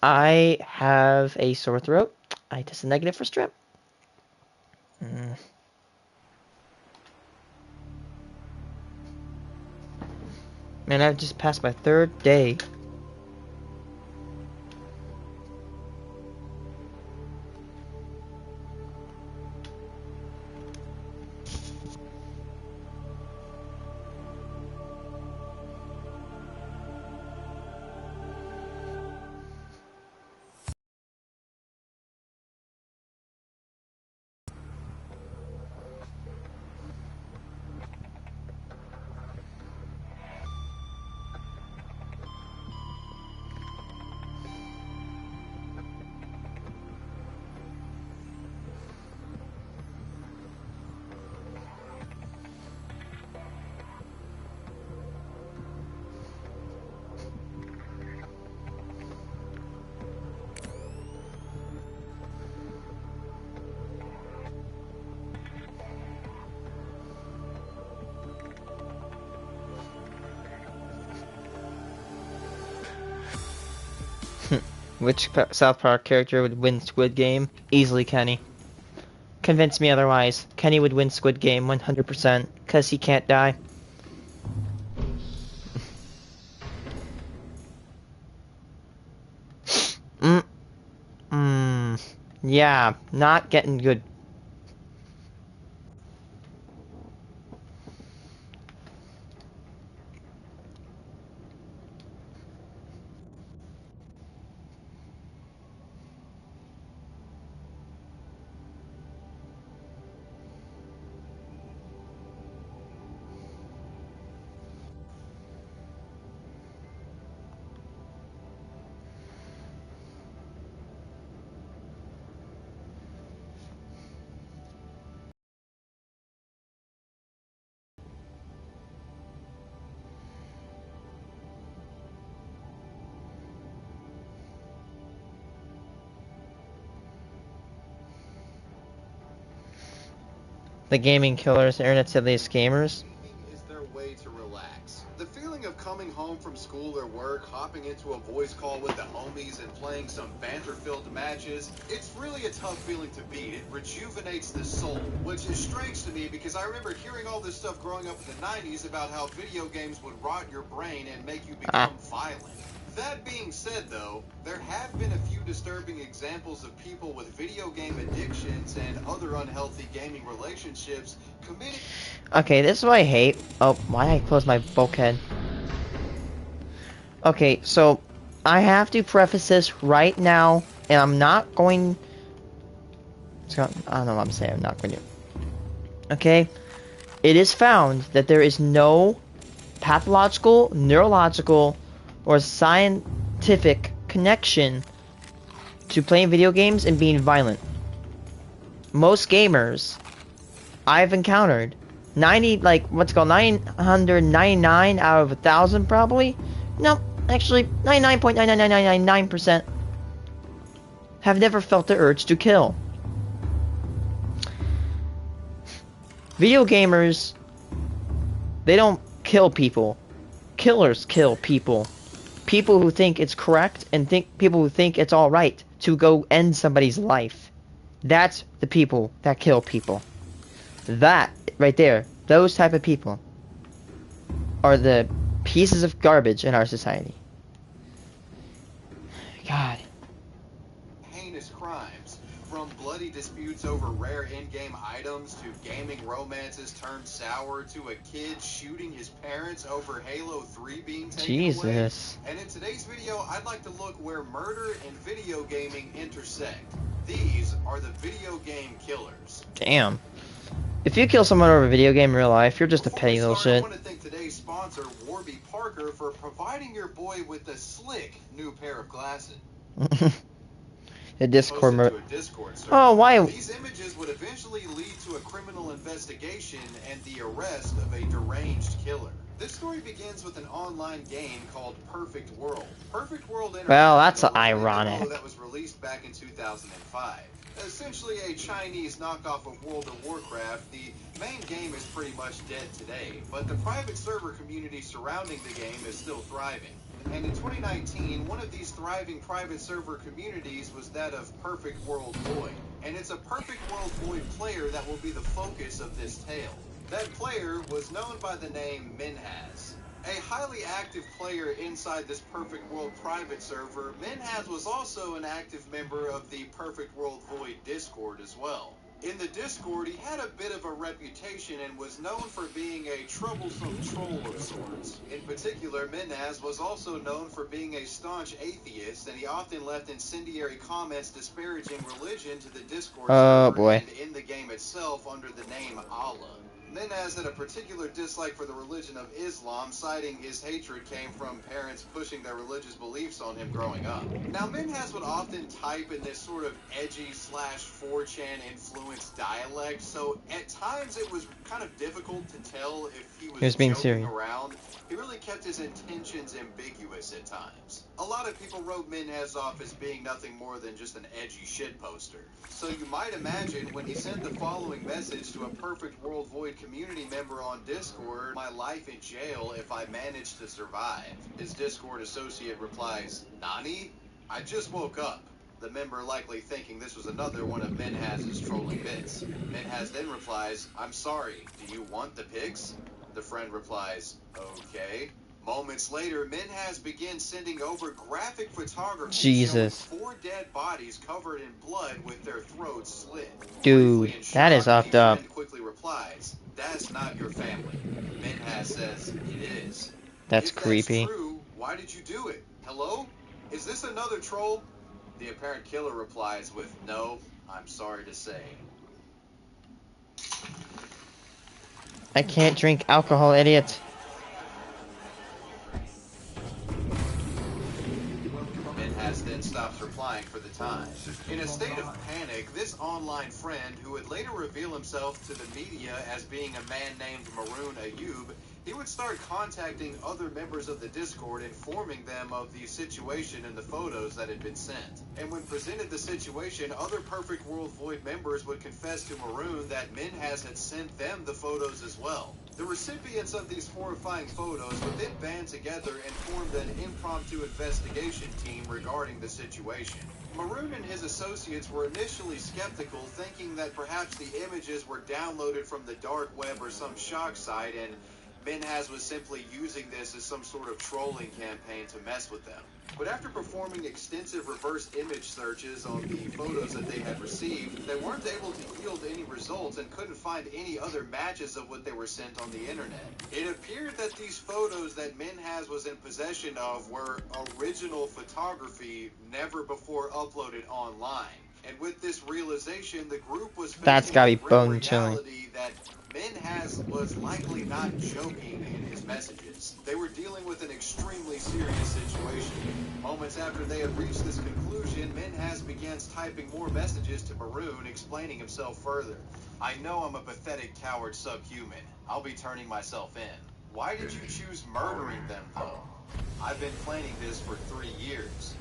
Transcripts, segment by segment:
I have a sore throat. I tested negative for strep. Man, I've just passed my 3rd day. Which South Park character would win Squid Game? Easily Kenny. Convince me otherwise. Kenny would win Squid Game 100% because he can't die. Yeah, not getting good. The gaming killers, the internet's deadliest gamers. Is their way to relax. The feeling of coming home from school or work, hopping into a voice call with the homies and playing some banter-filled matches, it's really a tough feeling to beat. It rejuvenates the soul, which is strange to me because I remember hearing all this stuff growing up in the 90s about how video games would rot your brain and make you become violent. That being said, though, there have been a few disturbing examples of people with video game addictions and other unhealthy gaming relationships committing... Okay, this is what I hate. Oh, why did I close my bulkhead? Okay, so I have to preface this right now, and I'm not going... I don't know what I'm saying. I'm not going to... Okay? It is found that there is no pathological, neurological, or scientific connection to playing video games and being violent. Most gamers I've encountered, 999 out of 1,000 probably, no, actually 99.99999% have never felt the urge to kill. Video gamers, they don't kill people. Killers kill people. People who think it's correct and people who think it's alright to go end somebody's life. That's the people that kill people. That, right there, those type of people are the pieces of garbage in our society. God. Heinous crimes, from bloody disputes over rare in-game items to gaming romances turned sour to a kid shooting his parents over Halo 3 being taken away. And in today's video, I'd like to look where murder and video gaming intersect. These are the video game killers. Damn. If you kill someone over a video game in real life, you're just a petty little shit. I want to thank today's sponsor, Warby Parker, for providing your boy with a slick new pair of glasses. The Discord oh, why? These images would eventually lead to a criminal investigation and the arrest of a deranged killer. This story begins with an online game called Perfect World. Perfect World. Well, that's ironic. That was released back in 2005. Essentially a Chinese knockoff of World of Warcraft, the main game is pretty much dead today, but the private server community surrounding the game is still thriving. And in 2019, one of these thriving private server communities was that of Perfect World Void. And it's a Perfect World Void player that will be the focus of this tale. That player was known by the name Minhas. A highly active player inside this Perfect World private server, Minhas was also an active member of the Perfect World Void Discord as well. In the Discord, he had a bit of a reputation and was known for being a troublesome troll of sorts. In particular, Minhas was also known for being a staunch atheist, and he often left incendiary comments disparaging religion to the Discord server and in the game itself under the name Allah. Minhas had a particular dislike for the religion of Islam, citing his hatred came from parents pushing their religious beliefs on him growing up. Now, Minhas would often type in this sort of edgy / 4chan influenced dialect, so at times it was kind of difficult to tell if he was being joking serious. around. He really kept his intentions ambiguous at times. A lot of people wrote Minhas off as being nothing more than just an edgy shit poster. So you might imagine when he sent the following message to a Perfect World Void community member on Discord, "My life in jail if I manage to survive." His Discord associate replies, "Nani? I just woke up." The member likely thinking this was another one of Minhas's trolling bits. Minhas then replies, "I'm sorry, do you want the pics?" The friend replies, "Okay." Moments later, Minhas begins sending over graphic photography showing 4 dead bodies covered in blood with their throats slit. Dude, that is shock, effed the up. friend quickly replies, "That's not your family." Minhas says, "It is." That's "If creepy. That's true, why did you do it? Hello? Is this another troll?" The apparent killer replies with, "No, I'm sorry to say." I can't drink alcohol, idiot. Minhas then stops replying for the time. In a state of panic, this online friend, who would later reveal himself to the media as being a man named Maroon Ayub, he would start contacting other members of the Discord, informing them of the situation and the photos that had been sent. And when presented the situation, other Perfect World Void members would confess to Maroon that Minhas had sent them the photos as well. The recipients of these horrifying photos would then band together and formed an impromptu investigation team regarding the situation. Maroon and his associates were initially skeptical, thinking that perhaps the images were downloaded from the dark web or some shock site, and Minhas was simply using this as some sort of trolling campaign to mess with them. But after performing extensive reverse image searches on the photos that they had received, they weren't able to yield any results and couldn't find any other matches of what they were sent on the internet. It appeared that these photos that Minhas was in possession of were original photography never before uploaded online. And with this realization, the group was That's facing gotta the be grim bone chilling. reality that Minhas was likely not joking in his messages. They were dealing with an extremely serious situation. Moments after they had reached this conclusion, Minhas begins typing more messages to Maroon, explaining himself further. "I know I'm a pathetic coward subhuman. I'll be turning myself in. Why did you choose murdering them, though? I've been planning this for 3 years.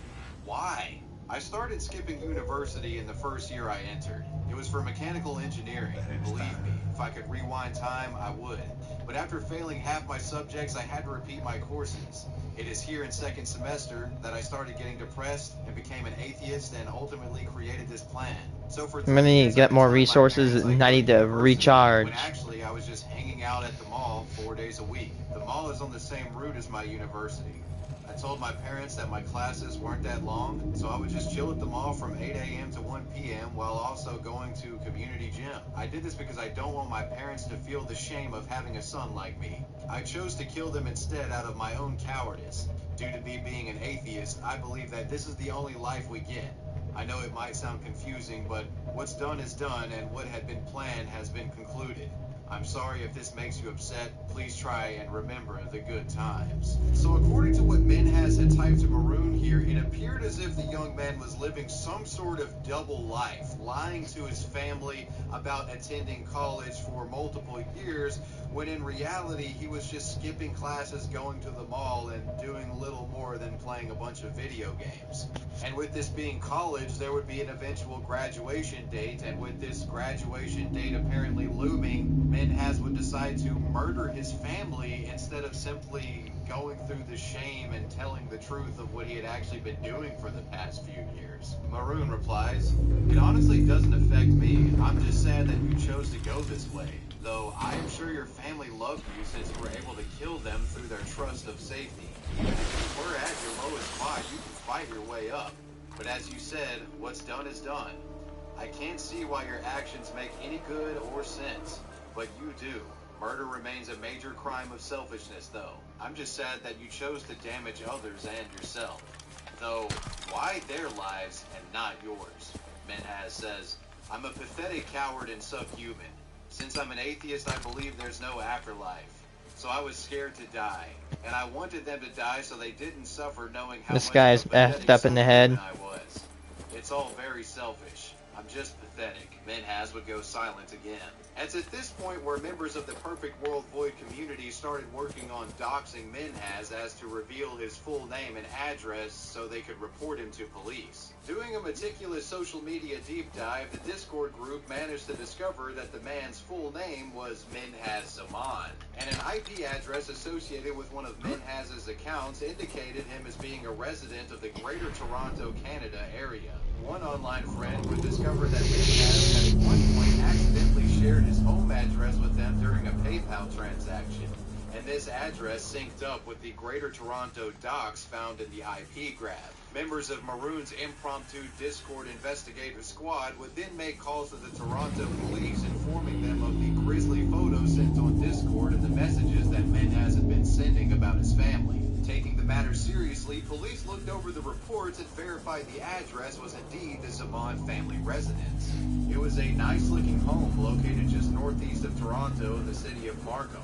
Why? I started skipping university in the first year I entered. It was for mechanical engineering. Believe me, if I could rewind time, I would. But after failing half my subjects, I had to repeat my courses. It is here in second semester that I started getting depressed and became an atheist and ultimately created this plan. So for 3 I'm gonna years, I've get been more telling my resources parents I and I go need to to university, recharge. when actually I was just hanging out at the mall 4 days a week. The mall is on the same route as my university. I told my parents that my classes weren't that long, so I would just chill at the mall from 8 a.m. to 1 p.m. while also going to community gym. I did this because I don't want my parents to feel the shame of having a son like me. I chose to kill them instead out of my own cowardice. Due to me being an atheist, I believe that this is the only life we get. I know it might sound confusing, but what's done is done, and what had been planned has been concluded. I'm sorry if this makes you upset. Please try and remember the good times." So according to what Minhas had typed to Maroon here, it appeared as if the young man was living some sort of double life, lying to his family about attending college for multiple years, when in reality he was just skipping classes, going to the mall, and doing little more than playing a bunch of video games. And with this being college, there would be an eventual graduation date, and with this graduation date apparently looming, Minhas would decide to murder his family instead of simply going through the shame and telling the truth of what he had actually been doing for the past few years. Maroon replies, "It honestly doesn't affect me. I'm just sad that you chose to go this way. Though I am sure your family loved you since you were able to kill them through their trust of safety. Even if you were at your lowest spot, you can fight your way up. But as you said, what's done is done. I can't see why your actions make any good or sense. But you do. Murder remains a major crime of selfishness, though. I'm just sad that you chose to damage others and yourself. Though, why their lives and not yours?" Minhas says, "I'm a pathetic coward and subhuman. Since I'm an atheist, I believe there's no afterlife. So I was scared to die. And I wanted them to die so they didn't suffer knowing how This much guy's of a pathetic effed up in the head. subhuman I was. It's all very selfish. I'm just pathetic." Minhas would go silent again. It's at this point where members of the Perfect World Void community started working on doxing Minhas as to reveal his full name and address so they could report him to police. Doing a meticulous social media deep dive, the Discord group managed to discover that the man's full name was Minhas Zaman, and an IP address associated with one of Minhas's accounts indicated him as being a resident of the Greater Toronto, Canada area. One online friend would discover that Minhas had at one point accidentally shared his home address with them during a PayPal transaction, and this address synced up with the Greater Toronto docs found in the IP grab. Members of Maroon's impromptu Discord investigative squad would then make calls to the Toronto police, informing them of the grisly photos sent on Discord and the messages that Minhas had been sending about his family. Taking the matter seriously, police looked over the reports and verified the address was indeed the Zaman family residence. It was a nice-looking home located just northeast of Toronto in the city of Markham,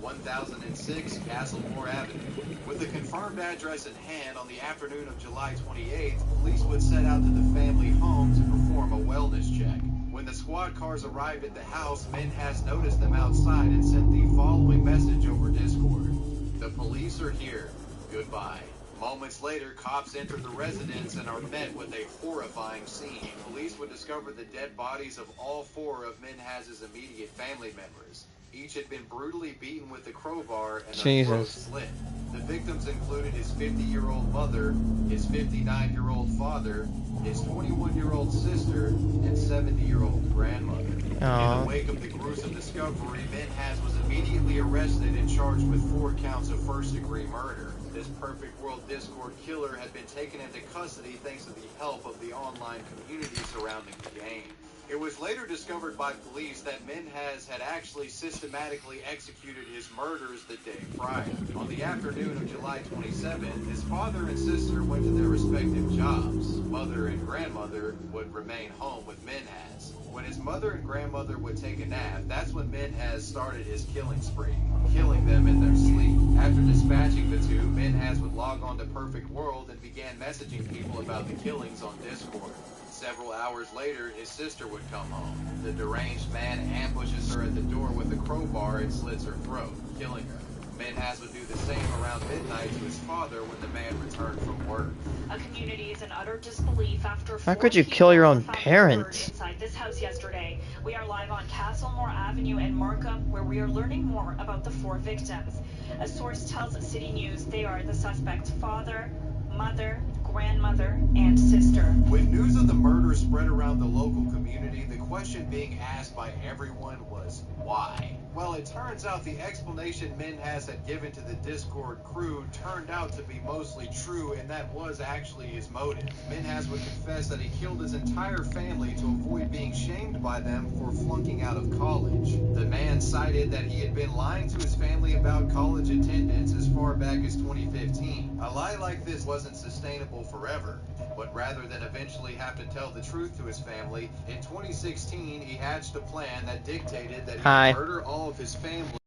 1006 Castlemore Avenue. With the confirmed address in hand, on the afternoon of July 28th, police would set out to the family home to perform a wellness check. When the squad cars arrived at the house, Minhas noticed them outside and sent the following message over Discord: "The police are here. Goodbye." Moments later, cops enter the residence and are met with a horrifying scene. Police would discover the dead bodies of all four of Minhas's immediate family members. Each had been brutally beaten with a crowbar and their throats slit. The victims included his 50-year-old mother, his 59-year-old father, his 21-year-old sister, and 70-year-old grandmother. Aww. In the wake of the gruesome discovery, Minhas was immediately arrested and charged with 4 counts of first-degree murder. This Perfect World Discord killer had been taken into custody thanks to the help of the online community surrounding the game. It was later discovered by police that Minhas had actually systematically executed his murders the day prior. On the afternoon of July 27th, his father and sister went to their respective jobs. Mother and grandmother would remain home with Minhas. When his mother and grandmother would take a nap, that's when Minhas started his killing spree, killing them in their sleep. After dispatching the two, Minhas would log on to Perfect World and began messaging people about the killings on Discord. Several hours later, his sister would come home. The deranged man ambushes her at the door with a crowbar and slits her throat, killing her. Minhas would do the same around midnight to his father when the man returned from work. A community is in utter disbelief after How could you kill your own parents? Inside this house yesterday. We are live on Castlemore Avenue in Markham, where we are learning more about the 4 victims. A source tells City News they are the suspect's father, mother, grandmother, and sister. When news of the murder spread around the local community, the question being asked by everyone was, why? Well, it turns out the explanation Minhas had given to the Discord crew turned out to be mostly true, and that was actually his motive. Minhas would confess that he killed his entire family to avoid being shamed by them for flunking out of college. The man cited that he had been lying to his family about college attendance as far back as 2015. A lie like this wasn't sustainable forever, but rather than eventually have to tell the truth to his family, in 2016 he hatched a plan that dictated that he would murder all of his family.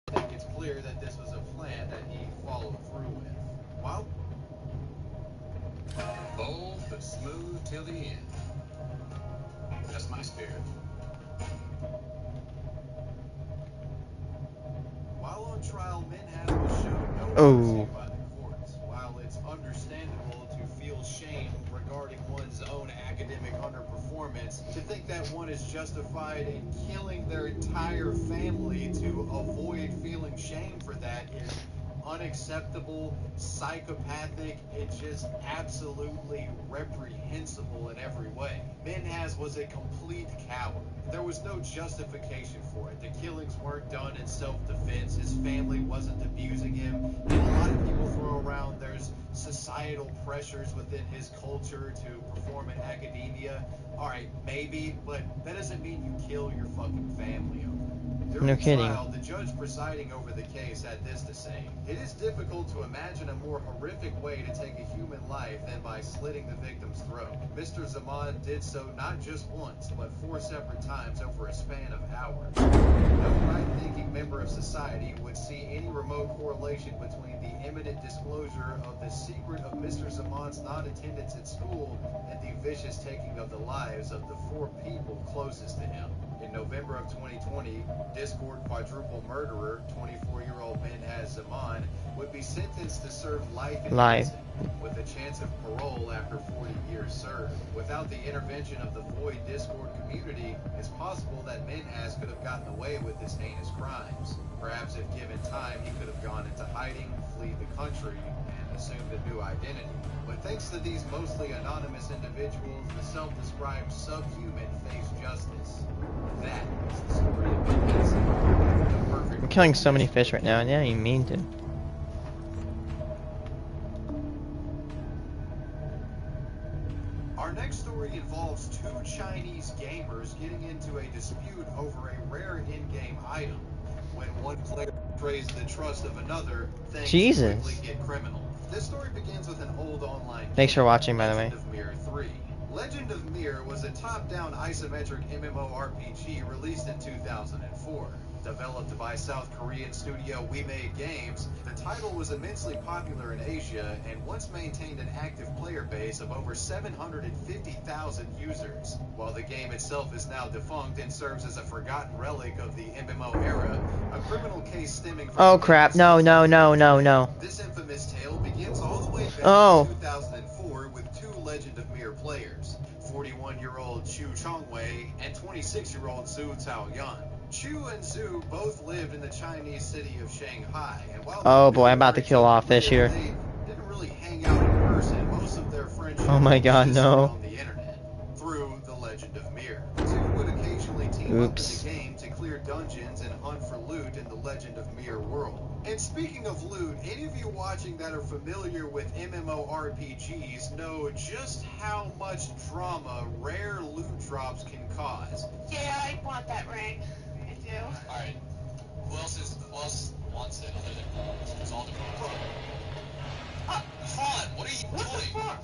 I think it's clear that this was a plan that he followed through with. Well, bold but smooth till the end. That's my spirit. While on trial, Minhas was shown no mercy by the courts. While it's understandable to feel shame regarding one's own academic underperformance, sense. To think that one is justified in killing their entire family to avoid feeling shame for that is unacceptable, psychopathic, and just absolutely reprehensible in every way. Minhas was a complete coward. There was no justification for it. The killings weren't done in self-defense. His family wasn't abusing him. And a lot of people throw around there's societal pressures within his culture to perform in academia. Alright, maybe, but that doesn't mean you kill your fucking family over it. During No the kidding. trial, the judge presiding over the case had this to say: "It is difficult to imagine a more horrific way to take a human life than by slitting the victim's throat. Mr. Zaman did so not just once, but 4 separate times over a span of hours. No right-thinking member of society would see any remote correlation between the imminent disclosure of the secret of Mr. Zaman's non-attendance at school and the vicious taking of the lives of the 4 people closest to him." In November of 2020, Discord quadruple murderer, 24-year-old Minhas Zaman, would be sentenced to serve life in prison, with a chance of parole after 40 years served. Without the intervention of the Void Discord community, it's possible that Minhas could have gotten away with his heinous crimes. Perhaps if given time, he could have gone into hiding, fled the country, and assumed a new identity. But thanks to these mostly anonymous individuals, the self-described subhuman face justice. That is the story of Minhas Zaman, the perfect... I'm killing so many fish right now, and yeah, you mean to. Our next story involves 2 Chinese gamers getting into a dispute over a rare in-game item. When one player betrays the trust of another, things quickly get criminal. This story begins with an old online game. Thanks for watching, by the way. Legend of Mir 3. Legend of Mir was a top-down isometric MMORPG released in 2004. Developed by South Korean studio We Made Games, the title was immensely popular in Asia and once maintained an active player base of over 750,000 users. While the game itself is now defunct and serves as a forgotten relic of the MMO era, a criminal case stemming from... Oh crap, no. This infamous tale begins all the way back in 2004 with 2 Legend of Mir players, 41-year-old Chu Chongwei and 26-year-old Zhu Taoyuan. Chu and Zhu both lived in the Chinese city of Shanghai, and while oh boy, I'm about to kill off fish here. They didn't really hang out in person. Most of their friendship oh my god, no. on the internet through the Legend of Mir. Zhu would occasionally team up in the game to clear dungeons and hunt for loot in the Legend of Mir world. And speaking of loot, any of you watching that are familiar with MMORPGs know just how much drama rare loot drops can cause. Yeah, I want that ring. I do. Alright. Who else wants it other than it's all the Han, what are you What the doing? fuck?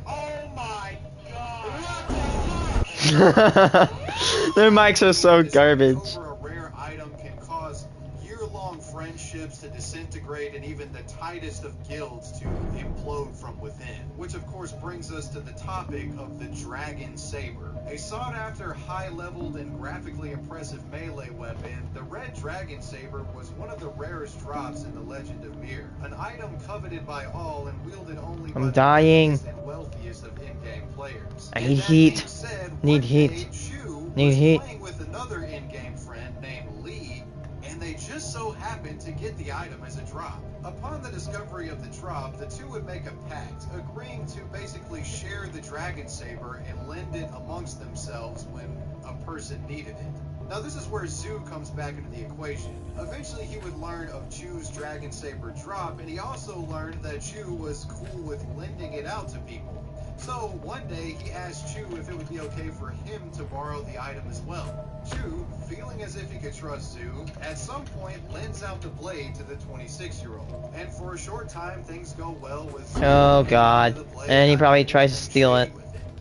Oh my god. Their mics are so garbage. Over a rare item can cause year-long friendships to disintegrate and even the tightest of guilds to implode from within. Which of course brings us to the topic of the Dragon Saber. A sought-after, high-leveled, and graphically impressive melee weapon, the Red Dragon Saber was one of the rarest drops in the Legend of Mir. An item coveted by all and wielded only by the richest and wealthiest of in-game players. I need heat. Need heat. Need heat. Playing with another in-game friend named Lee, and they just so happened to get the item as a drop. Upon the discovery of the drop, the two would make a pact, agreeing to basically share the Dragon Saber and lend it amongst themselves when a person needed it. Now this is where Zhu comes back into the equation. Eventually he would learn of Chu's Dragon Saber drop, and he also learned that Chu was cool with lending it out to people. So one day he asked Chu if it would be okay for him to borrow the item as well. Chu, feeling as if he could trust Zhu, at some point lends out the blade to the 26-year-old. And for a short time things go well with Zhu. Oh god. And he probably tries to steal it.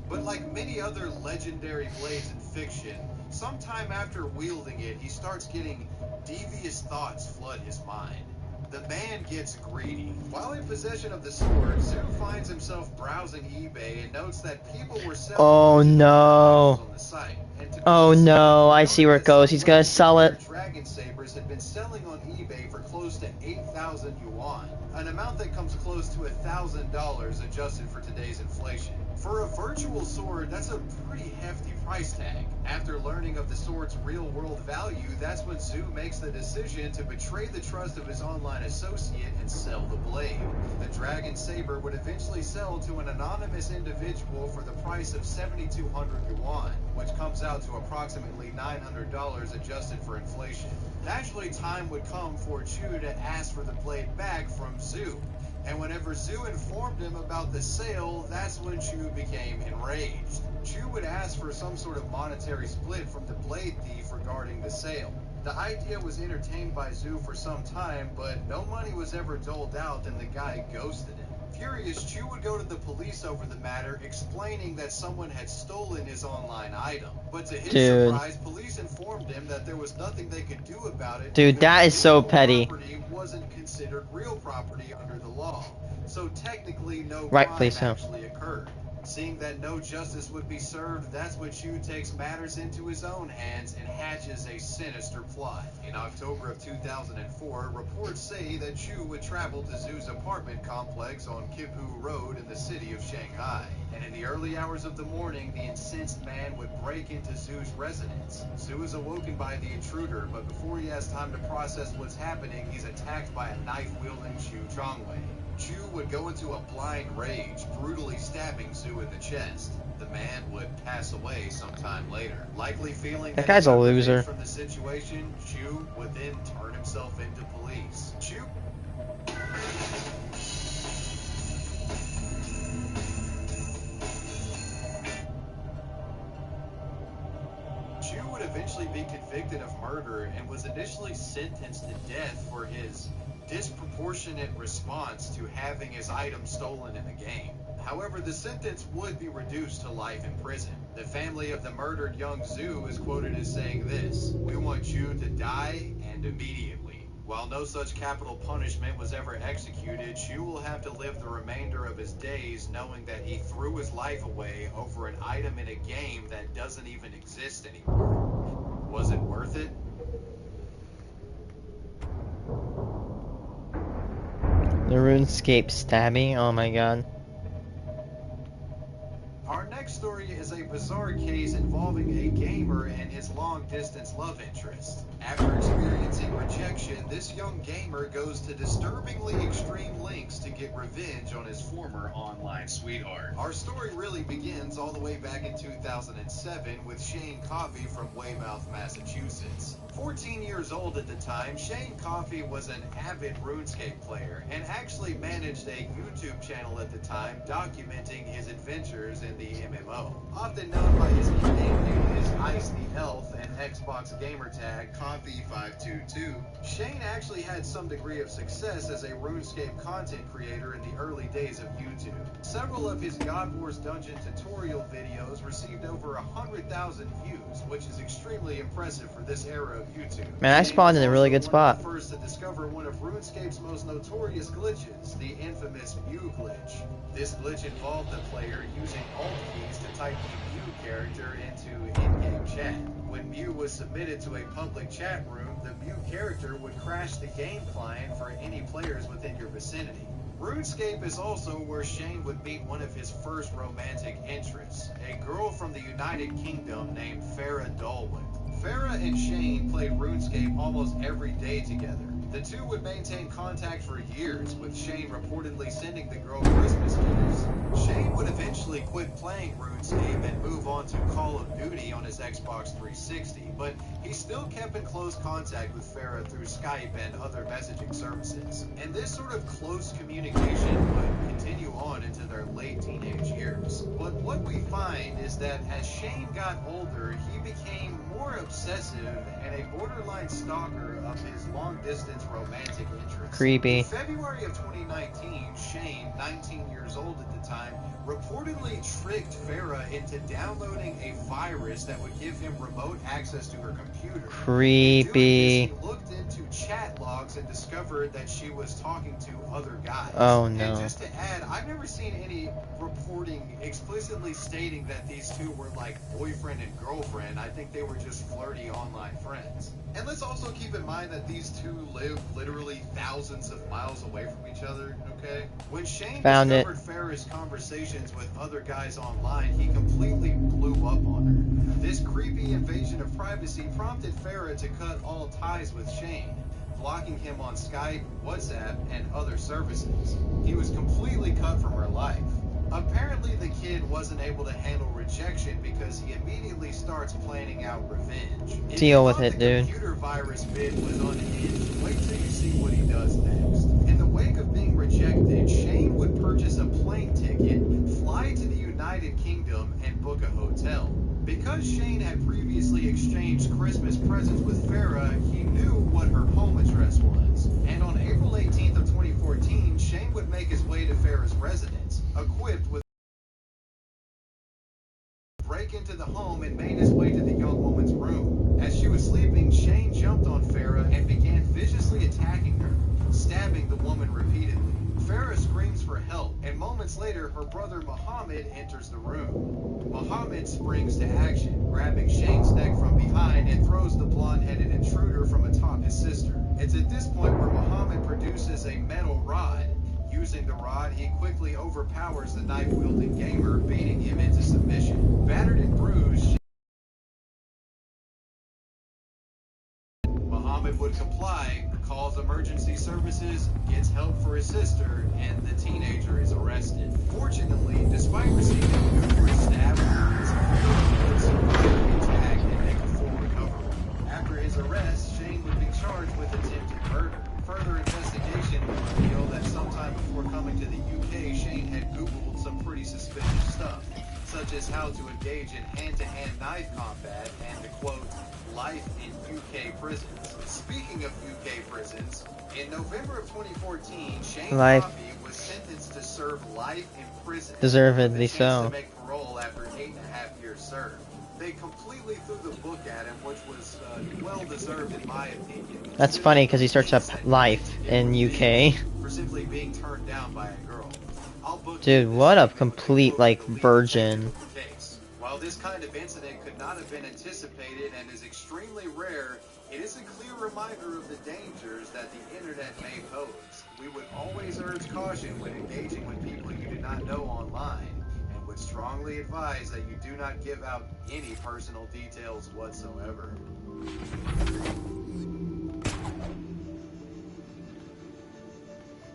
But like many other legendary blades in fiction, sometime after wielding it, he starts getting devious thoughts flood his mind. The man gets greedy. While in possession of the sword, Zhu finds himself browsing eBay and notes that people were selling on the site. Oh no, I see where it goes. He's gonna sell it. Dragon Sabers had been selling on eBay for close to 8,000 yuan, an amount that comes close to $1,000 adjusted for today's inflation. For a virtual sword, that's a pretty hefty price tag. After learning of the sword's real-world value, that's when Zoo makes the decision to betray the trust of his online associate and sell the blade. The Dragon Saber would eventually sell to an anonymous individual for the price of 7,200 yuan, which comes out to approximately $900 adjusted for inflation. Naturally, time would come for Chu to ask for the blade back from Zoo. And whenever Zoo informed him about the sale, that's when Chu became enraged. Chu would ask for some sort of monetary split from the blade thief regarding the sale. The idea was entertained by Zoo for some time, but no money was ever doled out and the guy ghosted him. Furious, Chu would go to the police over the matter, explaining that someone had stolen his online item. But to his surprise, police informed him that there was nothing they could do about it. Dude, that is so petty. Property wasn't considered real property under the law, so technically no Rightfully crime so. actually occurred. Seeing that no justice would be served, that's when Chu takes matters into his own hands and hatches a sinister plot. In October of 2004, reports say that Chu would travel to Zoo's apartment complex on Kipu Road in the city of Shanghai. And in the early hours of the morning, the incensed man would break into Zoo's residence. Zoo is awoken by the intruder, but before he has time to process what's happening, he's attacked by a knife-wielding Chu Chongwei. Chu would go into a blind rage, brutally stabbing Zoo in the chest. The man would pass away sometime later. Likely feeling That guy's a loser. from the situation, Chu would then turn himself into police. Chu would eventually be convicted of murder and was initially sentenced to death for his disproportionate response to having his item stolen in the game. However, the sentence would be reduced to life in prison. The family of the murdered young Zoo is quoted as saying this: "We want Chu to die, and immediately." While no such capital punishment was ever executed, Chu will have to live the remainder of his days knowing that he threw his life away over an item in a game that doesn't even exist anymore. Was it worth it? The RuneScape stabbing, oh my god. Our next story is a bizarre case involving a gamer and his long-distance love interest. After experiencing rejection, this young gamer goes to disturbingly extreme lengths to get revenge on his former online sweetheart. Our story really begins all the way back in 2007 with Shane Coffey from Weymouth, Massachusetts. 14 years old at the time, Shane Coffey was an avid RuneScape player and actually managed a YouTube channel at the time documenting his adventures in the MMO. Often known by his nickname is Ice the Elf and Xbox gamer tag Coffee522, Shane actually had some degree of success as a RuneScape content creator in the early days of YouTube. Several of his God Wars Dungeon tutorial videos received over 100,000 views, which is extremely impressive for this era of YouTube. Man, I spawned in a really good spot. One of the first to discover one of RuneScape's most notorious glitches, the infamous Mew glitch. This glitch involved the player using alt keys to type the Mew character into in-game chat. When Mew was submitted to a public chat room, the Mew character would crash the game client for any players within your vicinity. RuneScape is also where Shane would meet one of his first romantic interests, a girl from the United Kingdom named Farah Dalwood. Farah and Shane played RuneScape almost every day together. The two would maintain contact for years, with Shane reportedly sending the girl Christmas gifts. Shane would eventually quit playing RuneScape and move on to Call of Duty on his Xbox 360, but he still kept in close contact with Farah through Skype and other messaging services. And this sort of close communication would continue on into their late teenage years. But what we find is that as Shane got older, he became more obsessive and a borderline stalker of his long-distance romantic interests. Creepy. In February of 2019, Shane, 19 years old at the time, reportedly tricked Farah into downloading a virus that would give him remote access to her computer. Creepy. He looked into chat logs and discovered that she was talking to other guys. Oh no. And just to add, I've never seen any reporting explicitly stating that these two were like boyfriend and girlfriend. I think they were just flirty online friends. And let's also keep in mind that these two live literally thousands of miles away from each other, okay? When Shane Found it. discovered Farrah's conversations with other guys online, he completely blew up on her. This creepy invasion of privacy prompted Farrah to cut all ties with Shane, blocking him on Skype, WhatsApp, and other services. He was completely cut from her life. Apparently, the kid wasn't able to handle rejection because he immediately starts planning out revenge. If Deal you with thought it, the dude. computer virus bit was unhinged, wait till you see what he does next. In the wake of being rejected, Shane would purchase a plane ticket, fly to the United Kingdom, and book a hotel. Because Shane had previously exchanged Christmas presents with Farrah, he knew what her home address was. And on April 18th of 2014, Shane would make his way to Farrah's residence, equipped with break into the home and made his way to the young woman's room. As she was sleeping, Shane jumped on Farrah and began viciously attacking her, stabbing the woman repeatedly. Farrah screams for help, and moments later, her brother Muhammad enters the room. Muhammad springs to action, grabbing Shane's neck from behind and throws the blonde-headed intruder from atop his sister. It's at this point where Muhammad produces a metal rod. Using the rod, he quickly overpowers the knife-wielding gamer, beating him into submission. Battered and bruised, Muhammad would comply, calls emergency services, gets help for his sister, and the teenager is arrested. Fortunately, despite receiving numerous stab wounds, he would survive the attack and make a full recovery. After his arrest, Shane would be charged with attempted murder. Further investigation would reveal that sometime before coming to the UK, Shane had Googled some pretty suspicious stuff, such as how to engage in hand-to-hand knife combat and to quote, life in UK prisons. Speaking of UK prisons, in November of 2014, Shane Coffey was sentenced to serve life in prison. Deservedly with a chance so. to make parole after 8.5 years served. They completely threw the book at him, which was well-deserved in my opinion. That's funny because he starts up life in UK. For simply being turned down by a girl. Dude, what a complete, like, virgin. While this kind of incident could not have been anticipated and is extremely rare, it is a clear reminder of the dangers that the internet may pose. We would always urge caution when engaging with people you do not know online, and would strongly advise that you do not give out any personal details whatsoever.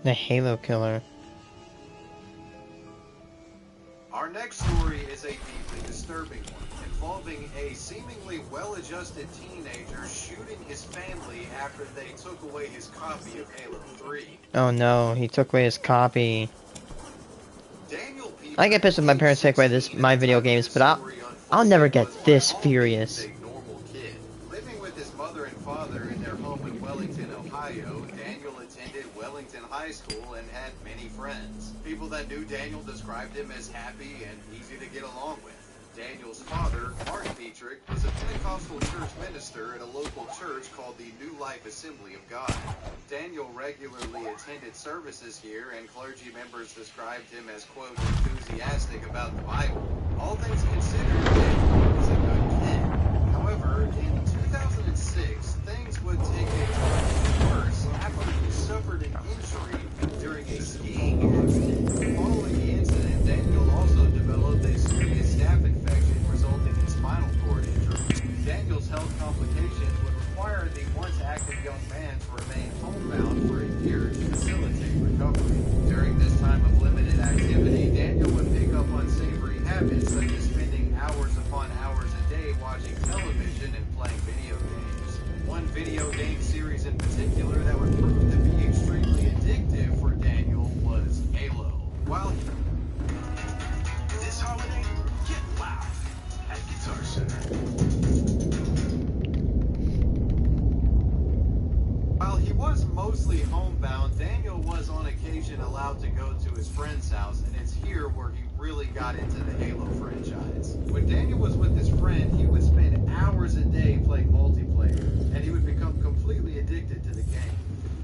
The Halo killer. Our next story is a deeply disturbing one, involving a seemingly well-adjusted teenager shooting his family after they took away his copy of Halo 3. Oh no, he took away his copy. I get pissed when my parents take away my video games, but I'll never get this furious. Living with his mother and father in their home in Wellington, Ohio, Daniel attended Wellington High School and had many friends. People that knew Daniel described him as happy and easy to get along with. Daniel's father, Mark Dietrich, was a Pentecostal church minister at a local church called the New Life Assembly of God. Daniel regularly attended services here, and clergy members described him as, quote, enthusiastic about the Bible. All things considered, Daniel was a good kid. However, in 2006, things would take a turn worse after he suffered an injury during a skiing accident. Following the incident, Daniel also developed a serious staph infection resulting in spinal cord injury. Daniel's health complications would require the once active young man to remain homebound for a year to facilitate recovery. During this time of limited activity, Daniel would pick up unsavory habits such as spending hours upon hours a day watching television and playing video games. One video game series in particular that would prove to be extremely addictive for Daniel was Halo. While this holiday, get loud at Guitar Center. While he was mostly homebound, Daniel was on occasion allowed to go to his friend's house, and it's here where he really got into the Halo franchise. When Daniel was with his friend, he would spend hours a day playing multiplayer, and he would become completely addicted to the game.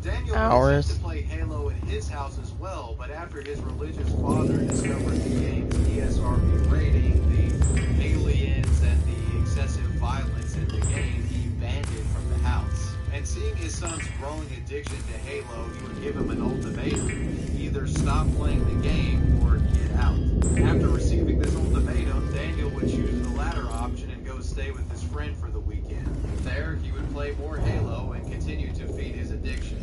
Daniel wanted to play Halo in his house as well, but after his religious father discovered the game's ESRB rating, the aliens, and the excessive violence in the game, he banned it from the house. And seeing his son's growing addiction to Halo, he would give him an ultimatum: either stop more Halo and continue to feed his addiction.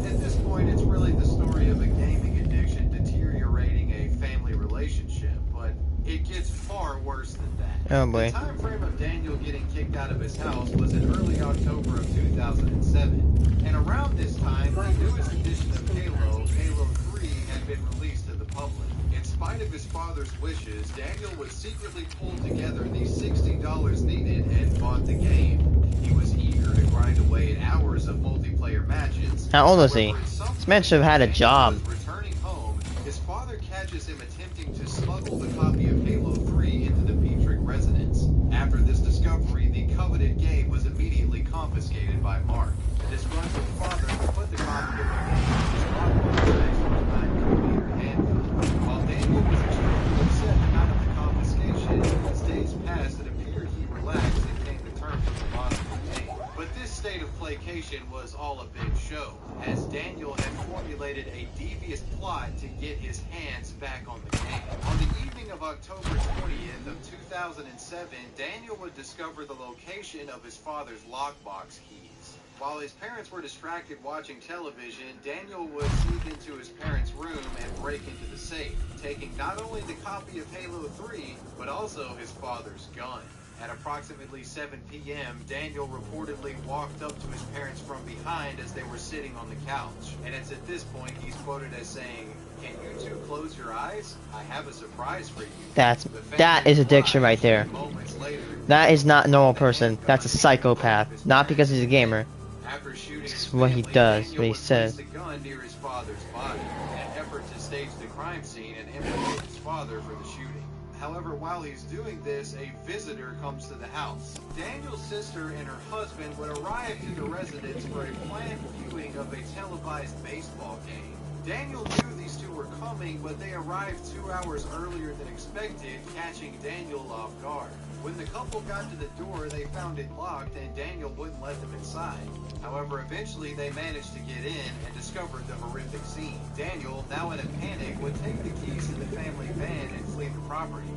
At this point, it's really the story of a gaming addiction deteriorating a family relationship, but it gets far worse than that. Oh boy. The time frame of Daniel getting kicked out of his house was in early October of 2007, and around this time, the newest edition of Halo, Halo 3, had been released to the public. In spite of his father's wishes, Daniel would secretly pull together the $60 needed and bought the game. He was eager to grind away at hours of multiplayer matches. How old was he? However, at some This man should have had a point, job. Daniel was returning home. His father catches him attempting to smuggle the copy of Halo 3 into the Petrick residence. After this discovery, the coveted game was immediately confiscated by Mark. The disgruntled father put the copy of the game in his lockbox next to a 9mm handgun. While Daniel was extremely upset about the confiscation, as days passed, it appeared he relaxed and came to terms with the loss of the game. But this state of placation was all a big show, as Daniel had formulated a devious plot to get his hands back on the game. On the evening of October 20th of 2007, Daniel would discover the location of his father's lockbox keys. While his parents were distracted watching television, Daniel would sneak into his parents' room and break into the safe, taking not only the copy of Halo 3, but also his father's gun. At approximately 7 p.m., Daniel reportedly walked up to his parents from behind as they were sitting on the couch. And it's at this point he's quoted as saying, "Can you two close your eyes? I have a surprise for you." That is addiction right there. Moments later, That is not a normal person. That's a psychopath. Not because he's a gamer. after shooting his It's what he family, does, Daniel what he would says. place the gun near his father's body in an effort to stage the crime scene and implicate his father for the shooting. However, while he's doing this, a visitor comes to the house. Daniel's sister and her husband would arrive to the residence for a planned viewing of a televised baseball game. Daniel knew these two were coming, but they arrived 2 hours earlier than expected, catching Daniel off guard. When the couple got to the door, they found it locked and Daniel wouldn't let them inside. However, eventually they managed to get in and discovered the horrific scene. Daniel, now in a panic, would take the keys to the family van and flee the property.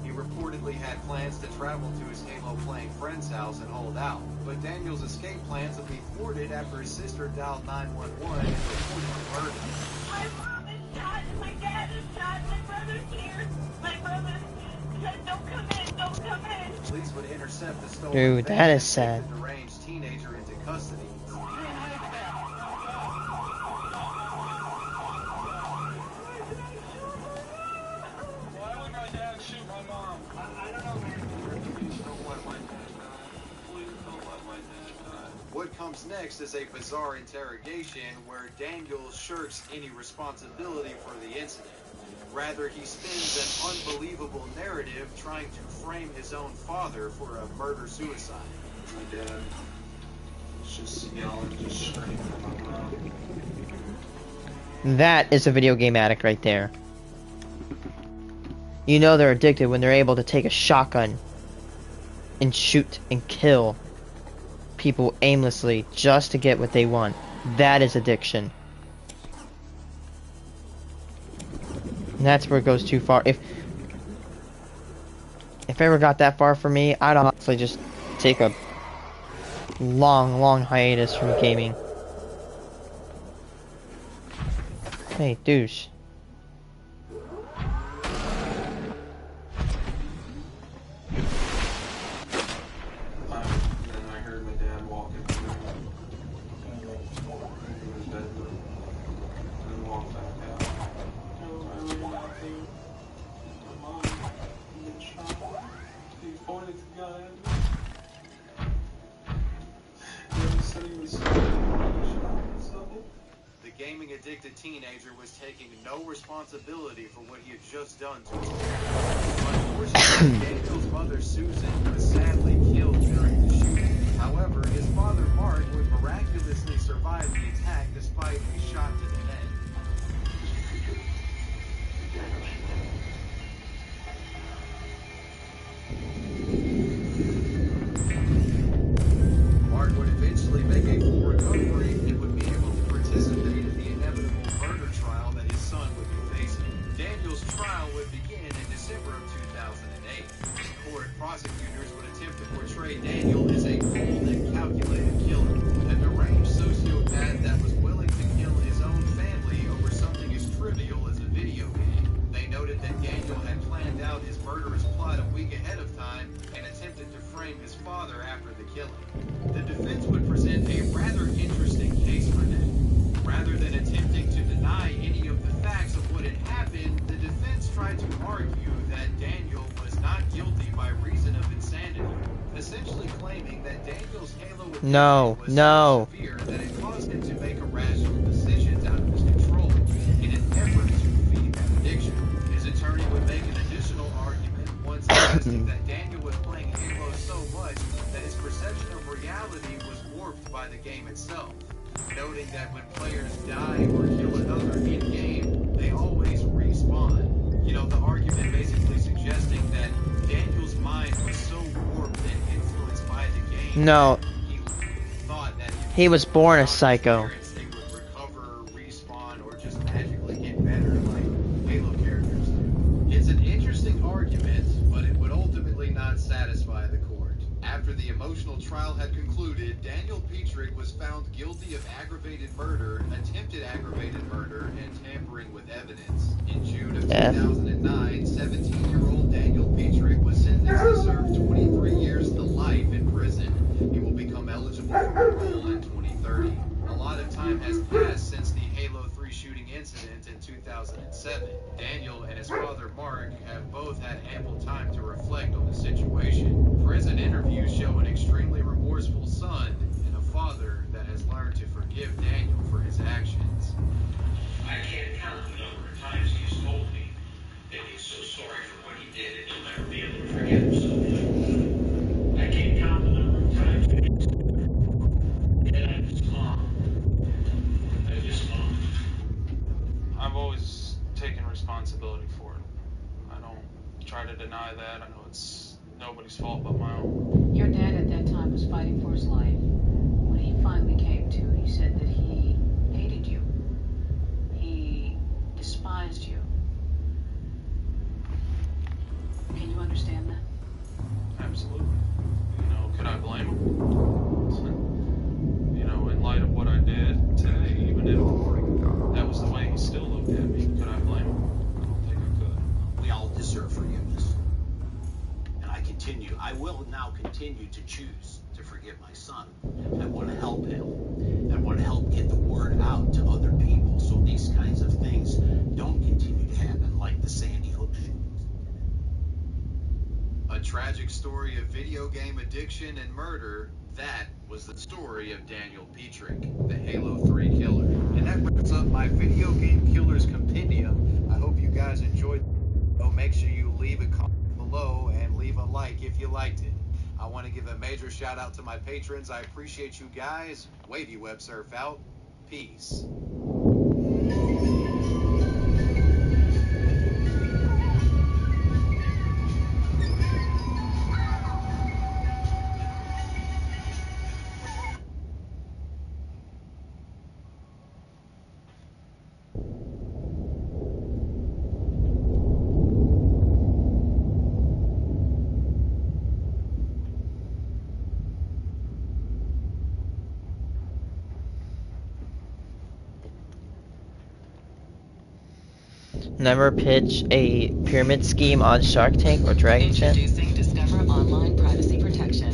He reportedly had plans to travel to his Halo-playing friend's house and hold out, but Daniel's escape plans would be thwarted after his sister dialed 911 and reported the murder. My mom is shot, my dad is shot, my brother's here. My brother said, don't come in, don't come in. Police would intercept the stolen Dude, van that and is take sad. the deranged teenager into custody. Why would my dad shoot my mom? I don't know, man. Please don't let my dad die. Please don't let my dad die. What comes next is a bizarre interrogation where Daniel shirks any responsibility for the incident. Rather, he spins an unbelievable narrative trying to frame his own father for a murder-suicide. My dad was just yelling, just screaming at my mom. That is a video game addict right there. You know they're addicted when they're able to take a shotgun and shoot and kill people aimlessly just to get what they want. That is addiction. And that's where it goes too far. If it ever got that far for me, I'd honestly just take a long hiatus from gaming. Hey, douche. Then I heard my dad walking through his bedroom and walk back out. I ran out to my mom get shot. He pointed the gun at me. He said he was shot himself. The gaming-addicted teenager was taking no responsibility for what he had just done to his parents. Unfortunately, Daniel's mother, Susan, was sadly killed during the shooting. However, his father, Mark, would miraculously survive the attack despite a shot to the head. Mark would eventually make a full recovery and would be able to participate in the inevitable murder trial that his son would be facing. Daniel's trial would begin in December of 2008. Court prosecutors would attempt to portray Daniel as a cold and calculated killer. argued that Daniel had planned out his murderous plot a week ahead of time and attempted to frame his father after the killing. The defense would present a rather interesting case for that. Rather than attempting to deny any of the facts of what had happened, the defense tried to argue that Daniel was not guilty by reason of insanity, essentially claiming that Daniel's Halo addiction was so severe that it caused him to make irrational decisions out of his control in an effort to feed that addiction. His attorney would make an additional argument, once suggesting that Daniel was playing Halo so much that his perception of reality was warped by the game itself, noting that when players die or kill another in-game, they always respawn. You know, the argument basically suggesting that Daniel's mind was so warped and influenced by the game. No. He thought that he was born a psycho. they would recover, respawn, or just magically get better like Halo characters do. It's an interesting argument, but it would ultimately not satisfy the court. After the emotional trial had concluded, Daniel Petrick was found guilty of aggravated murder, attempted aggravated murder, and tampering with evidence. In June of 2009, 17-year-old Daniel Petrick was sentenced to serve 23 years to life in prison. He will become eligible for parole in 2030. A lot of time has passed since the Halo 3 shooting incident in 2007. Daniel and his father Mark have both had ample time to reflect on the situation. Prison interviews show an extremely remorseful son and a father that has learned to forgive Daniel for his actions. I can't count the number of times he's told me that he's so sorry for what he did and he'll never be able to forget himself. I can't count the number of times that he's and I just mom. I've always taken responsibility for it. I don't try to deny that. I know it's nobody's fault but my own. Your dad at that time was fighting for his life. When he finally came to, he said that he hated you. He despised you. Can you understand that? Absolutely. You know, could I blame him? You know, in light of what I did today, even if that was the way he still looked at me, could I blame him? I don't think I could. We all deserve forgiveness. And I will now continue to choose to forgive my son. I want to help him. I want to help get the word out to other people so these kinds of things don't continue to happen, like the Sandy Hook shootings. A tragic story of video game addiction and murder. That was the story of Daniel Petrick, the Halo 3 killer. And that wraps up my Video Game Killers Compendium. I hope you guys enjoyed. Oh, make sure you leave a comment below and leave a like if you liked it. I want to give a major shout out to my patrons. I appreciate you guys. Wavy Web Surf out. Peace. Never pitch a pyramid scheme on Shark Tank or Dragon Chat. Introducing Discover Online Privacy Protection.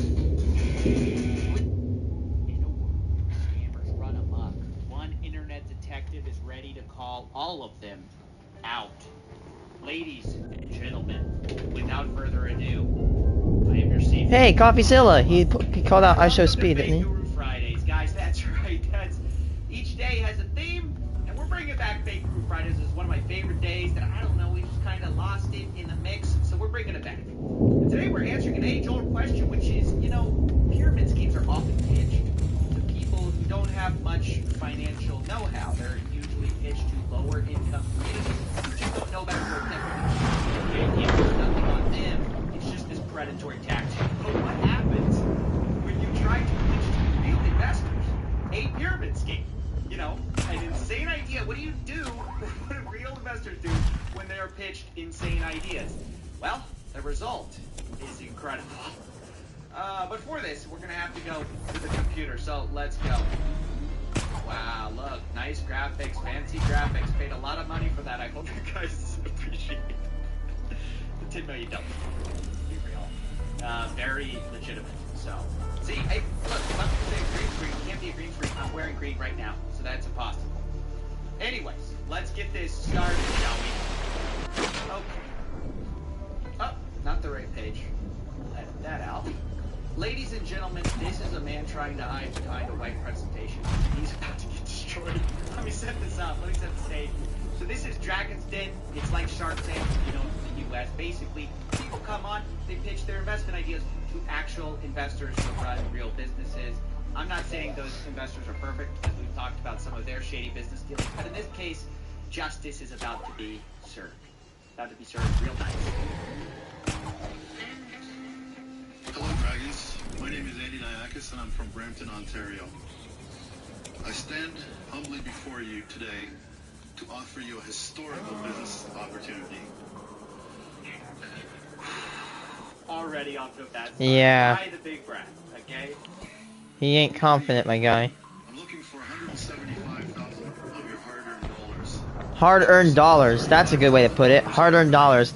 In a world where scammers run amok, one internet detective is ready to call all of them out. Ladies and gentlemen, without further ado, I am your safe. Hey, CoffeeZilla! He called out I Show Speed, didn't he? Guru Fridays, guys. That's right. Each day has a theme. We're bringing back Fake Guru Fridays as one of my favorite days that, I don't know, we just kind of lost it in the mix, so we're bringing it back. And today we're answering an age-old question, which is, you know, pyramid schemes are often pitched to people who don't have much financial know-how. They're usually pitched to lower-income communities who just don't know about their techniques. And if there's nothing on them, it's just this predatory tactic. But what happens when you try to pitch to real investors a pyramid scheme? You know, an insane idea. What do you do? What do real investors do when they are pitched insane ideas? Well, the result is incredible. But for this, we're going to have to go to the computer, so let's go. Wow, look, nice graphics, fancy graphics. Paid a lot of money for that. I hope you guys appreciate it. 10 million don't. Be real. Very legitimate. So, see, hey, look, some people say green screen. It can't be a green screen. I'm wearing green right now, so that's impossible. Anyways, let's get this started, shall we? Okay. Oh, not the right page. I'll edit that out. Ladies and gentlemen, this is a man trying to hide behind a white presentation. He's about to get destroyed. Let me set this up. Let me set the stage. So this is Dragon's Den. It's like Shark Tank, you know, in the U.S. Basically, people come on, they pitch their investment ideas to actual investors who run real businesses. I'm not saying those investors are perfect, as we've talked about some of their shady business dealings, but in this case, justice is about to be served. About to be served real nice. Hello, Dragons. My name is Andy Diakis, and I'm from Brampton, Ontario. I stand humbly before you today to offer you a historical business opportunity. Already off to a bad start. Yeah. By the big breath, okay? He ain't confident, my guy. I'm looking for $175,000 of your hard-earned dollars. Hard-earned dollars. That's a good way to put it. Hard-earned dollars.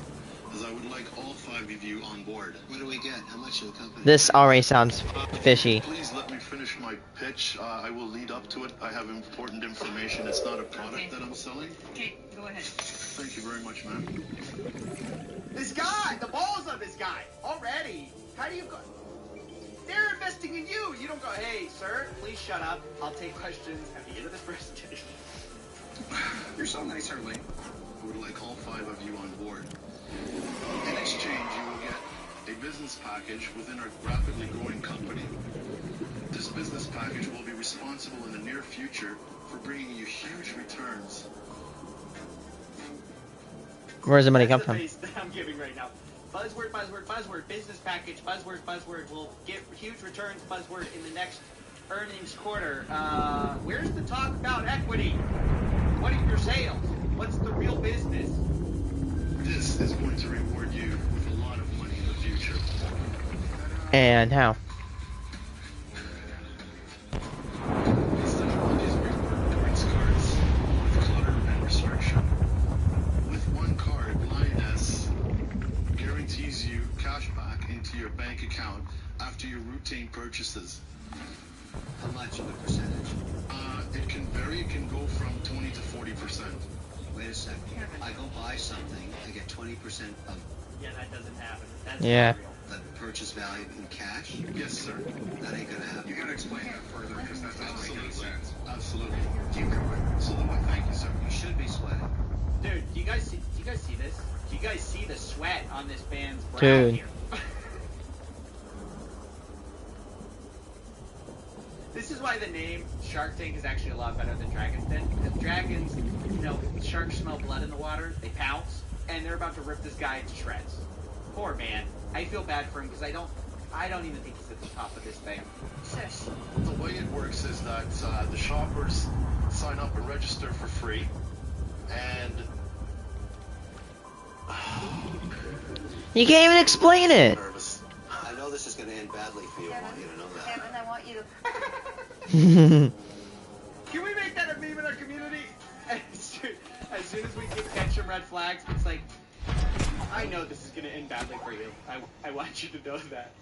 As I would like all 5 of you on board. What do we get? How much of the company? This already sounds fishy. Please let me finish my pitch. I will lead up to it. I have important information. It's not a product that I'm selling. Okay, go ahead. Thank you very much, ma'am. This guy, the balls of this guy, already. How do you go? They're investing in you. You don't go, hey, sir, please shut up. I'll take questions at the end of this presentation. You're so nice, Harley. I would like all 5 of you on board. In exchange, you will get a business package within our rapidly growing company. This business package will be responsible in the near future for bringing you huge returns. Where's the money come That's the from? face that I'm giving right now. Buzzword, buzzword, buzzword, business package, buzzword, buzzword. We'll get huge returns, buzzword, in the next earnings quarter. Where's the talk about equity? What are your sales? What's the real business? This is going to reward you with a lot of money in the future. And how? Instead of all these reward points cards with clutter and restriction, with one card, Lioness guarantees you cash back into your bank account after your routine purchases. How much of a percentage? It can vary. It can go from 20 to 40%. Wait a second. I go buy something, I get 20% of Yeah, that doesn't happen. That's Yeah. not real. the purchase value in cash. Yes, sir. That ain't gonna happen. You gotta explain that further because that doesn't make any sense. Absolutely. Keep going. Absolutely. Thank you, sir. You should be sweating. Dude, do you guys see this? Do you guys see the sweat on this man's brow Dude. here? This is why the name Shark Tank is actually a lot better than Dragon's Den. Because dragons, you know, sharks smell blood in the water, they pounce, and they're about to rip this guy to shreds. Poor man. I feel bad for him because I don't even think he's at the top of this thing. Shush. The way it works is that the shoppers sign up and register for free, and You can't even explain it. nervous. I know this is gonna end badly for you. I want you to know that. Kevin, I want you to... Can we make that a meme in our community? As soon as we catch some red flags, it's like, I know this is going to end badly for you. I want you to know that.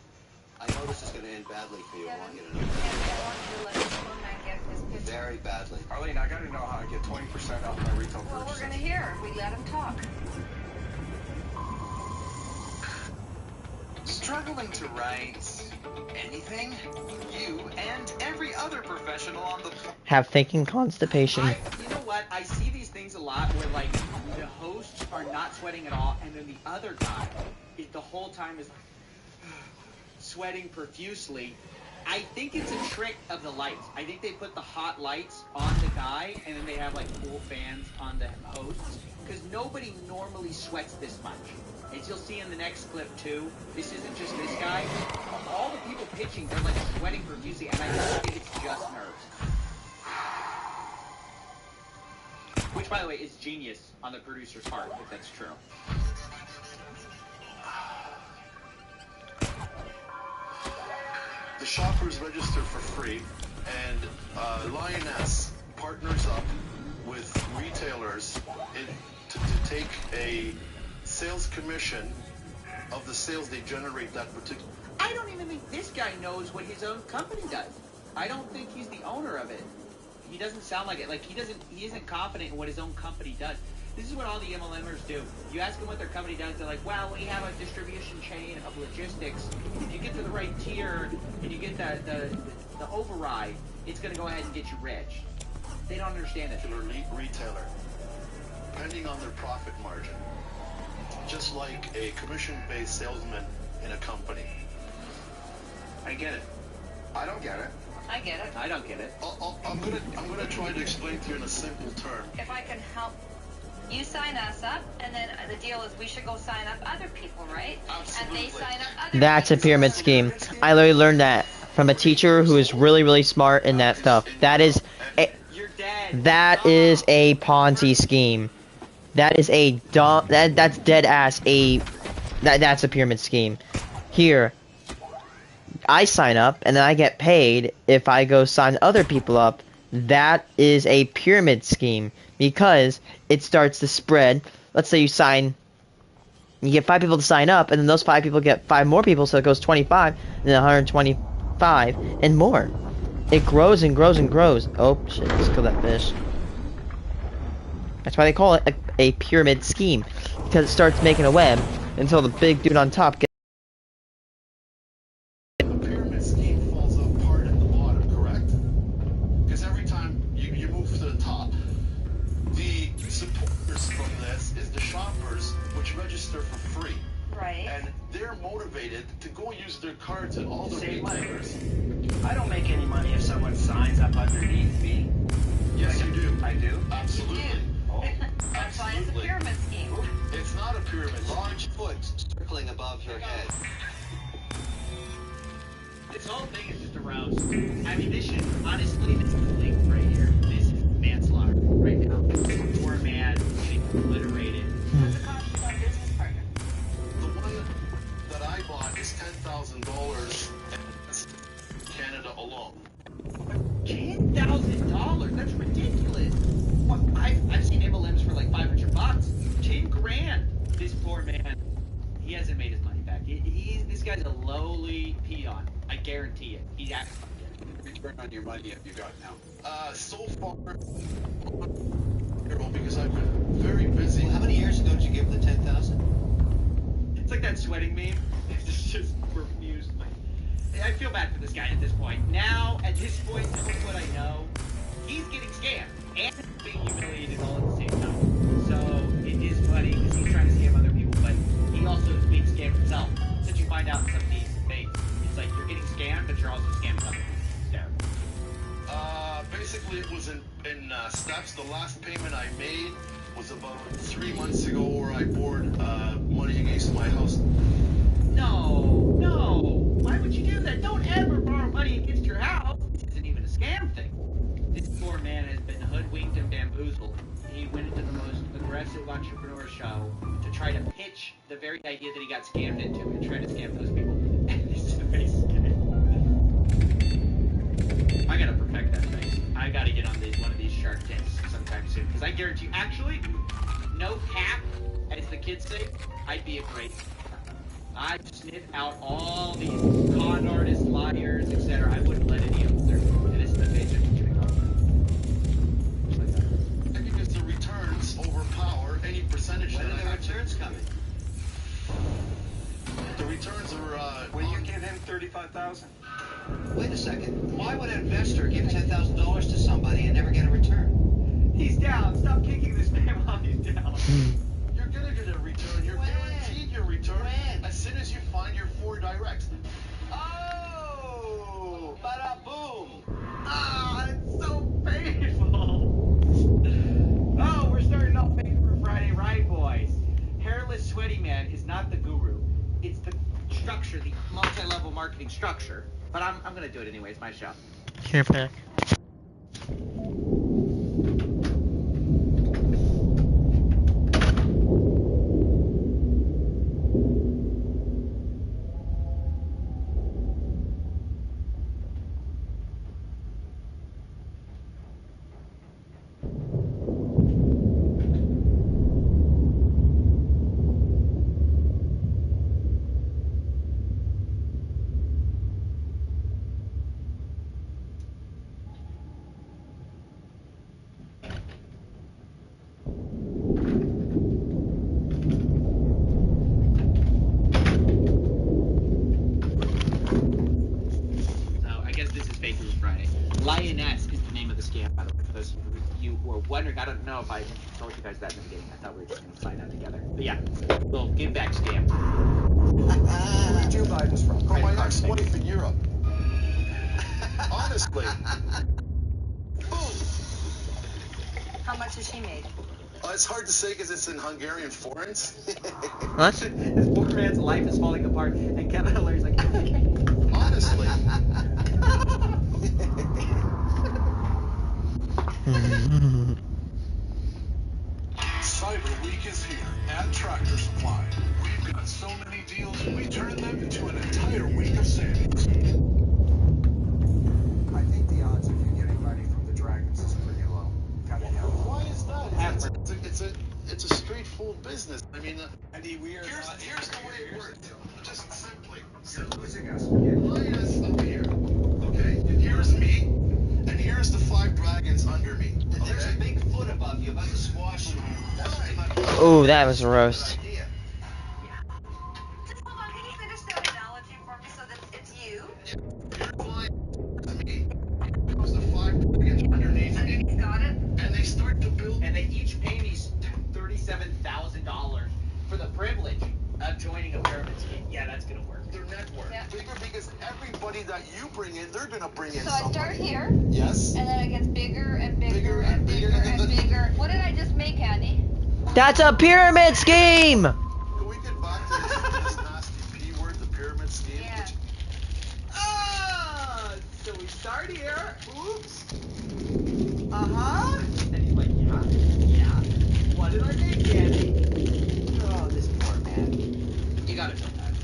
I know this is gonna end badly for you. I want you to know Kevin, that. I want you to let this one man get his picture. Very badly. Arlene, I gotta know how to get 20% off my retail Well, we're purchases. gonna hear. We let him talk. Struggling to write anything? You and every other professional on the Have thinking constipation. You know what? I see these things a lot where, like, the hosts are not sweating at all, and then the other guy, the whole time is sweating profusely. I think it's a trick of the lights. I think they put the hot lights on the guy, and then they have, like, cool fans on the hosts, because nobody normally sweats this much. As you'll see in the next clip, too, this isn't just this guy. All the people pitching, they're, like, sweating profusely, and I don't think it's just nerves. Which, by the way, is genius on the producer's part, if that's true. The shoppers register for free, and Lioness partners up with retailers to take a sales commission of the sales they generate that particular. I don't even think this guy knows what his own company does. I don't think he's the owner of it. He doesn't sound like it. Like he isn't confident in what his own company does. This is what all the MLMers do. You ask them what their company does, they're like, well, we have a distribution chain of logistics. If you get to the right tier and you get the override, it's going to go ahead and get you rich. They don't understand it. Retailer, depending on their profit margin, just like a commission-based salesman in a company. I get it. I don't get it. I get it. I don't get it. I'm gonna try to explain to you in a simple term. If I can help you sign us up, and then the deal is we should go sign up other people, right? Absolutely. And they sign up other That's a people. pyramid scheme. I literally learned that from a teacher who is really, really smart in that stuff. That is a Ponzi scheme. That is a dumb. That's dead ass that's a pyramid scheme. Here, I sign up and then I get paid if I go sign other people up. That is a pyramid scheme because it starts to spread. Let's say you get 5 people to sign up, and then those 5 people get 5 more people, so it goes 25, and then 125, and more. It grows and grows and grows. Oh shit, let's kill that fish. That's why they call it a pyramid scheme, because it starts making a web until the big dude on top gets. The pyramid scheme falls apart at the bottom, correct? Because every time you move to the top, the supporters from this is the shoppers, which register for free. Right. And they're motivated to go use their cards at all the Save money. retailers. I don't make any money if someone signs up underneath me. Yes, you do. I do? Absolutely. Oh. That's why it's a pyramid scheme. It's not a pyramid. Large foot circling above your head. This whole thing is just a roast. I mean, this should, honestly, this is the thing right here. This is manslaughter right now. Poor man getting obliterated. What's the cost of our business partner? The one that I bought is $10,000 in Canada alone. $10,000? That's ridiculous. What, I've seen MLMs for like $500. $10,000. This poor man, he hasn't made his money back. This guy's a lowly peon. I guarantee it. He acts like it. Return on your money have you got now? So far, because I've been very busy. How many years ago did you give the 10,000? It's like that sweating meme. It's just profuse. I feel bad for this guy at this point. Now, at this point, knowing what I know, he's getting scammed and being humiliated all at the same time. So it is funny because he's trying to scam other people, but he also is being scammed himself. Since you find out some of these things, it's like you're getting scammed, but you're also scamming other people. It's terrible. Basically, it was in steps. The last payment I made was about 3 months ago, where I borrowed money against my house. No. Why would you do that? Don't ever borrow money against your house. This isn't even a scam thing. This poor man has been hoodwinked and bamboozled. He went into the most aggressive entrepreneur show to try to pitch the very idea that he got scammed into and try to scam those people. And this is the face scam. I gotta perfect that face. I gotta get on one of these Shark Tanks sometime soon. Because I guarantee you, actually, no cap, as the kids say, I'd be a great. I'd sniff out all these con artists, liars, etc. I wouldn't let any of them through. And this is the face I'm shooting off. Because the returns overpower any percentage. When are the returns coming? The returns are. Will you give him 35,000? Wait a second. Why would an investor give $10,000 to somebody and never get a return? He's down. Stop kicking this man while he's down. You're gonna get a return. You're guaranteed your return as soon as you find your 4 directs. Oh! Bada boom! Ah, it's so painful. Oh, we're starting off Vancouver Friday, right, boys? Hairless Sweaty Man is not the guru. It's the structure, the multi-level marketing structure. But I'm gonna do it anyway. It's my show. Here, back. know if I told you guys that in the beginning. I thought we were just going to sign that together. But yeah, little give back scam. Where did you buy this from? From my Credit card ex-wife in Europe. Honestly. How much has she made? It's hard to say because it's in Hungarian forints. What? This poor man's life is falling apart, and Kevin Hiller's like, Honestly. Cyber Week is here at Tractor Supply. We've got so many deals, we turn them into an entire week of savings. I think the odds of you getting money from the Dragons is pretty low. Why is that? It's a straightforward business. I mean, Andy, here's the way it works. Just simply, You're losing us. line us up here, okay? And here's me, and here's the 5 dragons under me. There's a big foot above you about to squash you. Oh, that was a roast. Just hold on, can you finish the analogy for me so that it's you? There's the 5 dragons underneath me, Got it? and they start to build. and they each pay me $37,000 for the privilege of joining a pyramid scheme. Yeah, that's gonna work. Their network Yeah. bigger because everybody that you bring in, they're gonna bring in So I somebody. start here, Yes. and then it gets bigger and bigger Bigger and and bigger bigger, and and then- bigger. What did I just make, Andy? That's a pyramid scheme! Can we get back to this nasty P word, the pyramid scheme? Yeah. Which, Ah, so we start here. Oops. Uh-huh. And he's like, yeah. What did I make, Andy? Oh, this poor man. You gotta feel bad.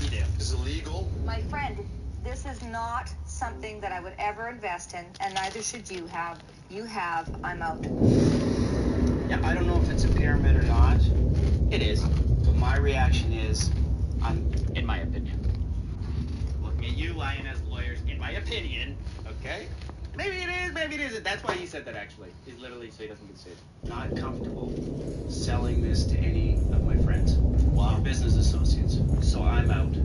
You do. is illegal. My friend, this is not something that I would ever invest in, and neither should you have. You have, I'm out. Yeah, I don't know if it's a pyramid or not, It is, but my reaction is, in my opinion. Looking at you, Lioness lawyers, in my opinion, okay? Maybe it is, maybe it isn't. That's why he said that, actually. He's literally so he doesn't get sued. not comfortable selling this to any of my friends or business associates. So I'm out.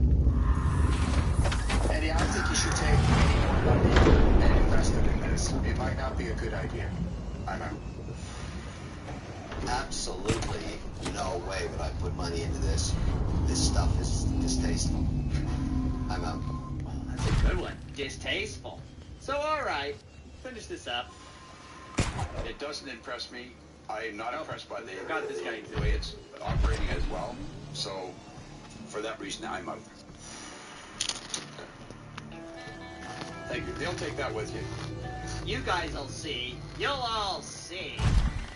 Andy, I think you should take any more money and invest it in this. It might not be a good idea. I'm out. Absolutely no way would I put money into this. This stuff is distasteful. I'm out. That's a good one. Distasteful. So, alright. Finish this up. It doesn't impress me. I am not impressed by Got this guy. the way it's operating as well. So, for that reason, I'm out. Thank you. They'll take that with you. You guys will see. You'll all see.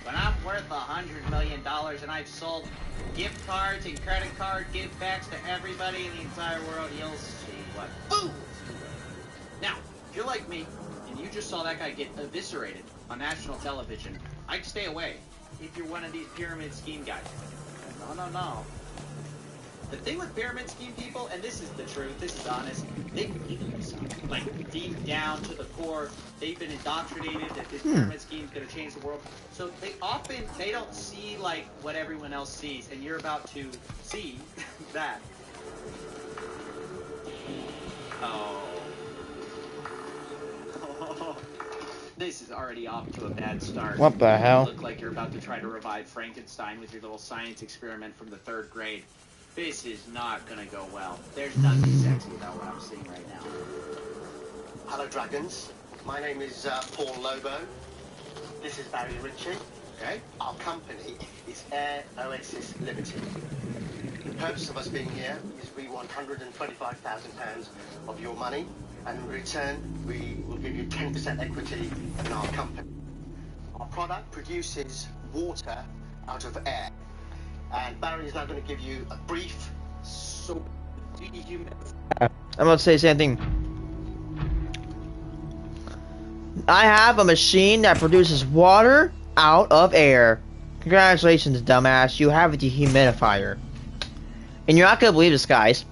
When I'm worth $100 million and I've sold gift cards and credit card gift backs to everybody in the entire world, you'll see what boom. Now, if you're like me and you just saw that guy get eviscerated on national television, I'd stay away. If you're one of these pyramid scheme guys. No. The thing with pyramid scheme people, and this is the truth, this is honest, they believe in themselves. Like, deep down to the core, they've been indoctrinated that this pyramid scheme is going to change the world. So they don't see, like, what everyone else sees, and you're about to see that. Oh. This is already off to a bad start. What the hell? You look like you're about to try to revive Frankenstein with your little science experiment from the 3rd grade. This is not gonna go well. There's nothing sexy about what I'm seeing right now. Hello, Dragons. My name is Paul Lobo. This is Barry Ritchie. Okay. Our company is Air Oasis Limited. The purpose of us being here is we want £125,000 of your money, and in return, we will give you 10% equity in our company. Our product produces water out of air. And Barry is now going to give you a brief I'm about to say the same thing. I have a machine that produces water out of air. Congratulations, dumbass. You have a dehumidifier. And you're not going to believe this, guys.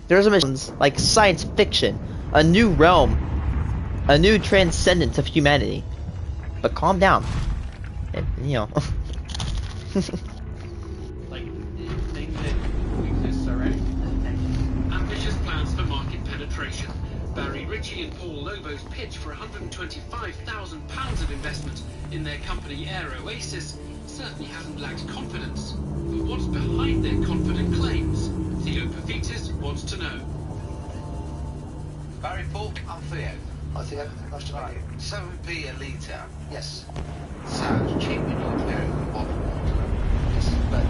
There's a machine like science fiction. A new realm. A new transcendence of humanity. But calm down. And, you know. Like, things that exist already. Ambitious plans for market penetration. Barry Ritchie and Paul Lobo's pitch for £125,000 of investment in their company Air Oasis certainly hasn't lacked confidence. But what's behind their confident claims? Theo Pavitas wants to know. Barry, Paul, I'm Theo. Hi Theo, nice to meet you. 7p a litre. Yes. Sounds cheap when you compare it with bottled water. Yes, but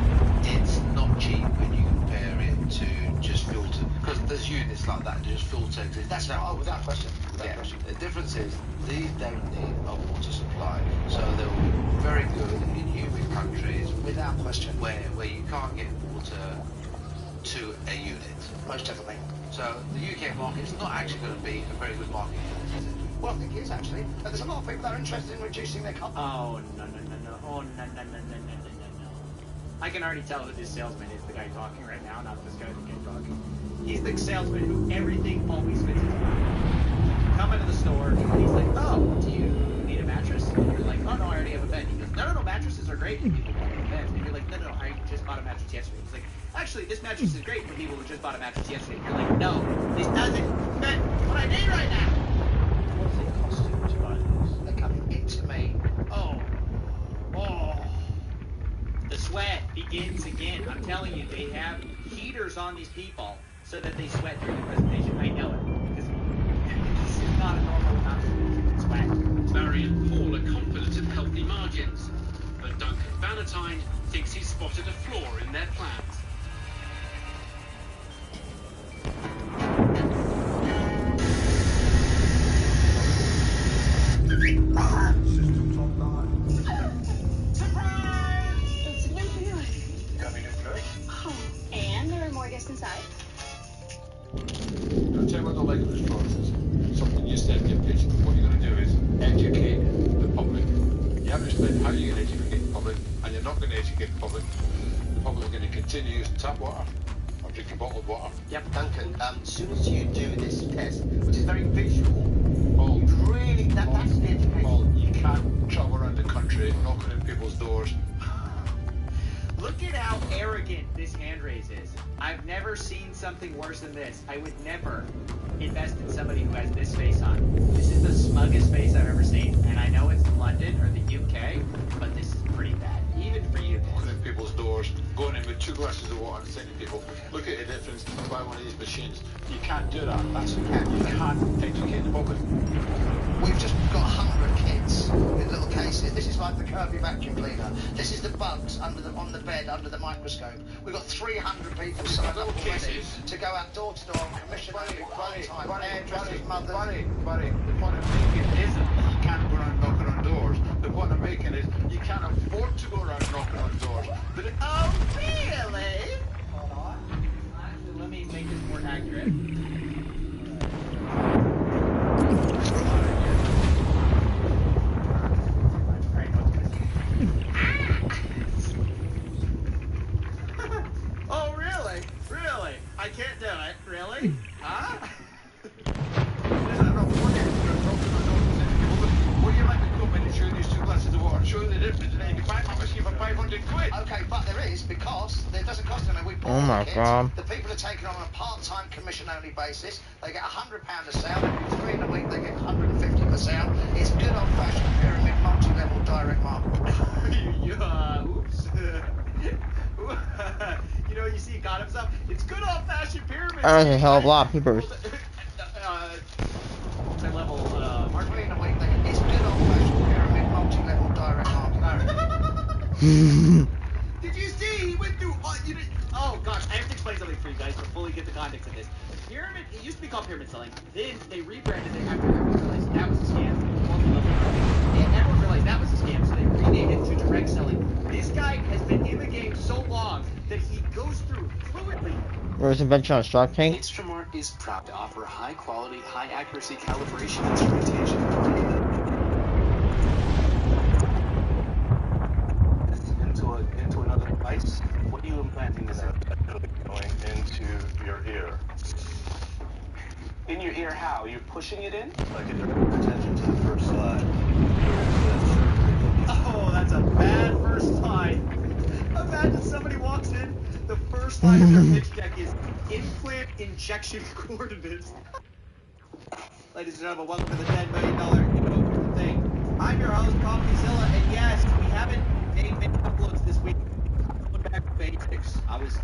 it's not cheap when you compare it to just filtered. Because there's units like that, just filtered. That's not, oh, without question. Without question. The difference is these don't need a water supply, so they'll be very good in humid countries. Without question. Where you can't get water to a unit. Most definitely. So the UK market's not actually going to be a very good market for this, is it? Well, I think it is actually. And there's a lot of people that are interested in reducing their carbon. Oh, no. Oh, no. I can already tell who this salesman is, the guy talking right now, not this guy, the guy talking. He's the salesman who everything always fits his mind. Come into the store, and he's like, oh, do you need a mattress? And you're like, oh, no, I already have a bed. He goes, no, mattresses are great for people who want a bed. And you're like, no, I just bought a mattress yesterday. He's like, actually, this mattress is great for people who just bought a mattress yesterday. And you're like, no, this doesn't fit what I need right now. What does it cost you to buy this? They're coming into me. Oh. The sweat begins again. I'm telling you, they have heaters on these people so that they sweat during the presentation. I know it. Because this is not a normal amount of sweat. Barry and Paul are confident of healthy margins, but Duncan Bannatyne thinks he's spotted a flaw in their plans. And there are more guests inside. I'll tell you what I don't like about this process. Something you said in your pitch. What you're going to do is educate the public. You haven't explained how you're going to educate the public, and you're not going to educate the public. The public are going to continue using tap water or drinking bottled water. Yep, Duncan, as soon as you do this test, which is very visual, Paul, you really, that's the education. Paul, you can't travel around the country knocking on people's doors. Look at how arrogant this hand raise is. I've never seen something worse than this. I would never invest in somebody who has this face on. This is the smuggest face I've ever seen. And I know it's London or the UK, but this is pretty bad. Even for you. Knocking on people's doors, going in with 2 glasses of water and saying to people, look at the difference, buy one of these machines. You can't do that. You can't educate the public. We've just got 100 kids with little cases. This is like the Kirby vacuum cleaner. This is the bugs on the bed under the microscope. We've got 300 people signed up already to go out door to door and commission part-time hairdressers, mothers. Barry, the point I'm making isn't you can't go around knocking on doors. The point I'm making is you can't afford to go around knocking on doors. But oh, really? Hold on. Actually, let me make this more accurate. Oh, really? Really? I can't do it. Really? Huh? Okay, but there is, because it doesn't cost them. We Oh my God. The people are taken on a part-time commission-only basis. They get £100 a sale. They do 3 in a week. They get 150 per sale. It's good old-fashioned pyramid, multi-level direct marketing. Oops. You know, you see, he got himself. It's good old-fashioned pyramid. That's a hell of a lot of people. Multi-level marketing. 3 in a week. It's good old-fashioned pyramid, multi-level direct marketing. Did you see? He went through. Oh gosh, I have to explain something for you guys to fully get the context of this. Pyramid. It used to be called pyramid selling. Then they rebranded it after everyone realized that was a scam. And everyone realized that was a scam, so they renamed it to direct selling. This guy has been in the game so long that he goes through fluently. There was invention on Shark Tank. Instrumart is proud to offer high-quality, high-accuracy calibration instrumentation. Into another device. What are you implanting this in? Going into your ear. In your ear, how? You're pushing it in? Like a direct attention to the first slide. Oh, that's a bad first slide. Imagine somebody walks in, the first line of their pitch deck is implant injection coordinates. Ladies and gentlemen, welcome to the $10 million thing. I'm your host, CoffeeZilla, and yes, we haven't made many uploads this week. I'm going back to basics. I was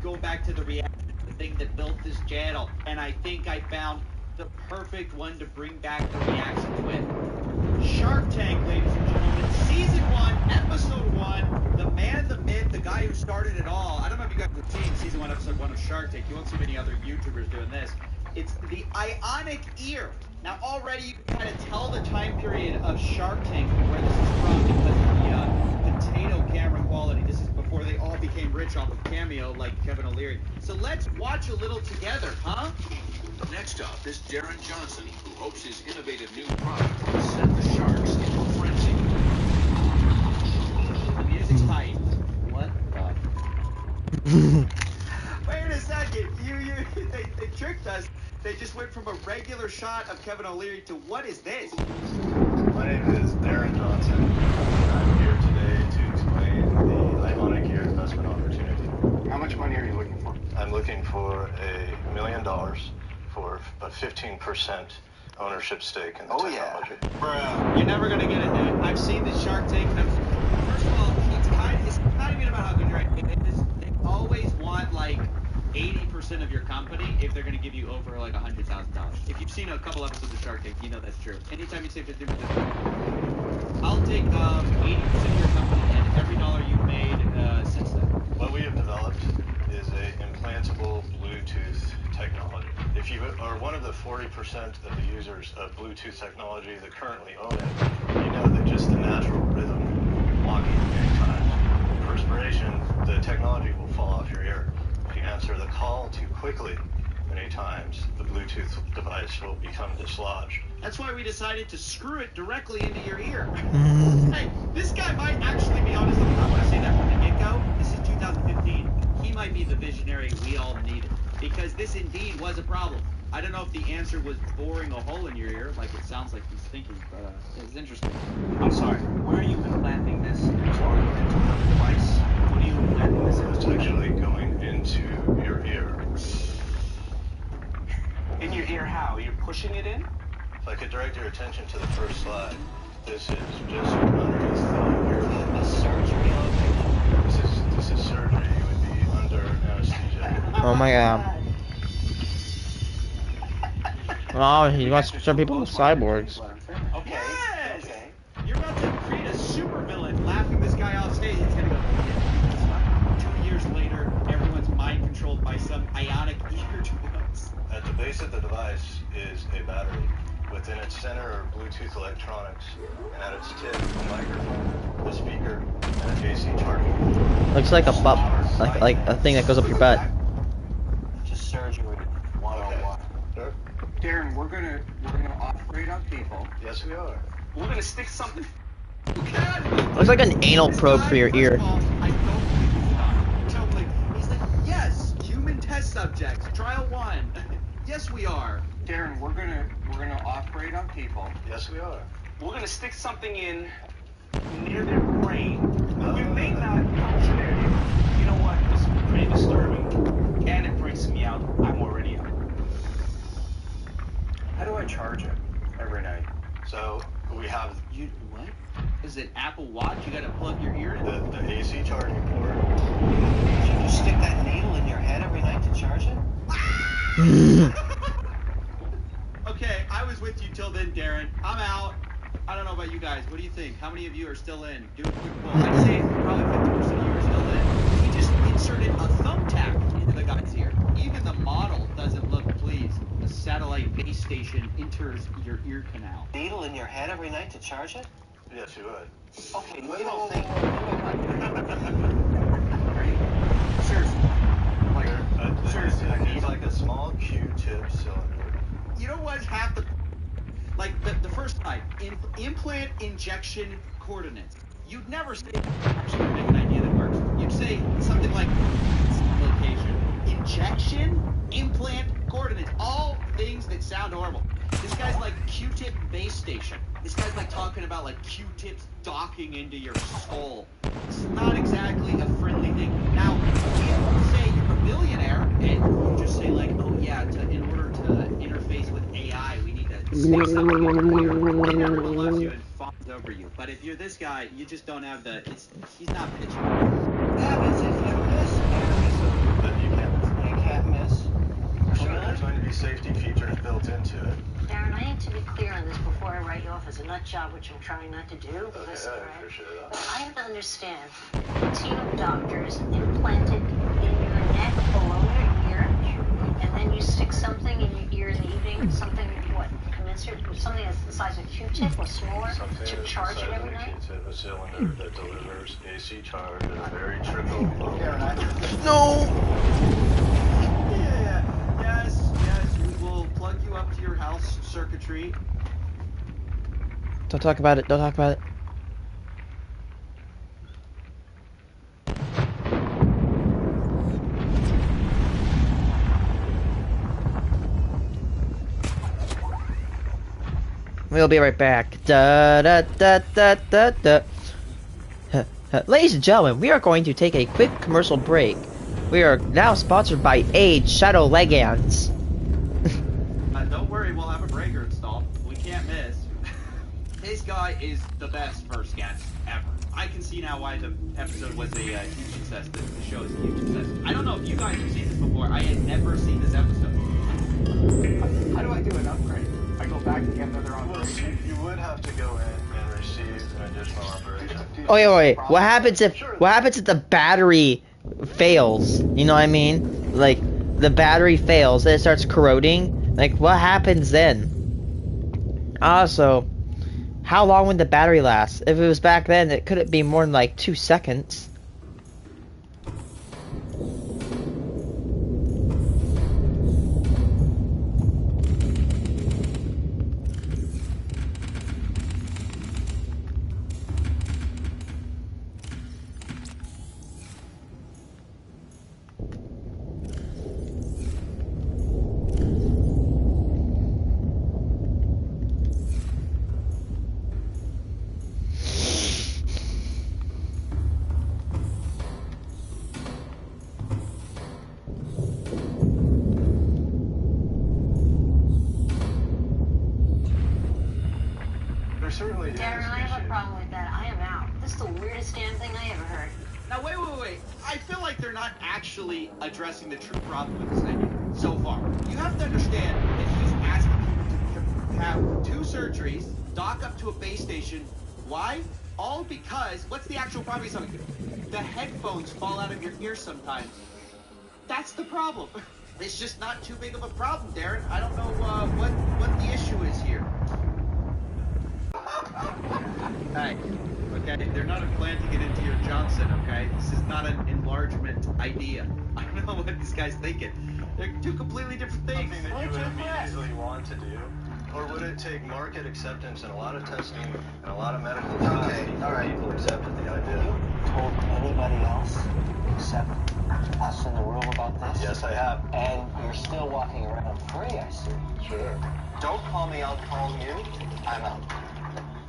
going back to the reaction, the thing that built this channel, and I think I found the perfect one to bring back the reactions with. Shark Tank, ladies and gentlemen, Season 1, Episode 1, the man, the myth, the guy who started it all. I don't know if you guys have seen Season 1, Episode 1 of Shark Tank. You won't see many other YouTubers doing this. It's the ionic ear. Now, already you can kind of tell the time period of Shark Tank and where this is from because of the potato camera quality. This is before they all became rich off of Cameo like Kevin O'Leary. So let's watch a little together, huh? Next up is Darren Johnson, who hopes his innovative new product will send the sharks into a frenzy. The music's hype. What the? Wait a second. They tricked us. They just went from a regular shot of Kevin O'Leary to what is this? My name is Darren Johnson. I'm here today to explain the ionic ear investment opportunity. How much money are you looking for? I'm looking for $1 million for a 15% ownership stake in the technology. Bruh, you're never gonna get it, dude. I've seen the Shark Tank. First of all, it's not even about how good your idea is. They always want like 80% of your company if they're gonna give you over like $100,000. If you've seen a couple episodes of Shark Tank, you know that's true. Anytime you say 15%, I'll take 80% of your company and every dollar you've made since then. What we have developed is a implantable Bluetooth technology. If you are one of the 40% of the users of Bluetooth technology that currently own it, you know that just the natural rhythm, walking many times, perspiration, the technology will fall off your ear. If you answer the call too quickly many times, the Bluetooth device will become dislodged. That's why we decided to screw it directly into your ear. Hey, this guy might actually be honest. I want to say that from the get-go. This is 2015. He might be the visionary we all needed. Because this indeed was a problem. I don't know if the answer was boring a hole in your ear, like it sounds like he's thinking, but it's interesting. I'm sorry, where are you implanting this? It's going into the device? What are you implanting this into? It's actually going into your ear. In your ear how? You're pushing it in? If I could direct your attention to the first slide, this is just underneath the ear. A surgery location? This is surgery. You would be under anesthesia. Oh my god. Oh, he wants to turn people into cyborgs. Okay. Yes! Okay. You're about to create a super villain laughing this guy off stage. He's gonna go, 2 years later, everyone's mind controlled by some ionic ear device. At the base of the device is a battery. Within its center are Bluetooth electronics, and at its tip, a microphone, a speaker, and an AC charging. Looks like a butt, like a thing that goes up your butt. Just surgery one-on-one. Sure. Darren, we're gonna operate on people. Yes, we are. We're gonna stick something. Looks like an anal probe for your ear. I don't believe he's not. Totally. He's like, yes, human test subjects, trial 1. Yes, we are. Darren, we're gonna operate on people. Yes, we are. We're gonna stick something in near their brain. We may not puncture their ear. You know what? This is pretty disturbing, and it freaks me out. I'm already out. How do I charge it every night? So we have You what? Is it Apple Watch? You gotta plug your ear in? the AC charging port. Should you stick that needle in your head every night to charge it? Okay, I was with you till then, Darren. I'm out. I don't know about you guys. What do you think? How many of you are still in? Do a quick poll. I'd say probably 50% of you are still in. We just inserted a thumbtack into the guy's ear. Even the model doesn't look pleased. A satellite base station enters your ear canal. Needle in your head every night to charge it? Yes, you would. Okay, you don't think... Seriously. It's like a small Q-tip cylinder. You know what's half the... Like, the first slide. Implant injection coordinates. You'd never say... Actually, make an idea that works. You'd say something like... Location. Injection, implant, coordinates. All things that sound horrible. This guy's like Q-tip base station. This guy's like talking about like Q-tips docking into your skull. It's not exactly a friendly thing. Now, you say you're a billionaire, and you just say like, oh yeah, in order to interface with AI, we need to sticks up in your ear. He never loves you and fawns over you. But if you're this guy, you just don't have the. He's not pitching. What happens if you miss? Then you can't miss. can't miss? Sure, there's going to be safety features built into it. Darren, I need to be clear on this before I write you off as a nut job, which I'm trying not to do. Listen, I appreciate that. I have to understand. A team of doctors implanted in your neck below your ear, and then you stick something in your ear in the evening, something, what, commensurate, something that's the size of a Q-tip or smaller, to charge it every night? A cylinder that delivers AC charge at a very trickle low. No! Yes, we will plug you up to your house circuitry. Don't talk about it. Don't talk about it. We'll be right back. Da da da da da da. Ladies and gentlemen, we are going to take a quick commercial break. We are now sponsored by Age Shadow Legans. Don't worry, we'll have a breaker installed. We can't miss. This guy is the best first guest ever. I can see now why the episode was a huge success. The show is a huge success. I don't know if you guys have seen this before. I had never seen this episode. How do I do an upgrade? I go back and get another operation? You would have to go in and receive an additional operation. Oh wait. What happens if the battery fails? You know what I mean? Like the battery fails and it starts corroding. Like what happens then? Also, how long would the battery last? If it was back then, it couldn't be more than like 2 seconds. Darren, I have a problem with that. I am out. This is the weirdest damn thing I ever heard. Now, wait. I feel like they're not actually addressing the true problem with this idea so far. You have to understand that he's asking people to have 2 surgeries, dock up to a base station. Why? All because, what's the actual problem he's talking about? The headphones fall out of your ear sometimes. That's the problem. It's just not too big of a problem, Darren. I don't know what the issue is here. Hey, okay, they're not implanting it into your Johnson, okay? This is not an enlargement idea. I don't know what this guy's thinking. They're 2 completely different things. Something that you would immediately want to do? Or would it take market acceptance and a lot of testing and a lot of medical trials before people accepted the idea? Told anybody else except us in the room about this? Yes, I have. And you're still walking around free, I see. Sure. Don't call me, I'll call you. I'm out.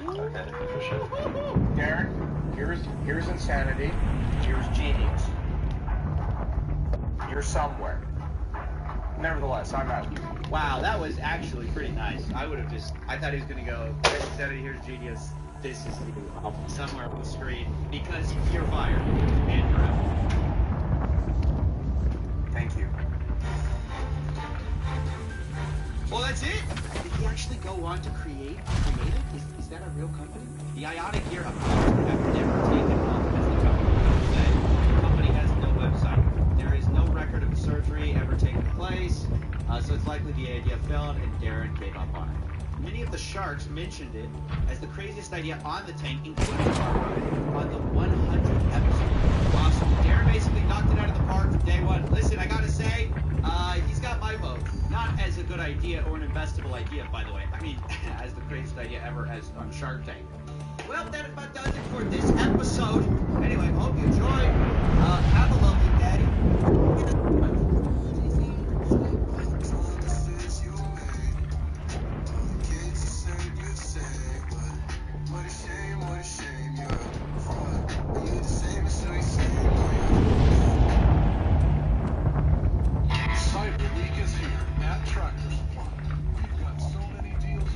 Okay, for sure. Darren, here's insanity. Here's genius. You're somewhere. Nevertheless, I'm out. Wow, that was actually pretty nice. I thought he was going to go, here's insanity, here's genius, this is somewhere on the screen, because you're fired, and you're out. Thank you. Well, that's it. Did he actually go on to create it? Is that a real company? The Ionic Gear appears to have never taken off as the company said. The company has no website. There is no record of surgery ever taking place, so it's likely the idea failed and Darren gave up on it. Many of the sharks mentioned it as the craziest idea on the tank, including on the 100th episode. Awesome. Darren basically knocked it out of the park from day one. Listen, I gotta say, he's got my vote. Not as a good idea or an investable idea, by the way. I mean, as the craziest idea ever as on Shark Tank. Well, that about does it for this episode. Anyway, hope you enjoyed. Have a lovely day. Cyber Week is here at Tractor Supply. We've got so many deals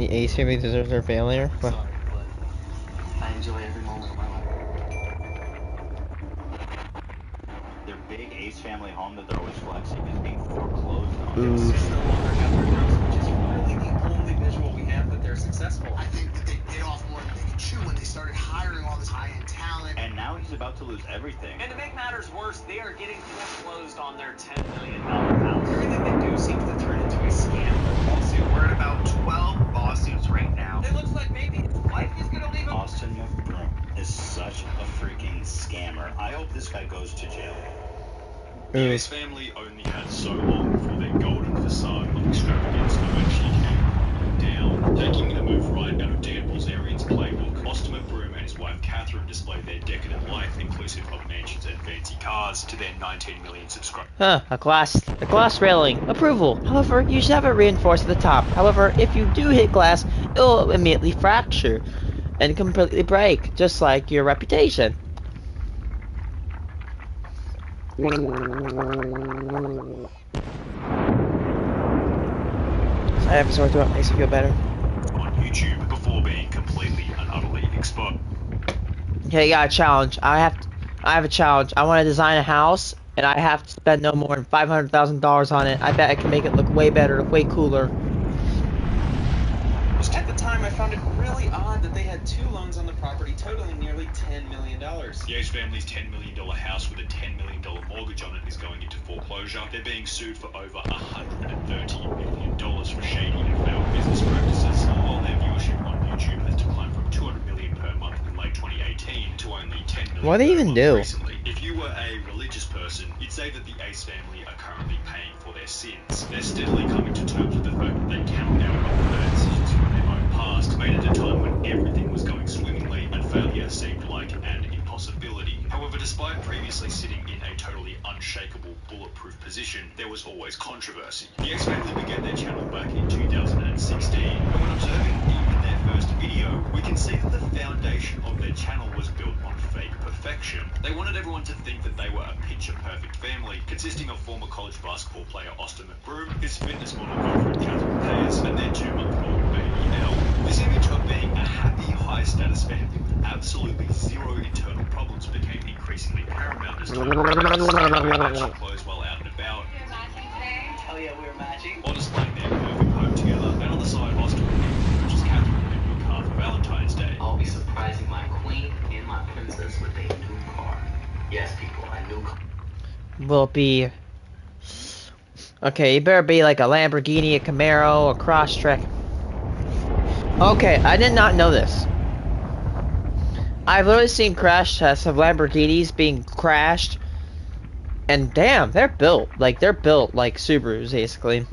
the Ace family deserves their failure? Sorry, but I enjoy every moment of my life. Their big Ace family home that they're always flexing is being foreclosed on. Ooh. They just no longer have their house, which is really the only visual we have that they're successful. I think that they bit off more than they could chew when they started hiring all this high-end talent. And now he's about to lose everything. And to make matters worse, they are getting foreclosed on their $10 million house. Everything they do seems to turn into a scam. Lawsuit. We're at about 12 lawsuits right now. It looks like maybe his wife is gonna leave him. Austin McBroom is such a freaking scammer. I hope this guy goes to jail. The Ace family only had so long before their golden facade of extravagance eventually came down, taking a move right out of Dan Bilzerian's playbook. Austin McBroom and his wife Catherine displayed their decadent life, inclusive of mansions and fancy cars, to their 19 million subscribers. A glass railing. Approval. However, you should have it reinforced at the top. However, if you do hit glass, it will immediately fracture and completely break, just like your reputation. I have a sore throat. Makes me feel better. On YouTube before being completely and utterly exposed. Okay, you got a challenge. I have a challenge. I want to design a house, and I have to spend no more than $500,000 on it. I bet I can make it look way better, way cooler. At the time, I found it really odd that they had two loans on the property totaling nearly $10 million. The Ace family's $10 million house with a $10 million mortgage on it is going into foreclosure. They're being sued for over $130 million for shady and failed business practices, while their viewership on YouTube has declined from 200 million per month in late 2018 to only 10 million What do they even do? recently. If you were a religious person, you'd say that the Ace family are currently paying for their sins. They're steadily coming to terms with the fact that they cannot now undo their decisions from their own past, made at a time when everything was going swimmingly and failure seemed like an impossibility. However, despite previously sitting in a totally unshakable, bulletproof position, there was always controversy. The Ace family began their channel back in 2016, and when observing even their first video, we can see that the foundation of their channel was built on fake perfection. They wanted everyone to think that they were a picture-perfect family, consisting of former college basketball player Austin McBroom, his fitness model girlfriend Catherine Hayes, and their 2-month-old baby Elle. This image of being a happy, high-status family with absolutely zero internal problems became increasingly paramount as time actually clothes while out and about. Hell yeah, we were matching. While displaying their perfect home together, and on the side, Austin would purchase Catherine a new car for Valentine's Day. I'll be surprising my queen and my princess with a new car. Yes, people, a new car. Will it be... Okay, it better be like a Lamborghini, a Camaro, a Crosstrek. Okay, I did not know this. I've literally seen crash tests of Lamborghinis being crashed, and damn, they're built like Subarus, basically.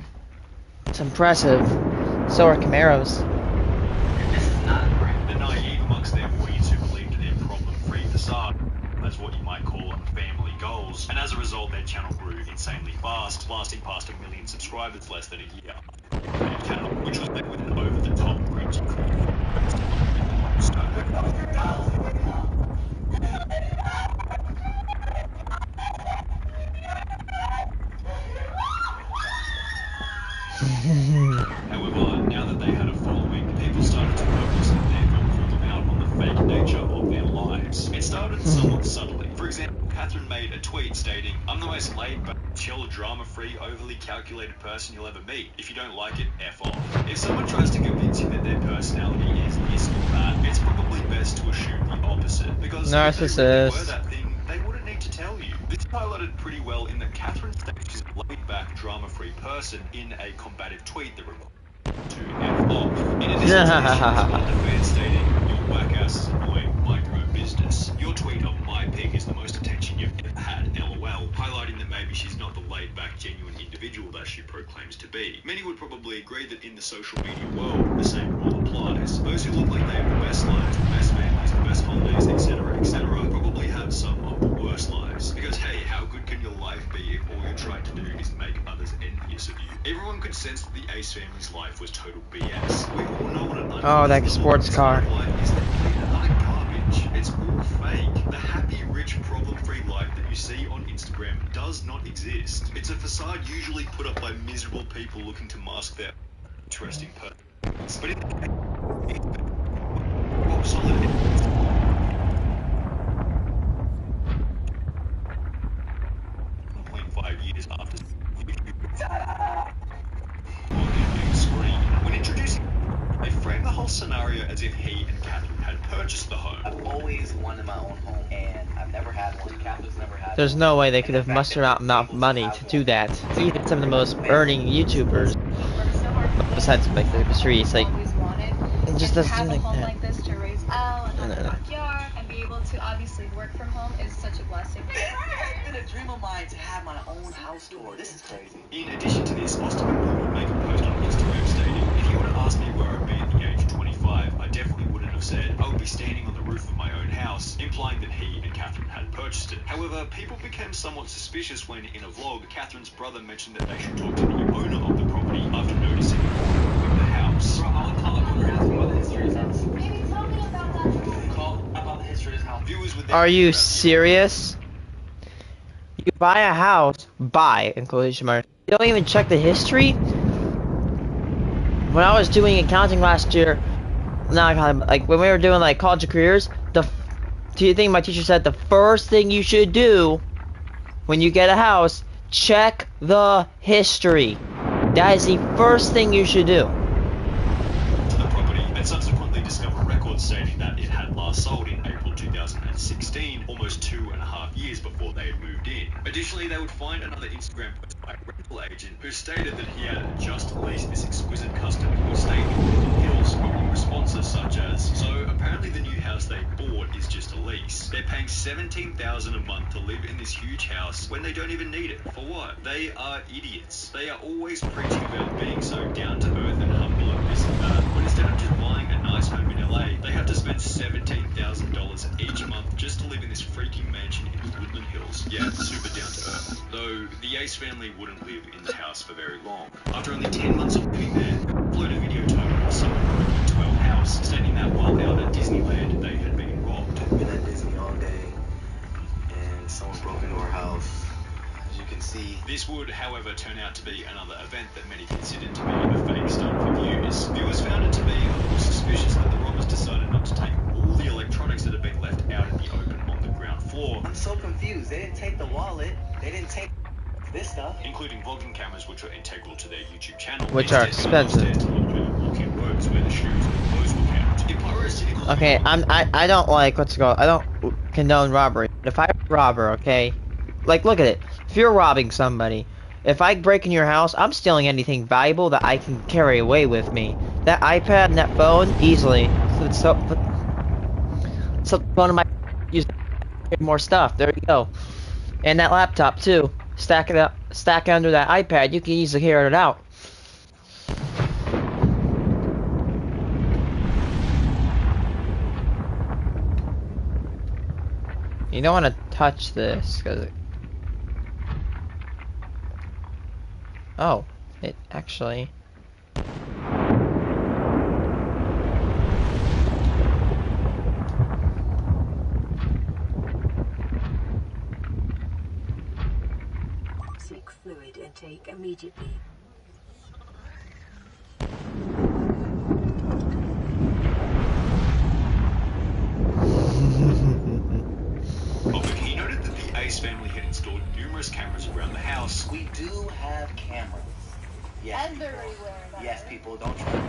It's impressive. So are Camaros. The naive amongst their audience who believed in their problem-free facade as what you might call family goals, and as a result, their channel grew insanely fast, lasting past 1 million subscribers less than a year after their channel, which was met with an over-the-top cringy However, now that they had a following, people started to notice that their film called them out on the fake nature of their lives. It started somewhat subtly. For example, Catherine made a tweet stating, "I'm the most laid-back, chill, drama-free, overly calculated person you'll ever meet. If you don't like it, F off." If someone tries to convince you that their personality is this or that, it's probably best to assume the opposite. Because if they really were that thing, they wouldn't need to tell you. This highlighted pretty well in that Catherine states she's a laid-back, drama-free person in a combative tweet that required to F off. In addition to this, she responded to fans stating, "Your whack ass is annoying, mind your own business. Your tweet of my pig is the most attention you've ever had, LOL," highlighting that maybe she's not the laid-back, genuine individual that she proclaims to be. Many would probably agree that in the social media world, the same rule applies. Those who look like they have the best lives, the best families, the best holidays, etc., probably have some of the worst lives. Because hey, how good can your life be if all you're trying to do is make others envious of you? Everyone could sense that the Ace family's life was total BS. We all know what an Oh, that sports car. life is utter garbage. It's all fake. The happy, rich, problem-free life that you see on Instagram does not exist. It's a facade usually put up by miserable people looking to mask their interesting But in the case, rock solid evidence. 1.5 years after screen. When introducing, they frame the whole scenario as if he and Catherine had purchased the home. I've always wanted my own home, and I've never had one. Catherine's never had There's one. no way they could have mustered out enough money to do that. Even some of the most earning YouTubers, besides like the streets, like it just doesn't seem like home that. like this to raise Al and have a No. backyard and be able to obviously work from home is such a blessing. It's been a dream of mine to have my own house tour. This is crazy. In addition to this, Austin McBroom would make a post on Instagram stating, if you would have asked me where I'd be at the age of 25, I definitely wouldn't have said I would be standing on the roof of my own house, implying that he and Catherine had purchased it. However, people became somewhat suspicious when, in a vlog, Catherine's brother mentioned that they should talk to the owner of the property after noticing the house. Bro, I would call the owner asking about the history of his house. Maybe tell me about that. Call about the history of his house. Viewers would then Are you serious? You buy a house, in quotation marks. You don't even check the history? When I was doing accounting last year, like when we were doing like college careers, do you think my teacher said the first thing you should do when you get a house, check the history. That is the first thing you should do. To the property and subsequently discover records stating that it had last sold in April 2016, almost 2.5 years before they had moved in. Additionally, they would find another Instagram post by a rental agent who stated that he had just leased this exquisite custom estate in Woodland Hills, quoting responses such as, so apparently the new house they bought is just a lease. They're paying $17,000 a month to live in this huge house when they don't even need it. For what? They are idiots. They are always preaching about being so down to earth and humble and this and that, when instead of just buying a nice home in LA, they have to spend $17,000 each month just to live in this freaking mansion in Woodland Hills. Yeah, super down to earth. Though the Ace family wouldn't live in the house for very long. After only 10 months of living there, they uploaded a video titled "Someone Broke Into Our House," stating that while out at Disneyland, they had been robbed. We've been at Disney all day, and someone broke into our house. As you can see, this would, however, turn out to be another event that many considered to be a fake stunt for views. Viewers found it to be a little suspicious that the robbers decided not to take all the electronics that had been left out in the open on the ground floor. I'm so confused. They didn't take the wallet. They didn't take this stuff, including vlogging cameras, which are integral to their YouTube channel, which are expensive. Okay, I don't like I don't condone robbery. But if I rob her, okay, like look at it. If you're robbing somebody, if I break in your house, I'm stealing anything valuable that I can carry away with me. That iPad and that phone, easily. So one of my use more stuff. There you go. And that laptop too. Stack it up, stack it under that iPad. You can easily carry it out. You don't want to touch this, cause it actually. Seek fluid intake immediately. He noted that the Ace family had installed numerous cameras around the house. We do have cameras. Yes, and they're everywhere. Yes, people, don't try to do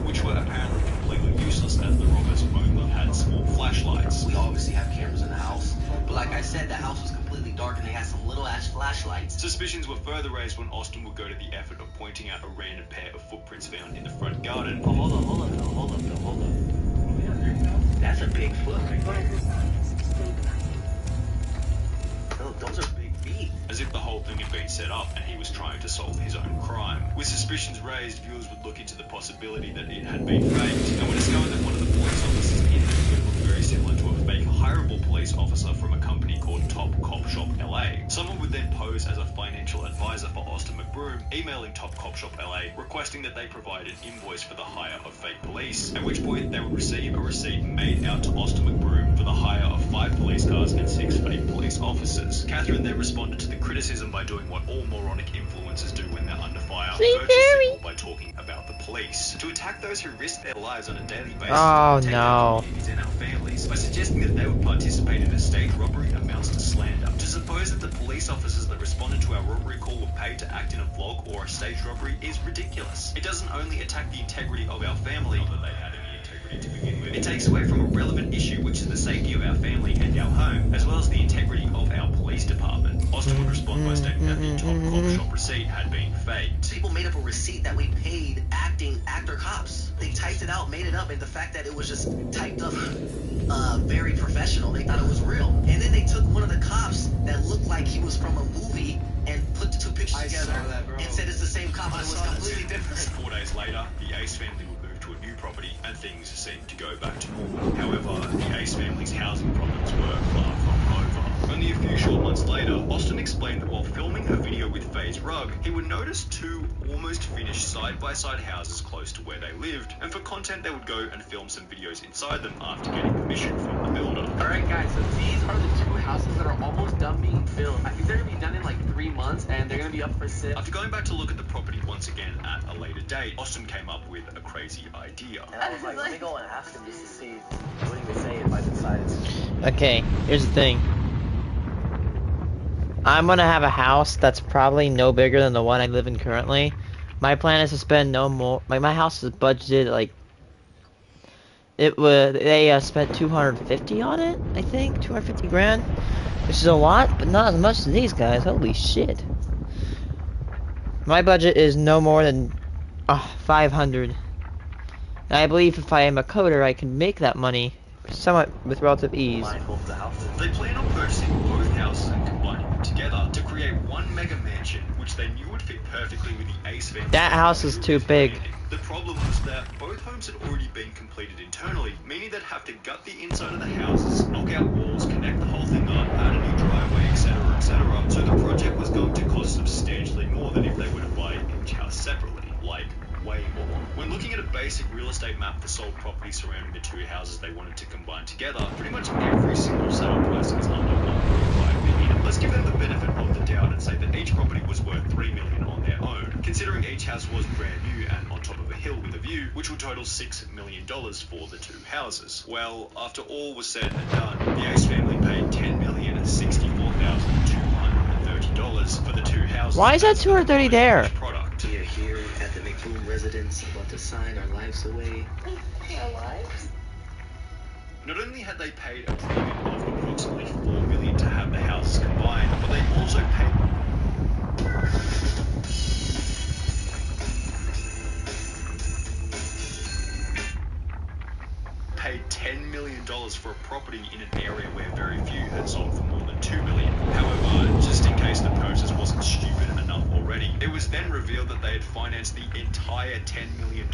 which were apparently completely useless as the robbers only had small flashlights. We obviously have cameras in the house, but like I said, the house was completely dark and they had some little ass flashlights. Suspicions were further raised when Austin would go to the effort of pointing out a random pair of footprints found in the front garden. Oh, hold up. That's a big foot right there. Those are big feet. As if the whole thing had been set up and he was trying to solve his own crime. With suspicions raised, viewers would look into the possibility that it had been faked, and would discover that one of the police officers in the video looked very similar to a fake hireable police officer from a company called Top Cop Shop LA. Someone would then pose as a financial advisor for Austin McBroom, emailing Top Cop Shop LA, requesting that they provide an invoice for the hire of fake police, at which point they would receive a receipt made out to Austin McBroom for the hire of 5 police cars and 6 fake police officers. Catherine then responded to the criticism by doing what all moronic influencers do when they're under fire, virtue signal by talking about the police to attack those who risk their lives on a daily basis Oh, to protect no. our communities and our families. By suggesting that they would participate in a staged robbery amounts to slander. To suppose that the police officers that responded to our robbery call were paid to act in a vlog or a staged robbery is ridiculous. It doesn't only attack the integrity of our family, not that they had any integrity to begin with. It takes away from a relevant issue, which is the safety of our family and our home, as well as the integrity of our police department. Austin would respond by stating that the top cop shop receipt had been faked. People made up a receipt that we paid actor cops. They typed it out, made it up, and the fact that it was just typed up very professional, they thought it was real. And then they took one of the cops that looked like he was from a movie and put the two pictures together and said it's the same cop, and it was completely different. 4 days later, the Ace family would move to a new property and things seemed to go back to normal. However, the Ace family's housing problems were far from over. Only a few short months later, Austin explained that while filming a video with Faye's rug, he would notice two almost finished side-by-side houses close to where they lived, and for content they would go and film some videos inside them after getting permission from the builder. Alright guys, so these are the two houses that are almost done being filmed. I think they're going to be done in like 3 months, and they're going to be up for sale. After going back to look at the property once again at a later date, Austin came up with a crazy idea. And I was like, let me go and ask him just to see what he would say if I decided to. Okay, here's the thing. I'm gonna have a house that's probably no bigger than the one I live in currently. My plan is to spend no more. My house is budgeted like they spent 250 on it, I think, 250 grand, which is a lot, but not as much as these guys. Holy shit! My budget is no more than 500. And I believe if I am a coder, I can make that money somewhat with relative ease. They plan on purchasing both houses and combining them together to create one mega mansion, which they knew would fit perfectly with the Ace family. That house is too big. The problem was that both homes had already been completed internally, meaning they'd have to gut the inside of the houses, knock out walls, connect the whole thing up, add a new driveway, etc., etc. So the project was going to cost substantially more than if they were to buy each house separately, like way more. When looking at a basic real estate map for sold properties surrounding the two houses they wanted to combine together, pretty much every single sale price is under 1.5 million. Let's give them the benefit of the doubt and say that each property was worth 3 million on their own, considering each house was brand new and on top of a hill with a view, which would total $6 million for the two houses. Well, after all was said and done, the Ace family paid $10,064,230 for the two houses. Why is that 230 there? We are here at the McBroom residence, about to sign our lives away. Our lives? Not only had they paid a premium of approximately $4 million to have the houses combined, but they also paid $10 million for a property in an area where very few had sold for more than $2 million. However, just in case the purchase wasn't stupid enough already, it was then revealed that they had financed the entire $10 million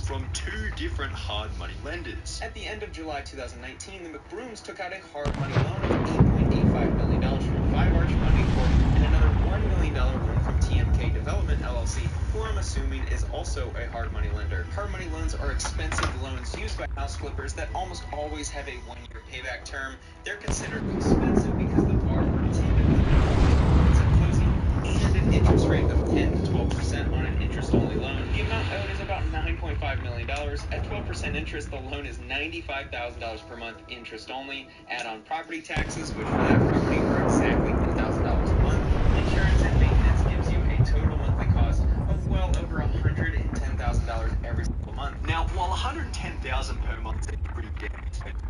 from two different hard money lenders. At the end of July 2019, the McBrooms took out a hard money loan of $8.85 million from Five Arch Funding Corp and another $1 million loan from TMK Development LLC, who I'm assuming is also a hard money lender. Hard money loans are expensive loans used by house flippers that almost always have a 1-year payback term. They're considered expensive because the borrower typically it's a closing and an interest rate of 10 to 12% on an interest-only loan. The amount owed is about $9.5 million. At 12% interest, the loan is $95,000 per month interest only. Add on property taxes, which for that property are exactly $10,000 a month. Insurance and maintenance gives you a total monthly cost of well over $110,000 every single month. Now, while $110,000 per month is pretty damn expensive,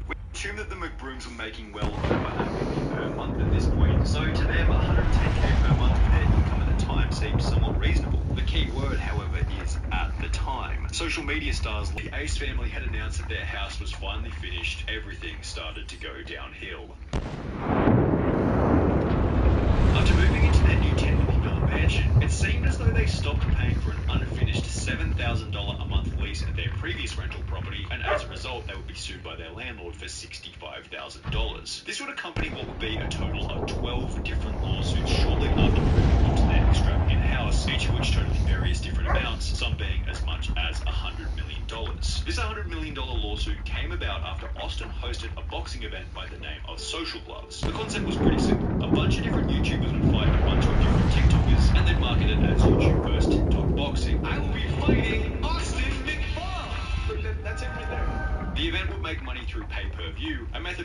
we assume that the McBrooms were making well over $1 million per month at this point, so to them, $110K per month with their income at the time seems somewhat reasonable. The key word, however, is at the time. Social media stars, the Ace family had announced that their house was finally finished. Everything started to go downhill. After moving into their new $10 million mansion, it seemed as though they stopped paying for an unfinished $7,000 a month lease at their previous rental property, and as a result, they would be sued by their landlord for $65,000. This would accompany what would be a total of 12 different lawsuits shortly after moving into their extravagant house, each of which totaling various different amounts, some being as much as $100 million. This $100 million lawsuit came about after Austin hosted a boxing event by the name of Social Gloves. The concept was pretty simple. A bunch of different YouTubers would fight a bunch of different TikTokers, and they'd market it as YouTube vs TikTok boxing. I will be fighting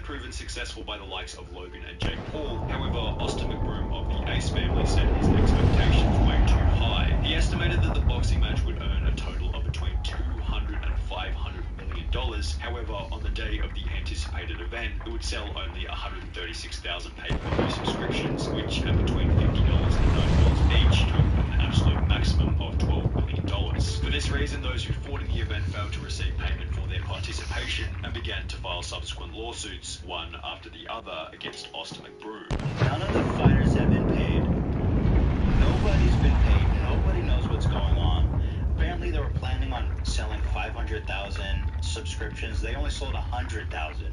had proven successful by the likes of Logan and Jake Paul. However, Austin McBroom of the Ace family set his expectations way too high. He estimated that the boxing match would earn a total of between $200 and $500 million. However, on the day of the anticipated event, it would sell only 136,000 pay-per-view subscriptions, which at between $50 and $90 each totaled an absolute maximum of $12 million. For this reason, those who fought in the event failed to receive payment for their participation and began to file subsequent lawsuits, one after the other, against Austin McBroom. None of the fighters have been paid. Nobody's been paid. Nobody knows what's going on. Apparently they were planning on selling 500,000 subscriptions. They only sold 100,000.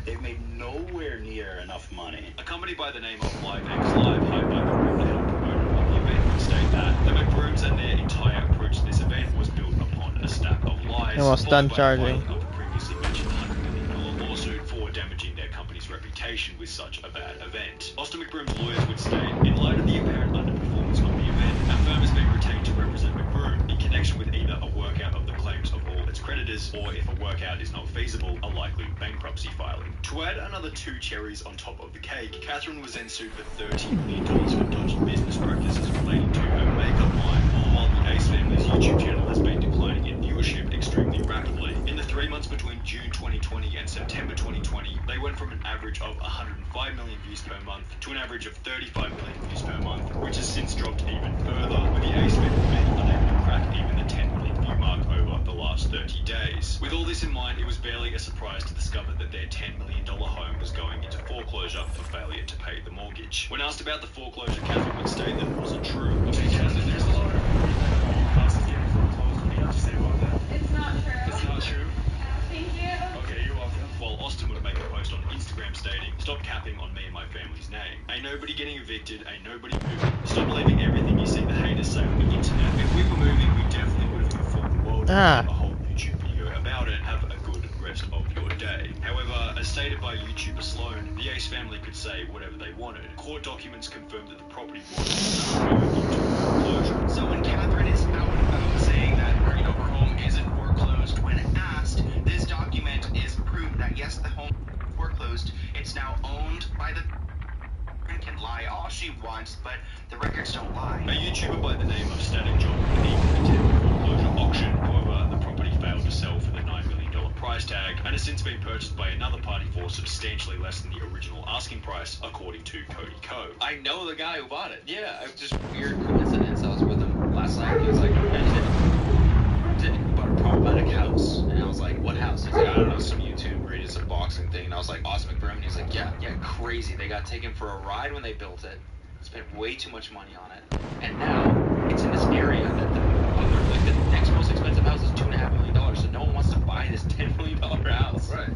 They've made nowhere near enough money. A company by the name of LiveX Live, hired by McBroom to help promote of the event, would state that the McBrooms and their entire approach to this event was built upon a stack of lies. Almost done charging. Of the previously mentioned $100 million lawsuit for damaging their company's reputation with such a bad event. Austin McBroom's lawyers would state, in light of the apparent underperformance of the event, our firm has been retained to represent McBroom in connection with either a workout of the claims of all its creditors, or if a workout is not feasible, a likely bankruptcy filing. To add another two cherries on top of the cake, Catherine was then sued for $30 million for dodgy business practices relating to her makeup line, all while the Ace family's YouTube channel has been declining in viewership extremely rapidly. In the 3 months between June 2020 and September 2020, they went from an average of 105 million views per month to an average of 35 million views per month, which has since dropped even further, with the Ace family being unable to crack even the 10 million view mark over the last 30 days. With all this in mind, it was barely a surprise to discover that their $10 million home was going into foreclosure for failure to pay the mortgage. When asked about the foreclosure, Catherine would state that it wasn't true. Okay, Catherine, there's a lot of reports that your house is getting foreclosed. What do you have to say about that? It's not true. It's not true? Thank you. Okay, you're welcome. While Austin would make a post on Instagram stating, "Stop capping on me and my family's name. Ain't nobody getting evicted, ain't nobody moving. Stop believing everything you see the haters say on the internet. If we were moving, we definitely would have informed the world and a whole YouTube video about it. Have a good rest of your day." However, as stated by YouTuber Sloan, the Ace family could say whatever they wanted. Court documents confirmed that the property was moved into foreclosure. So when Catherine is out and about saying that her home isn't foreclosed, when asked, this document is proof that yes, the home is foreclosed. It's now owned by the can lie all she wants, but the records don't lie. A YouTuber by the name of Static John would even attend a foreclosure auction. However, the property failed to sell for the $9 million price tag and has since been purchased by another party for substantially less than the original asking price, according to Cody Ko. I know the guy who bought it. Yeah, it was just weird coincidence. I was with him last night. He was like, he bought a problematic house. And I was like, what house? He's like, I don't know, some YouTube or some boxing thing. And I was like, Austin McBroom. And he's like, yeah, crazy. They got taken for a ride when they built it. Spent way too much money on it. And now it's in this area that the next most expensive house is $2.5 million. So no one wants to buy this $10 million house. Right.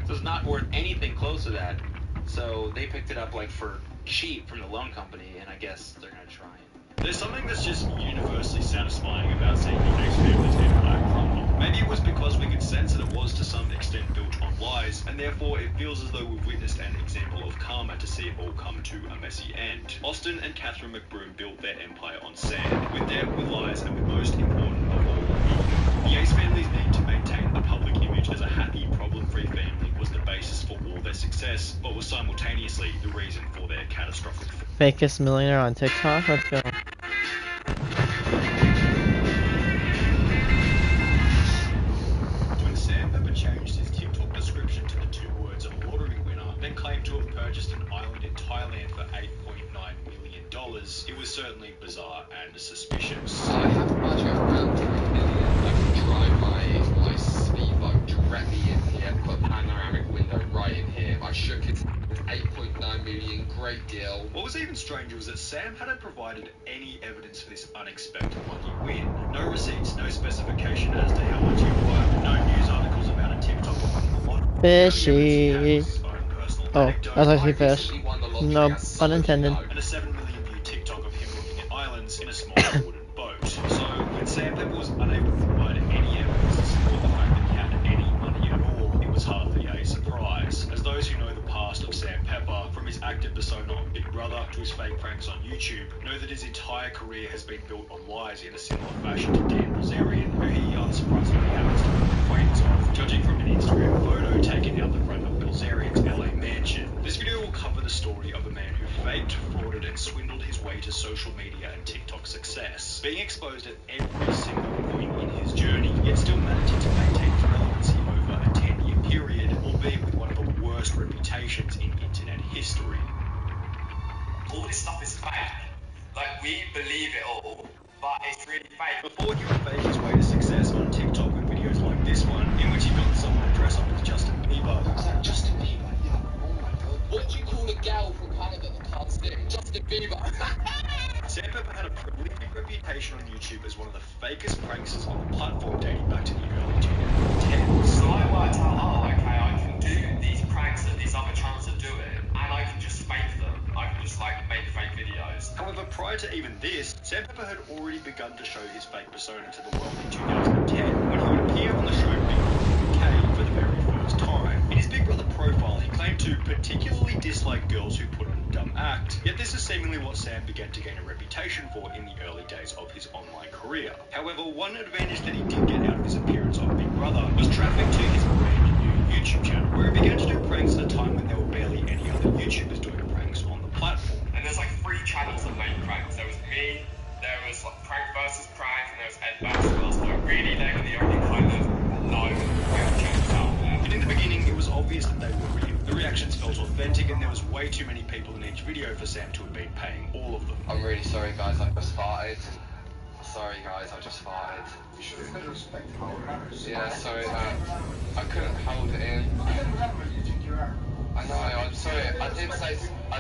So it's not worth anything close to that. So they picked it up like for cheap from the loan company, and I guess they're gonna try it. There's something that's just universally satisfying about seeing the Ace family's empire crumble. Maybe it was because we could sense that it was to some extent built on lies, and therefore it feels as though we've witnessed an example of karma to see it all come to a messy end. Austin and Catherine McBroom built their empire on sand, with debt, with lies, and with most important of all, ego. The Ace family's need to maintain a public image as a happy, problem-free family was the basis for all their success, but was simultaneously the reason for their catastrophic fall. Fakest millionaire on TikTok? Let's go. When Sam Pepper changed his TikTok description to the two words of lottery winner, then claimed to have purchased an island in Thailand for $8.9 million, it was certainly bizarre and suspicious. I have to budget around $3 million. I can drive my speedboat directly in here, put a panoramic window right in here. I shook it. 8.9 million, great deal. What was even stranger was that Sam hadn't provided any evidence for this unexpected lucky win. No receipts, no specification as to how much it worked, no news articles about a TikTok winning the lottery. Fishy. Oh, that's actually fish. No, pun intended. And a 7 million view TikTok of him looking at islands in a small wooden boat. So when Sam Pepper was unable to provide any evidence to support the fact that he had any money at all, it was hardly a surprise. As those who know the past of Sam Pepper, from his active persona on Big Brother to his fake pranks on YouTube, know that his entire career has been built on lies in a similar fashion to Dan Bilzerian, who he unsurprisingly happens to be an acquaintance of. Judging from an Instagram photo taken out the front of Bilzerian's LA exposed at every single point in his journey, yet still managing to maintain his relevancy over a 10-year period, albeit with one of the worst reputations in internet history. All this stuff is fake. Like, we believe it all, but it's really fake. Before he would fake his way to success on TikTok with videos like this one, in which he got someone to dress up as Justin Bieber. Is that Justin Bieber? Yeah. Oh my god. What do you call a gal from Canada that can't sing? Justin Bieber. Sam Pepper had a prolific reputation on YouTube as one of the fakest pranksters on the platform dating back to the early 2010s. So I worked out, oh, okay, I can do these pranks that these other channels are doing, and I can just fake them. I can just, like, make fake videos. However, prior to even this, Sam Pepper had already begun to show his fake persona to the world in 2010, when he would appear on the show Big Brother UK for the very first time. In his Big Brother profile, he claimed to particularly dislike girls who put on a dumb act, yet this is seemingly what Sam began to gain a reputation for in the early days of his online career. However, one advantage that he did get out of his appearance on Big Brother was traffic to his brand new YouTube channel, where he began to do pranks at a time when there were barely any other YouTubers doing pranks on the platform. And there's like 3 channels that make pranks. There was me, there was like Prank versus Prank, and there was Ed Bass. So really, they were the only kind of known prank channels out there. And in the beginning, it was obvious that they were real. The reactions felt authentic, and there was way too many people in each video for Sam to have been paying all of them. I'm really sorry, guys. I just farted. Sorry, guys. I just farted. You should have respected our manners. Yeah, sorry, man. I couldn't hold it in. You think you are? I know. I'm sorry. I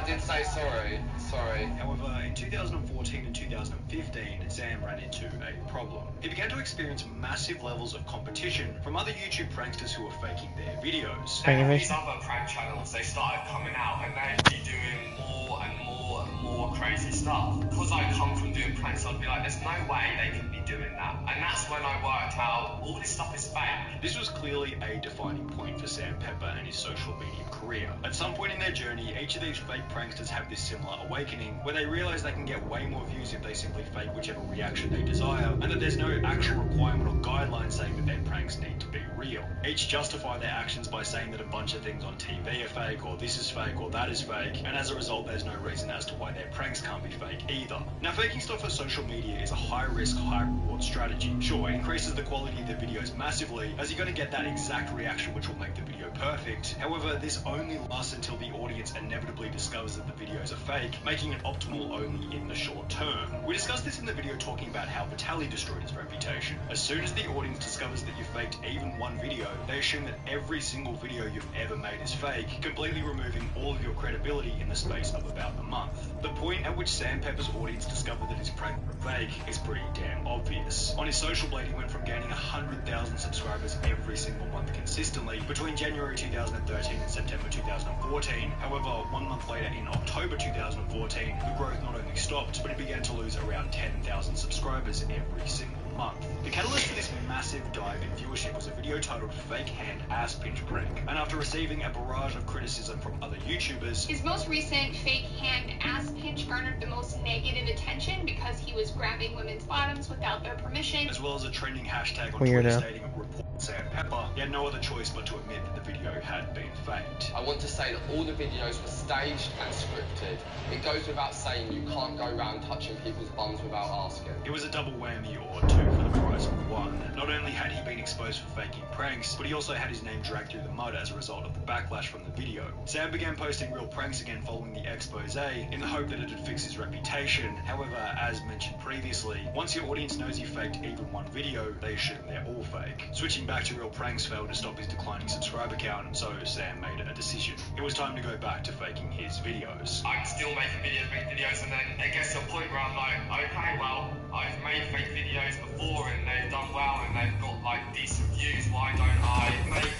did say sorry. Sorry. However, in 2014 and 2015, Sam ran into a problem. He began to experience massive levels of competition from other YouTube pranksters who were faking their videos. And these other prank channels, they started coming out and they'd be doing more and more and more crazy stuff. Because I come from doing pranks, I'd be like, there's no way they can be doing that. And that's when I worked out all this stuff is fake. This was clearly a defining point for Sam Pepper and his social media career. At some point in their journey, each of these fake pranksters have this similar awakening, where they realize they can get way more views if they simply fake whichever reaction they desire, and that there's no actual requirement or guideline saying that their pranks need to be real. Each justify their actions by saying that a bunch of things on TV are fake, or this is fake, or that is fake, and as a result there's no reason as to why their pranks can't be fake either. Now, faking stuff for social media is a high-risk, high-reward strategy. Sure, it increases the quality of the videos massively, as you're going to get that exact reaction which will make the video perfect. However, this only lasts until the audience inevitably discovers that the videos are fake, making it optimal only in the short term. We discussed this in the video talking about how Vitaly destroyed his reputation. As soon as the audience discovers that you faked even one video, they assume that every single video you've ever made is fake, completely removing all of your credibility in the space of about a month. The point at which Sam Pepper's audience discovered that his prank was fake is pretty damn obvious. On his social blade, he went from gaining 100,000 subscribers every single month consistently between January 2013 and September 2014. However, 1 month later in October 2014, the growth not only stopped, but it began to lose around 10,000 subscribers every single month. The catalyst for this massive dive in viewership was a video titled Fake Hand Ass Pinch Prank, and after receiving a barrage of criticism from other YouTubers, his most recent fake hand ass pinch garnered the most negative attention because he was grabbing women's bottoms without their permission, as well as a trending hashtag on Twitter stating report Sam Pepper. He had no other choice but to admit that the video had been faked. I want to say that all the videos were staged and scripted. It goes without saying you can't go around touching people's bums without asking. It was a double whammy, or 2 for the price of 1. Not only had he been exposed for faking pranks, but he also had his name dragged through the mud as a result of the backlash from the video. Sam began posting real pranks again following the expose in the hope that it would fix his reputation. However, as mentioned previously, once your audience knows you faked even one video, they assume they're all fake. Switching back to real pranks failed to stop his declining subscriber count, so Sam made a decision. It was time to go back to faking his videos. I'm still making fake videos, and then it gets to a point where I'm like, okay, well, I've made fake videos before and they've done well and they've got like decent views. Why don't I make,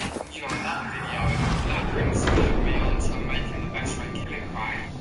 another video? And that brings me on to making the best friend killing prank.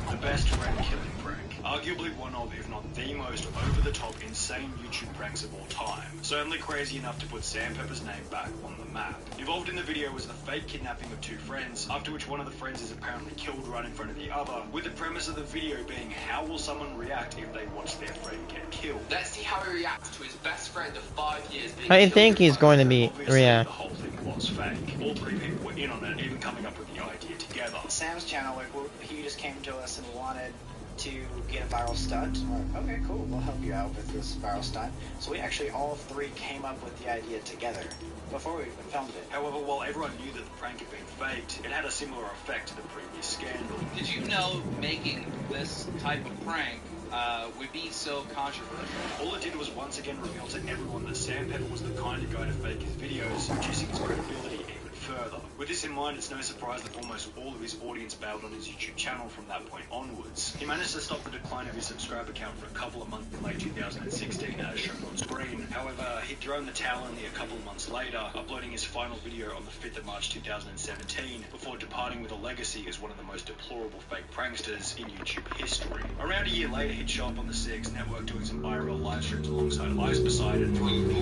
The best friend killing prank. Arguably one of, if not the most over-the-top insane YouTube pranks of all time. Certainly crazy enough to put Sam Pepper's name back on the map. Involved in the video was the fake kidnapping of 2 friends, after which one of the friends is apparently killed right in front of the other, with the premise of the video being how will someone react if they watch their friend get killed. Let's see how he reacts to his best friend of 5 years being I think he's going to be react. The whole thing was fake. All 3 people were in on it, even coming up with the idea together. Sam's channel, he just came to us and wanted to get a viral stunt. Okay, cool. We'll help you out with this viral stunt. So we actually all three came up with the idea together before we even filmed it. However, while everyone knew that the prank had been faked, it had a similar effect to the previous scandal. Did you know making this type of prank would be so controversial? All it did was once again reveal to everyone that Sam Pepper was the kind of guy to fake his videos, reducing his credibility even further. With this in mind, it's no surprise that almost all of his audience bailed on his YouTube channel from that point onwards. He managed to stop the decline of his subscriber count for a couple of months in late 2016 as shown on screen. However, he'd thrown the towel only a couple of months later, uploading his final video on the 5th of March 2017, before departing with a legacy as one of the most deplorable fake pranksters in YouTube history. Around a year later, he'd show up on the CX network doing some IRL live streams alongside Ice Poseidon.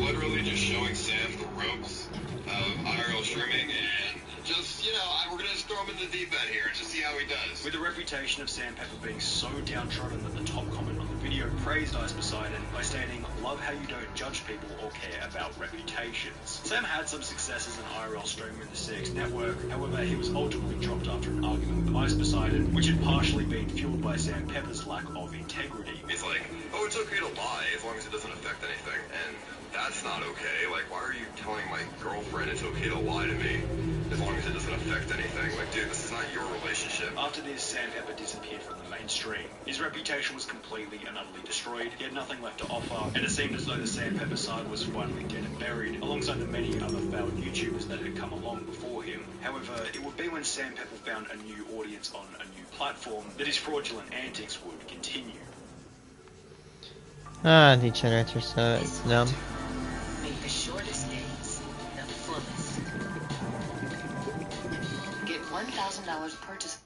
Literally just showing Sam the ropes of IRL streaming and just, you know, we're going to just throw him in the deep end here and just see how he does. With the reputation of Sam Pepper being so downtrodden that the top comment on the video praised Ice Poseidon by stating, "Love how you don't judge people or care about reputations." Sam had some success as an IRL streamer in the CX network, however he was ultimately dropped after an argument with Ice Poseidon, which had partially been fueled by Sam Pepper's lack of integrity. He's like, oh, it's okay to lie as long as it doesn't affect anything, and that's not okay. Like, why are you telling my girlfriend it's okay to lie to me as long as it doesn't affect anything? Like, dude, this is not your relationship. After this, Sam Pepper disappeared from the mainstream. His reputation was completely and utterly destroyed. He had nothing left to offer, and it seemed as though the Sam Pepper saga was finally dead and buried, alongside the many other failed YouTubers that had come along before him. However, it would be when Sam Pepper found a new audience on a new platform that his fraudulent antics would continue. Degenerates are so dumb. Make the shortest days the fullest. Get $1,000 purchase.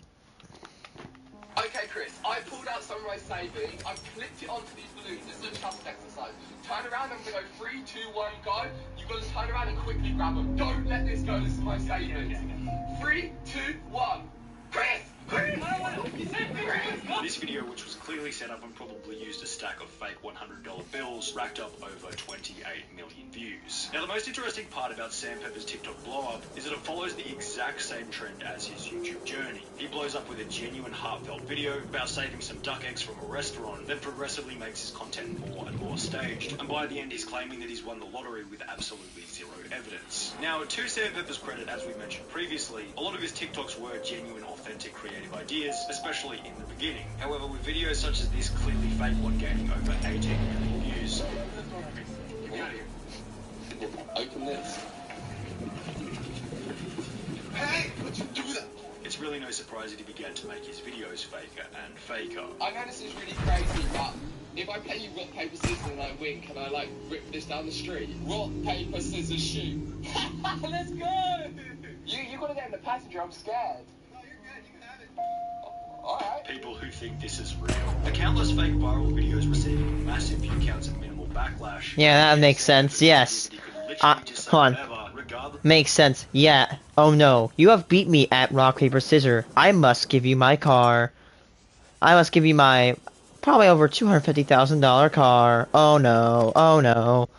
Okay, Chris, I pulled out some of my savings, I've clipped it onto these balloons. This is a trust exercise. Turn around, I'm gonna go 3, 2, 1, go. You've got to turn around and quickly grab them. Don't let this go, this is my savings. 3, 2, 1. Chris! This video, which was clearly set up and probably used a stack of fake $100 bills, racked up over 28 million views. Now, the most interesting part about Sam Pepper's TikTok blow-up is that it follows the exact same trend as his YouTube journey. He blows up with a genuine, heartfelt video about saving some duck eggs from a restaurant, then progressively makes his content more and more staged, and by the end he's claiming that he's won the lottery with absolutely zero evidence. Now, to Sam Pepper's credit, as we mentioned previously, a lot of his TikToks were genuine, authentic, creative ideas, especially in the beginning. However, with videos such as this clearly fake one gaining over 18 million views. Get out of here. Open this. Hey, what'd you do that? It's really no surprise that he began to make his videos faker and faker. I know this is really crazy, but if I play you rock, paper, scissors and I win, can I, like, rip this down the street? Rock, paper, scissors, shoot. Let's go! You gotta get in the passenger, I'm scared. No, you're good, you can have it. Alright. People who think this is real. The countless fake viral videos receiving massive view counts and minimal backlash. Yeah, that makes sense, yes. Hold on. Makes sense, yeah. Oh no, you have beat me at rock, paper, scissors. I must give you my car. I must give you my probably over $250,000 car. Oh no, oh no.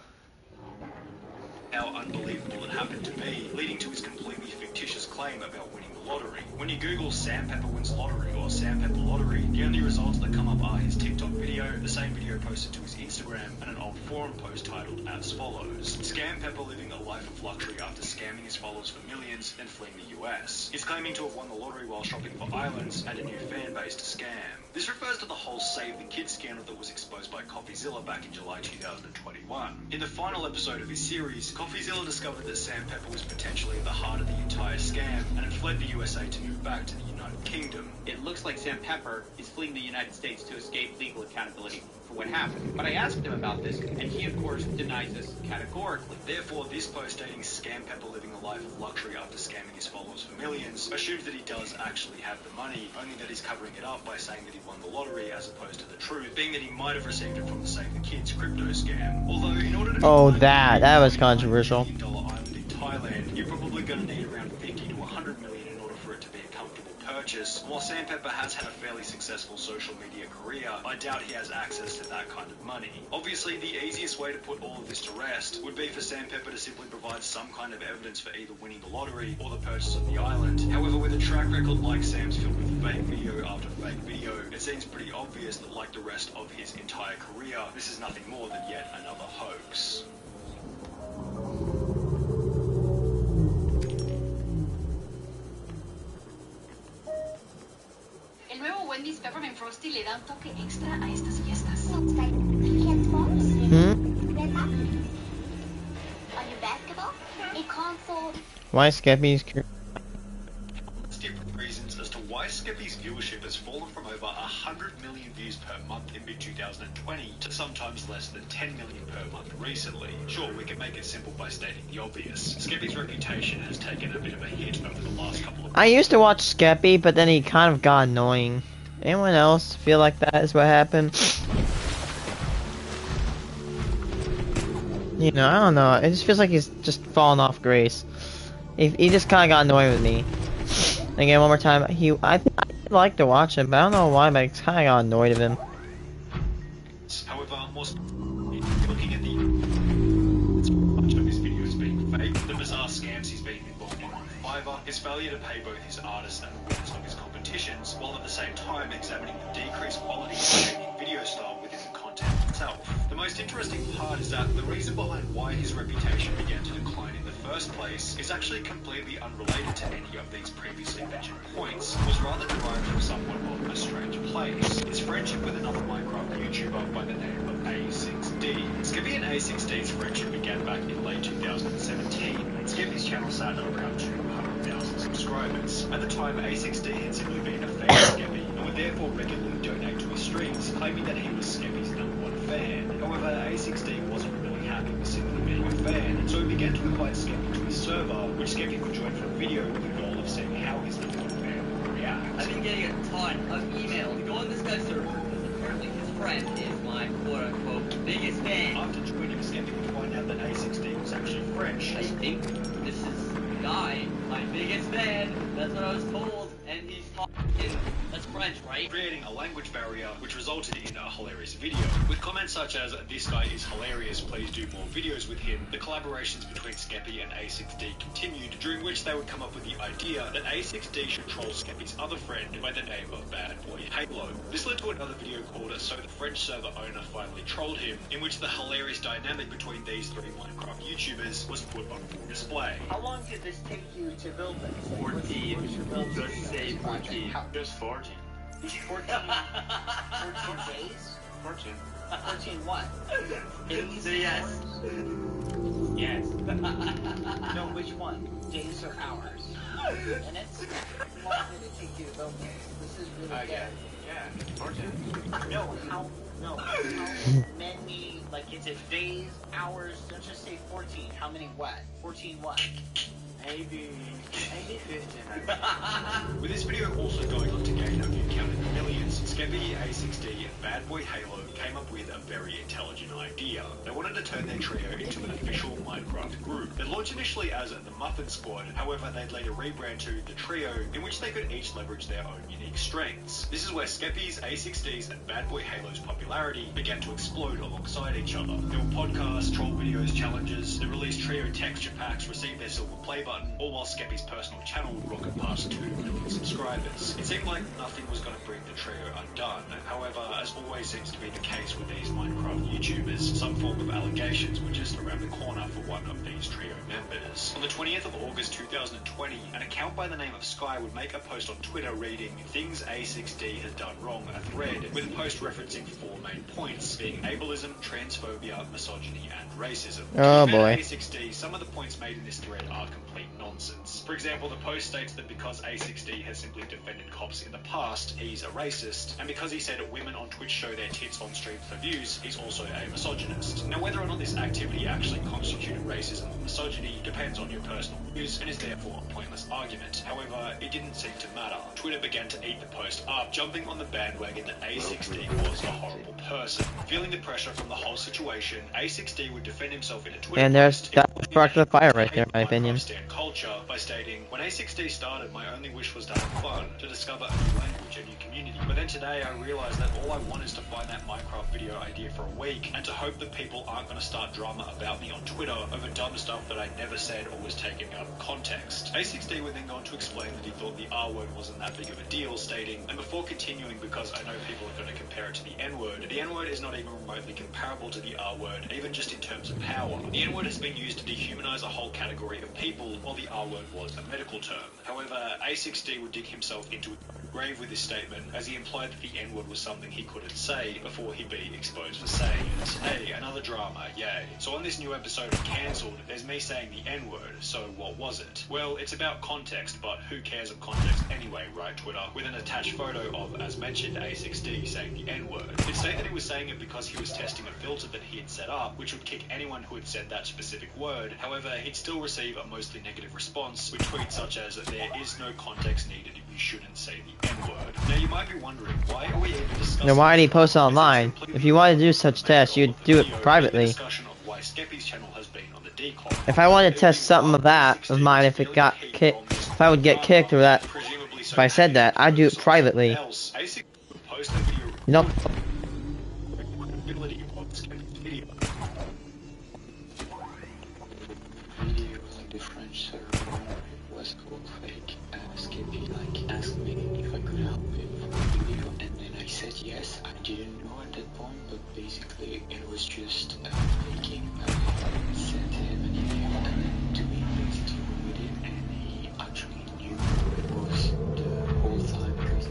How unbelievable it happened to be, leading to his completely fictitious claim about winning the lottery. When you Google Sam Pepper wins lottery or Sam Pepper lottery, the only results that come up are his TikTok video, the same video posted to his Instagram, and an old forum post titled as follows: Scam Pepper living a life of luxury after scamming his followers for millions, then fleeing the US. He's claiming to have won the lottery while shopping for islands and a new fan base to scam. This refers to the whole Save the Kids scandal that was exposed by CoffeeZilla back in July 2021. In the final episode of his series, CoffeeZilla discovered that Sam Pepper was potentially at the heart of the entire scam and had fled the USA to move back to the United Kingdom. It looks like Sam Pepper is fleeing the United States to escape legal accountability for what happened. But I asked him about this, and he, of course, denies this categorically. Therefore, this post stating Scam Pepper living a life of luxury after scamming his followers for millions assumes that he does actually have the money, only that he's covering it up by saying that he won the lottery as opposed to the truth, being that he might have received it from the Save the Kids crypto scam. Although, in order to that was controversial. Island in Thailand, you're probably going to need around 50 to 100 million in order for it to be a comfortable purchase, while Sandpepper has had a fairly successful social media career, I doubt he has access to that kind of money. Obviously, the easiest way to put all of this to rest would be for Sandpepper to simply provide some kind of evidence for either winning the lottery or the purchase of the island. However, with a track record like Sam's filled with fake video after fake video, it seems pretty obvious that like the rest of his entire career, this is nothing more than yet another hoax. El nuevo Wendy's Peppermint Frosty le da un toque extra a estas fiestas. Hmm? On your basketball, a console. Why Skeppy's Different reasons as to why Skeppy's viewership has fallen from over 100 million views per month in mid-2020 to sometimes less than 10 million per month recently. Sure, we can make it simple by stating the obvious. Skeppy's reputation has taken a bit of a hit over the last couple of I used to watch Skeppy, but then he kind of got annoying. Anyone else feel like that is what happened? You know, I don't know. It just feels like he's just fallen off grace. He just kind of got annoying with me. Again, one more time. I like to watch him, but I don't know why, but I kind of got annoyed of him. However, looking at the much of his videos being fake, the bizarre scams he's been involved in on Fiverr, his failure to pay both his artists and the winners of his competitions, while at the same time examining the decreased quality of the video style within the content itself. The most interesting part is that the reason behind why his reputation began to decline in the first place is actually completely unrelated to any of these previously mentioned points. It was rather derived from somewhat of a strange place. His friendship with another Minecraft YouTuber by the name of A6D. Skeppy and A6D's friendship began back in late 2017. Skeppy's channel sat at around 200,000 subscribers. At the time, A6D had simply been a fan of Skeppy and would therefore regularly donate to his streams, claiming that he was Skeppy's #1 fan. However, A6D wasn't really happy with simply being a fan, so he began to invite Skeppy to his server, which Skeppy would join for a video with the goal of seeing how his #1 fan would react. I've been getting a ton of emails to go on this guy's server because apparently his friend is my quote-unquote biggest fan. After joining, Skeppy would find out that A6D was actually French. I think this is the guy, my biggest fan. That's what I was told, and he's talking. That's French, right? Creating a language barrier, which resulted in a hilarious video. With comments such as, "This guy is hilarious, please do more videos with him," the collaborations between Skeppy and A6D continued, during which they would come up with the idea that A6D should troll Skeppy's other friend by the name of Bad Boy Halo. This led to another video called So the French Server Owner Finally Trolled Him, in which the hilarious dynamic between these three Minecraft YouTubers was put on full display. How long did this take you to build this? 14. Just say 14. Just 14. 14 days? 14. 14 what? Days? Yes. Hours? Yes. No, which one? Days or hours? Minutes? How long did it take you to build this? This is really good. Yeah. 14. How many, like, is it days, hours? Let's just say 14. How many what? 14 what? Maybe 15. With this video also going on to gain a view count in the millions, Skeppy, A6D, and Bad Boy Halo came up with a very intelligent idea. They wanted to turn their trio into an official Minecraft group. They launched initially as the Muffin Squad, however they'd later rebrand to the Trio, in which they could each leverage their own unique strengths. This is where Skeppy's, A6D's, and Bad Boy Halo's popularity began to explode alongside each other. There were podcasts, troll videos, challenges, they released Trio texture packs, received their silver play button, all while Skeppy's personal channel would rocket past 2 million subscribers. It seemed like nothing was going to bring the trio undone. However, as always seems to be the case with these Minecraft YouTubers, some form of allegations were just around the corner for one of these trio members. On the 20th of August 2020, an account by the name of Sky would make a post on Twitter reading, "Things A6D has done wrong," a thread, with a post referencing 4 main points, being ableism, transphobia, misogyny, and racism. Oh To boy. A6D, some of the points made in this thread are complete nonsense. For example, the post states that because A6D has simply defended cops in the past, he's a racist, and because he said women on Twitch show their tits on stream for views, he's also a misogynist. Now, whether or not this activity actually constituted racism or misogyny depends on your personal views and is therefore a pointless argument. However, it didn't seem to matter. Twitter began to eat the post up, jumping on the bandwagon that A6D was a horrible person. Feeling the pressure from the whole situation, A6D would defend himself in a Twitter And there's post. that spark the fire right there, in my opinion. Stand culture culture by stating, "When A6D started, my only wish was to have fun, to discover a new language, a new community. But then today I realized that all I want is to find that Minecraft video idea for a week, and to hope that people aren't going to start drama about me on Twitter over dumb stuff that I never said or was taken out of context." A6D would then go on to explain that he thought the R word wasn't that big of a deal, stating, "And before continuing, because I know people are going to compare it to the N word, the N word is not even remotely comparable to the R word, even just in terms of power. The N word has been used to dehumanize a whole category of people, while the R word was a medical term." However, A6D would dig himself into a grave with this statement, as he implied that the N word was something he couldn't say before he'd be exposed for saying it. Hey, another drama, yay. So on this new episode of Cancelled, there's me saying the N word, so what was it? Well, it's about context, but who cares of context anyway, right, Twitter? With an attached photo of, as mentioned, A6D saying the N word. It stated that he was saying it because he was testing a filter that he had set up, which would kick anyone who had said that specific word. However, he'd still receive a mostly negative response, with tweets such as, "There is no context needed if you shouldn't say the N word." Now you might be wondering, why are we even discussing Then why did he post it online? If you wanted to do such tests, you'd do it privately. discussion of why Skeppy's channel has been on the decline. If I wanted to test something of that, of mine, if it got kicked, if I would get kicked or that, if I said that, I'd do it privately. You know, Video like the French server was called fake. Skippy asked me if I could help him for the video, and then I said yes. I didn't know at that point, but basically it was just faking. I sent him an email and then doing things to with it, and he actually knew it was the whole time because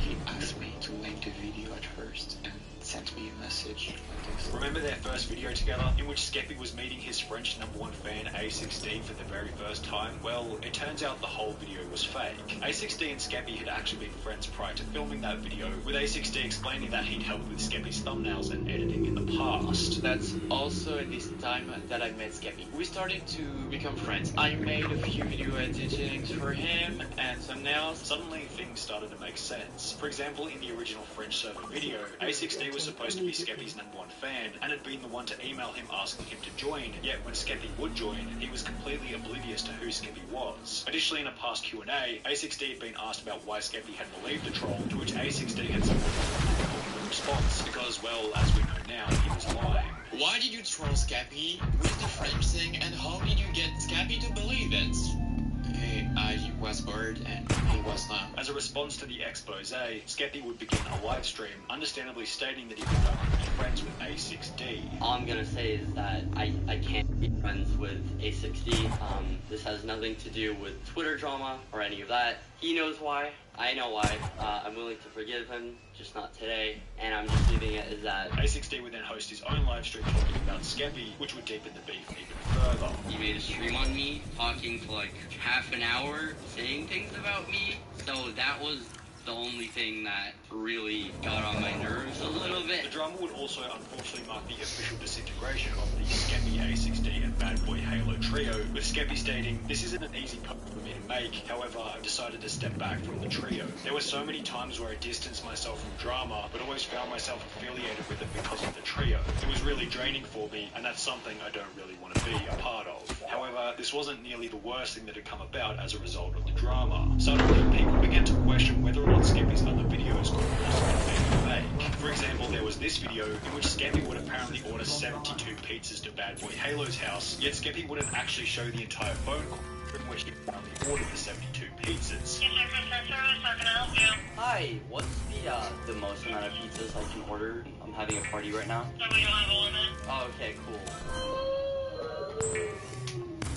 he asked me to link the video at first and sent me a message like this. Remember their first video together, in which Skeppy was meeting his French #1 fan A6D for the very first time? Well, it turns out the whole video was fake. A6D and Skeppy had actually been friends prior to filming that video, with A6D explaining that he'd helped with Skeppy's thumbnails and editing in the past. That's also at this time that I met Skeppy. We started to become friends. I made a few video editings for him and thumbnails. Suddenly things started to make sense. For example, in the original French server video, A6D was supposed to be Skeppy's #1 fan, and had been the one to email him asking him to join, yet when Skeppy would join, he was completely oblivious to who Skeppy was. Additionally, in a past Q&A, A6D had been asked about why Skeppy had believed the troll, to which A6D had some response, because, well, as we know now, he was lying. Why did you troll Skeppy with the French thing, and how did you get Skeppy to believe it? I was bored and he was not. As a response to the expose, Skeppy would begin a live stream, understandably stating that he would not be friends with A6D. All I'm gonna say is that I can't be friends with A6D. This has nothing to do with Twitter drama or any of that. He knows why. I know why. I'm willing to forgive him, just not today. And I'm just leaving it as that. A6D would then host his own live stream talking about Skeppy, which would deepen the beef even further. He made a stream on me, talking for like half an hour, saying things about me. So that was the only thing that really got on my nerves a little bit. The drama would also unfortunately mark the official disintegration of the Skeppy, A6D and Bad Boy Halo trio, with Skeppy stating, "This isn't an easy post for me to make, however I've decided to step back from the trio. There were so many times where I distanced myself from drama, but always found myself affiliated with it because of the trio. It was really draining for me, and that's something I don't really want to be a part of. However, this wasn't nearly the worst thing that had come about as a result of the drama. Suddenly, people began to question whether or not Skeppy's other videos could also be fake. For example, there was this video in which Skeppy would apparently order 72 pizzas to Bad Boy Halo's house, yet Skeppy wouldn't actually show the entire phone call in which he apparently ordered the 72 pizzas. Hi, what's the most amount of pizzas I can order? I'm having a party right now. Oh, okay, cool.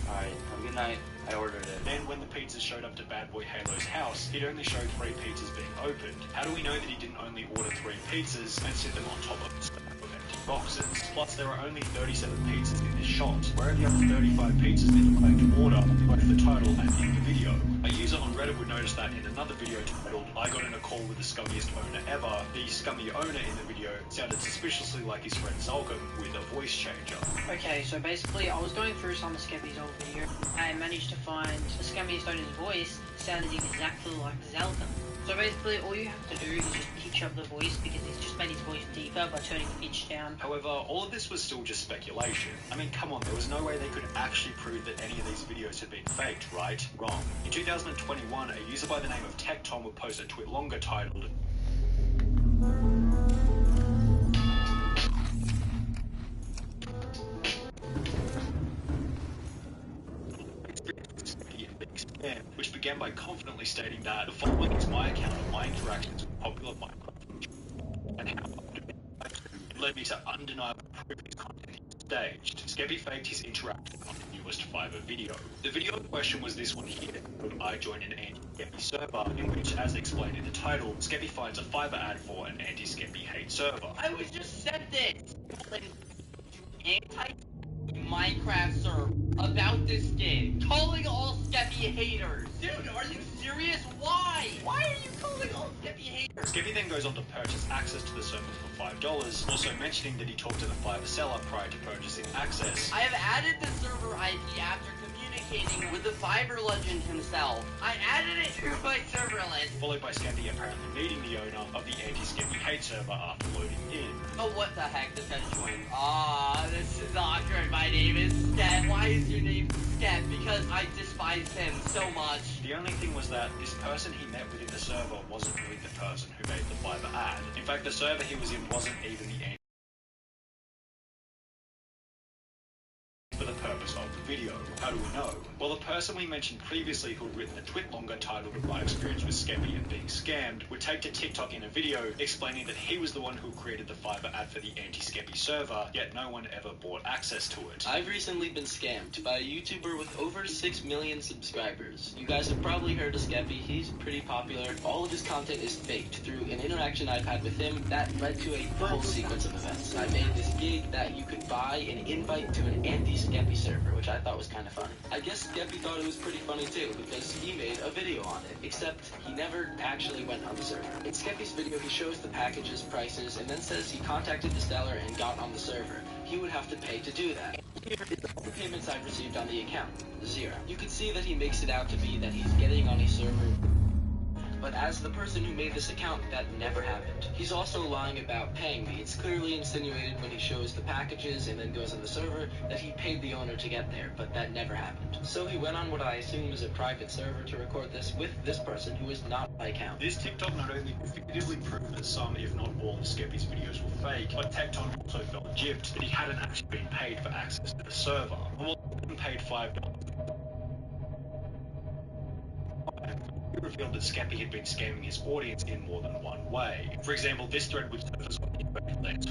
Alright, have a good night. I ordered it. Then when the pizzas showed up to Bad Boy Halo's house, he'd only showed 3 pizzas being opened. How do we know that he didn't only order 3 pizzas and sit them on top of empty boxes? Plus, there are only 37 pizzas in this shot. Where are the other 35 pizzas that you claim to order, both the title and in the video? A user on Reddit would notice that in another video titled, "I got in a call with the scummiest owner ever," the scummy owner in the video sounded suspiciously like his friend Zalcom with a voice changer. Okay, so basically I was going through some of Skeppy's old video. I managed to find the scummiest owner's voice sounded exactly like Zalcom. So basically, all you have to do is just pitch up the voice because he's just made his voice deeper by turning the pitch down. However, all of this was still just speculation. I mean, come on, there was no way they could actually prove that any of these videos had been faked, right? Wrong. In 2021, a user by the name of TechTom would post a tweet longer titled which began by confidently stating that the following is my account of my interactions with popular Minecraft and how it led me to undeniable proof his content is staged. Skeppy faked his interaction on the newest Fiverr video. The video in question was this one here, called I joined an anti-Skeppy server, in which, as explained in the title, Skeppy finds a Fiverr ad for an anti-Skeppy hate server. I was just sent this anti-Minecraft server about this game, calling all Skeppy haters. Dude, are you serious? Why? Why are you calling all Skeppy haters? Skeppy then goes on to purchase access to the server for $5, also mentioning that he talked to the Fiverr seller prior to purchasing access. I have added the server IP after communicating with the Fiverr legend himself. I added it to my server list. Followed by Skeppy apparently meeting the owner of the anti-Skeppy hate server after loading in. Oh, what the heck? This guy's joined. This is awkward. My name is Skep. Why is your name Skep? Because I despise him so much. The only thing was that this person he met within the server wasn't really the person who made the Fiverr ad. In fact, the server he was in wasn't even the anti for the purpose of the video. How do we know? Well, the person we mentioned previously who had written a tweet longer titled My Experience with Skeppy and Being Scammed would take to TikTok in a video explaining that he was the one who created the Fiverr ad for the anti-Skeppy server, yet no one ever bought access to it. I've recently been scammed by a YouTuber with over 6 million subscribers. You guys have probably heard of Skeppy. He's pretty popular. All of his content is faked through an interaction I've had with him that led to a full sequence of events. I made this gig that you could buy an invite to an anti-Skeppy server, which I thought was kind of funny. I guess Skeppy thought it was pretty funny too, because he made a video on it, except he never actually went on the server. In Skeppy's video, he shows the packages, prices, and then says he contacted the seller and got on the server. He would have to pay to do that. Here is all the payments I've received on the account. 0. You can see that he makes it out to be that he's getting on a server, but as the person who made this account, that never happened. He's also lying about paying me. It's clearly insinuated when he shows the packages and then goes on the server that he paid the owner to get there, but that never happened. So he went on what I assume is a private server to record this with this person who is not my account. This TikTok not only definitively proved that some, if not all, of Skeppy's videos were fake, but TechTom also felt gypped that he hadn't actually been paid for access to the server. And while he hadn't paid $5, he revealed that Skeppy had been scamming his audience in more than one way. For example, this thread would surface on the event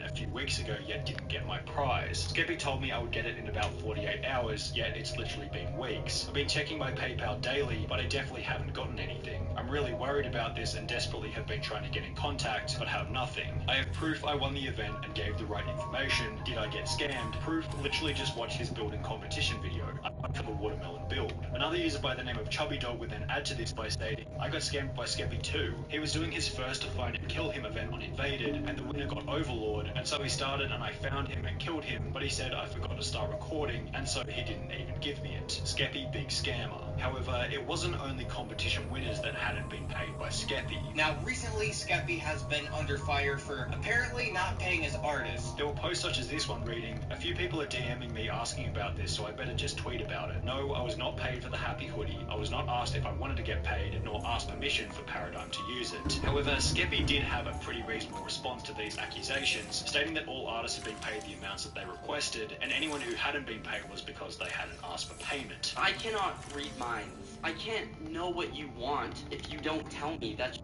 a few weeks ago, yet didn't get my prize. Skeppy told me I would get it in about 48 hours, yet it's literally been weeks. I've been checking my PayPal daily, but I definitely haven't gotten anything. I'm really worried about this and desperately have been trying to get in contact, but have nothing. I have proof I won the event and gave the right information. Did I get scammed? Proof, literally just watch his building competition video. I went for the watermelon build. Another user by the name of Chubby Dog would then add to this by stating, I got scammed by Skeppy too. He was doing his first to find and kill him event on Invaded, and the winner got Overlord, and so he started and I found him and killed him, but he said I forgot to start recording, and so he didn't even give me it. Skeppy, big scammer. However, it wasn't only competition winners that hadn't been paid by Skeppy. Now, recently, Skeppy has been under fire for apparently not paying his artists. There were posts such as this one reading, a few people are DMing me asking about this, so I better just tweet about it. No, I was not paid for the happy hoodie. I was not asked if I wanted to get paid, nor asked permission for Paradigm to use it. However, Skeppy did have a pretty reasonable response to these accusations, stating that all artists had been paid the amounts that they requested, and anyone who hadn't been paid was because they hadn't asked for payment. I cannot read minds. I can't know what you want if you don't tell me. That's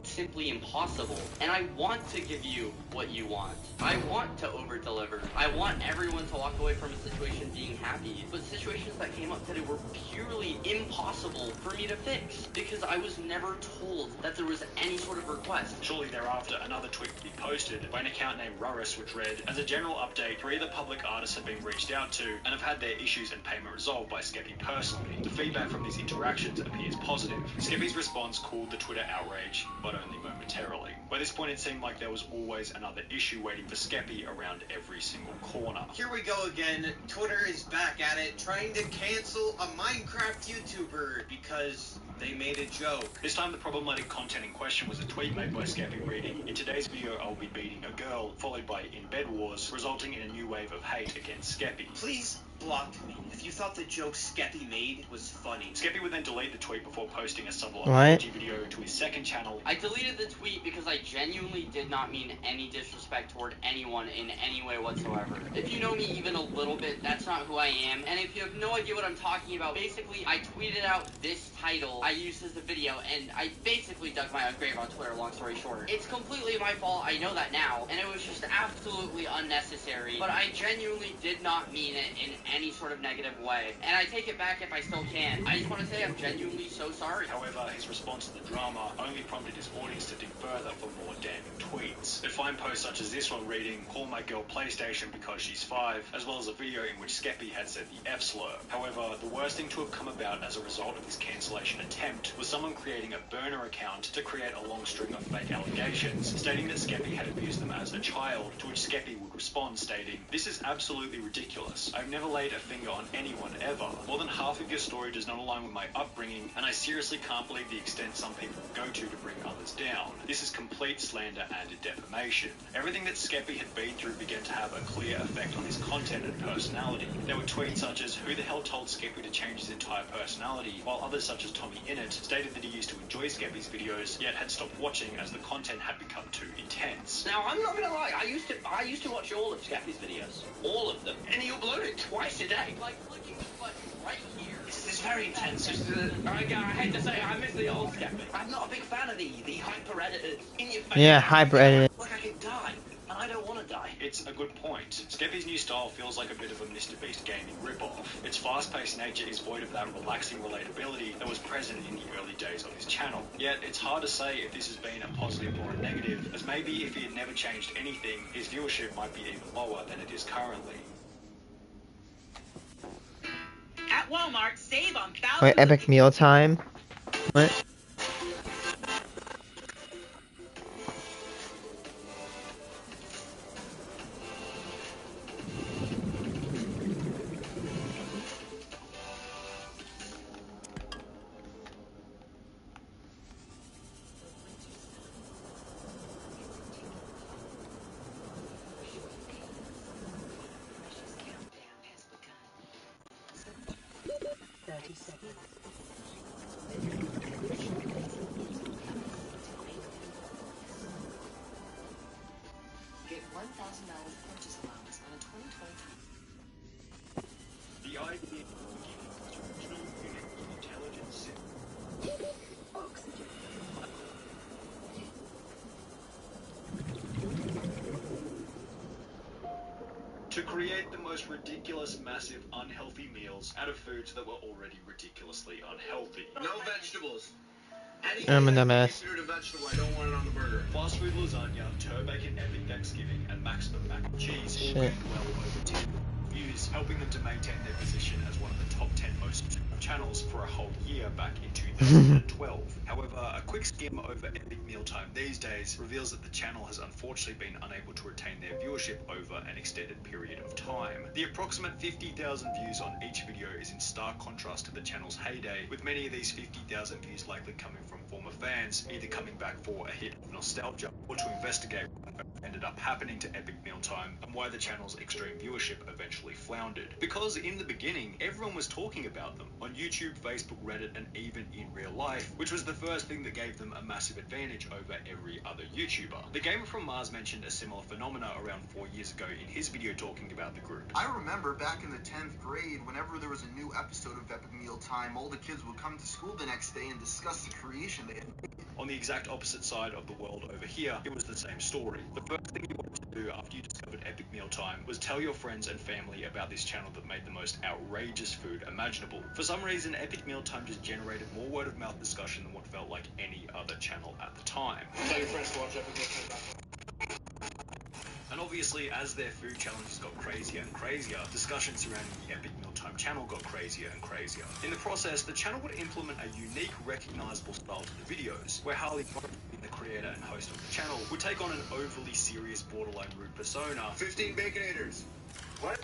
simply impossible. And I want to give you what you want. I want to over-deliver. I want everyone to walk away from a situation being happy. But situations that came up today were purely impossible for me to fix because I was never told that there was any sort of request. Shortly thereafter, another tweet would be posted by an account named Ruris, which read, as a general update, 3 of the public artists have been reached out to and have had their issues and payment resolved by Skeppy personally. The feedback from these interactions appears positive. Skeppy's response cooled the Twitter outrage, but but only momentarily. By this point, it seemed like there was always another issue waiting for Skeppy around every single corner. Here we go again. Twitter is back at it, trying to cancel a Minecraft YouTuber because they made a joke. This time, the problematic content in question was a tweet made by Skeppy reading, "In today's video, I'll be beating a girl," followed by "in bed wars," resulting in a new wave of hate against Skeppy. Please block me if you thought the joke Skeppy made was funny. Skeppy would then delete the tweet before posting a subtle What? apology video to his second channel. I deleted the tweet because I genuinely did not mean any disrespect toward anyone in any way whatsoever. If you know me even a little bit, that's not who I am. And if you have no idea what I'm talking about, basically I tweeted out this title I used as the video, and I basically dug my own grave on Twitter, long story short. It's completely my fault, I know that now, and it was just absolutely unnecessary, but I genuinely did not mean it in any sort of negative way. And I take it back if I still can. I just want to say I'm genuinely so sorry. However, his response to the drama only prompted his audience to dig further for more damning tweets. They'd find posts such as this one reading, "Call my girl PlayStation because she's 5, as well as a video in which Skeppy had said the F slur. However, the worst thing to have come about as a result of his cancellation attempt was someone creating a burner account to create a long string of fake allegations, stating that Skeppy had abused them as a child, to which Skeppy would respond stating, "This is absolutely ridiculous. I've never laid a finger on anyone ever. More than half of your story does not align with my upbringing, and I seriously can't believe the extent some people go to bring others down. This is complete slander and defamation." Everything that Skeppy had been through began to have a clear effect on his content and personality. There were tweets such as, "Who the hell told Skeppy to change his entire personality?" while others such as Tommy Innit stated that he used to enjoy Skeppy's videos, yet had stopped watching as the content had become too intense. Now, I'm not gonna lie, I used to watch all of Skeppy's videos. All of them. And he uploaded twice a day. Like clicking the button right here. It's very intense. I hate to say it, I miss the old Skeppy. I'm not a big fan of the hyper-edited, in-your-face... Yeah, hyper-edited. Like I could die, and I don't want to die. It's a good point. Skeppy's new style feels like a bit of a Mr. Beast gaming ripoff. Its fast-paced nature is void of that relaxing relatability that was present in the early days of his channel. Yet, it's hard to say if this has been a positive or a negative, as maybe if he had never changed anything, his viewership might be even lower than it is currently. At Walmart, save on thousands. Wait, epic meal time? What? Get $1,000 purchase allowance on a 2020. The idea of giving the original unit of intelligence to create the most ridiculous, massive, unhealthy meals out of foods that were already ridiculously unhealthy. No vegetables. I'm a dumbass. Considered a vegetable, I don't want it on the burger. Fast food lasagna, turbo bacon epic Thanksgiving, and maximum mac and cheese all gained well over 10 views, helping them to maintain their position as one of the top 10 most subscribed channels for a whole year back in 2012. However, a quick skim over Epic Mealtime these days reveals that the channel has unfortunately been unable to retain their viewership over an extended period of time. The approximate 50,000 views on each video is in stark contrast to the channel's heyday, with many of these 50,000 views likely coming from former fans, either coming back for a hit of nostalgia or to investigate what ended up happening to Epic Mealtime and why the channel's extreme viewership eventually floundered. Because in the beginning, everyone was talking about them on YouTube, Facebook, Reddit, and even in real life, which was the first thing that gave them a massive advantage over every other YouTuber. The Gamer from Mars mentioned a similar phenomena around 4 years ago in his video talking about the group. I remember back in the 10th grade, whenever there was a new episode of Epic Mealtime, all the kids would come to school the next day and discuss the creation they had made. On the exact opposite side of the world over here, it was the same story. The first thing you wanted to do after you discovered Epic Mealtime was tell your friends and family about this channel that made the most outrageous food imaginable. For some reason, Epic Mealtime just generated more word-of-mouth discussion than what felt like any other channel at the time. Tell your friends to watch Epic Mealtime. And obviously, as their food challenges got crazier and crazier, discussions surrounding the Epic Mealtime channel got crazier and crazier. In the process, the channel would implement a unique, recognizable style to the videos, where Harley, the creator creator and host of the channel, would take on an overly serious, borderline rude persona. 15 Baconators. What?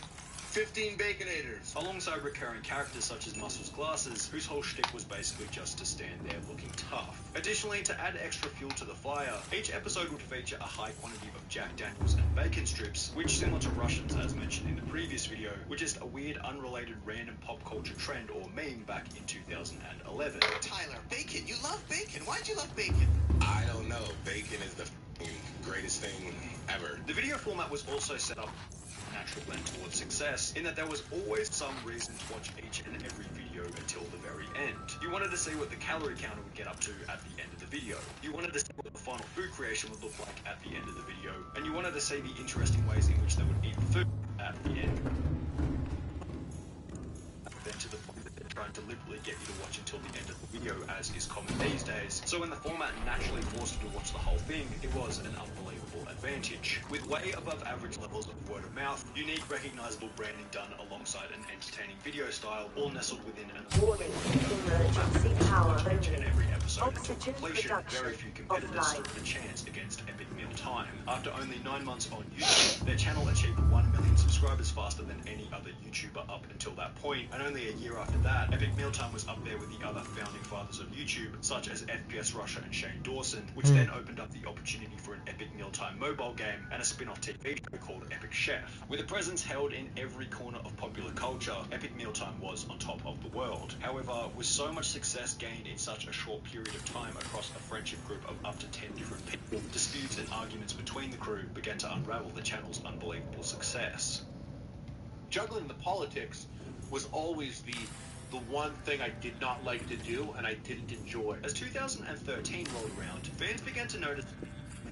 15 Baconators. Alongside recurring characters such as Muscles Glasses, whose whole shtick was basically just to stand there looking tough. Additionally, to add extra fuel to the fire, each episode would feature a high quantity of Jack Daniels and bacon strips, which, similar to Russians as mentioned in the previous video, were just a weird, unrelated, random pop culture trend or meme back in 2011. Tyler, bacon. You love bacon. Why'd you love bacon? I don't know. Bacon is the greatest thing ever. The video format was also set up natural blend towards success, in that there was always some reason to watch each and every video until the very end. You wanted to see what the calorie counter would get up to at the end of the video. You wanted to see what the final food creation would look like at the end of the video, and you wanted to see the interesting ways in which they would eat food at the end. Then to the point that they're trying to deliberately get you to watch until the end of the video, as is common these days. So when the format naturally forced you to watch the whole thing, it was an unbelievable advantage. With way above average levels of word of mouth, unique recognizable branding done alongside an entertaining video style, all nestled within an emergency power each and every episode until completion, very few competitors stood a chance against Epic Meal Time. After only 9 months on YouTube, their channel achieved 1 million subscribers faster than any other YouTuber up until that point, and only a year after that, Epic Meal Time was up there with the other founding fathers of YouTube, such as FPS Russia and Shane Dawson, which then opened up the opportunity for an Epic Meal Time mobile game and a spin-off TV show called Epic Chef. With a presence held in every corner of popular culture, Epic Meal Time was on top of the world. However, with so much success gained in such a short period of time across a friendship group of up to 10 different people, disputes and arguments between the crew began to unravel the channel's unbelievable success. Juggling the politics was always the one thing I did not like to do and I didn't enjoy. As 2013 rolled around, fans began to notice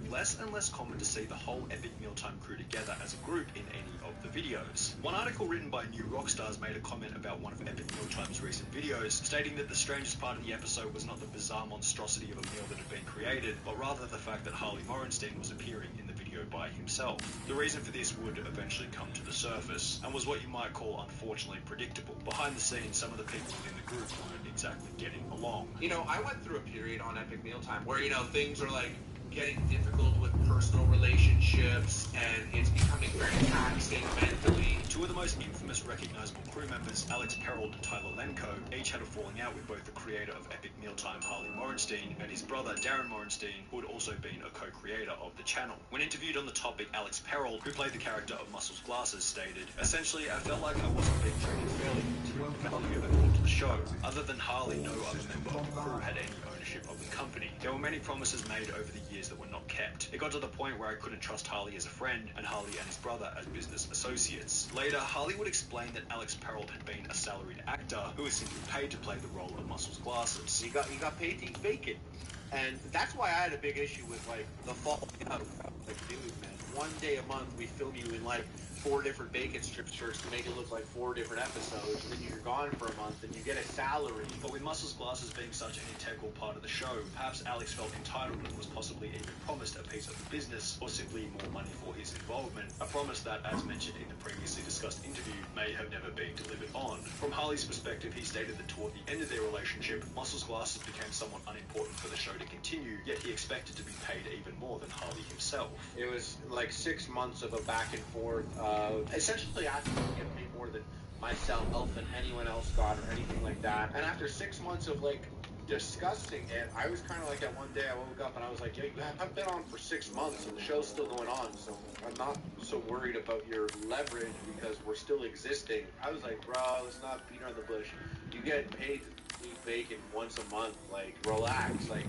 less and less common to see the whole Epic Mealtime crew together as a group in any of the videos. One article written by New Rockstars made a comment about one of Epic Mealtime's recent videos, stating that the strangest part of the episode was not the bizarre monstrosity of a meal that had been created, but rather the fact that Harley Morenstein was appearing in the video by himself. The reason for this would eventually come to the surface, and was what you might call unfortunately predictable. Behind the scenes, some of the people within the group weren't exactly getting along. You know, I went through a period on Epic Mealtime where, you know, things are like getting difficult with personal relationships and it's becoming very taxing mentally. Two of the most infamous recognizable crew members, Alex Perold and Tyler Lenko, each had a falling out with both the creator of Epic Mealtime, Harley Morenstein, and his brother, Darren Morenstein, who had also been a co-creator of the channel. When interviewed on the topic, Alex Perold, who played the character of Muscles Glasses, stated, "Essentially, I felt like I wasn't being treated fairly considering the value I brought to the show. Other than Harley, no other member of the crew had any ownership of the company. There were many promises made over the years that were not kept. It got to the point where I couldn't trust Harley as a friend and Harley and his brother as business associates." Later, Harley would explain that Alex Perold had been a salaried actor who was simply paid to play the role of Muscles Glasses. You got paid to eat bacon. And that's why I had a big issue with, like, the falling out. Like, dude, man, one day a month we film you in, like, 4 different bacon strip shirts to make it look like 4 different episodes, and then you're gone for a month and you get a salary. But with Muscles Glasses being such an integral part of the show, perhaps Alex felt entitled and was possibly even promised a piece of the business or simply more money for his involvement, a promise that, as mentioned in the previously discussed interview, may have never been delivered on. From Harley's perspective, he stated that toward the end of their relationship, Muscles Glasses became somewhat unimportant for the show to continue, yet he expected to be paid even more than Harley himself. It was like 6 months of a back and forth. Essentially asking to get paid more than myself and anyone else got or anything like that. And after 6 months of like discussing it, I was kind of like, that one day I woke up and I was like, yeah, I've been on for 6 months and the show's still going on, so I'm not so worried about your leverage because we're still existing. I was like, bro, let's not beat around the bush. You get paid to eat bacon once a month, like, relax, like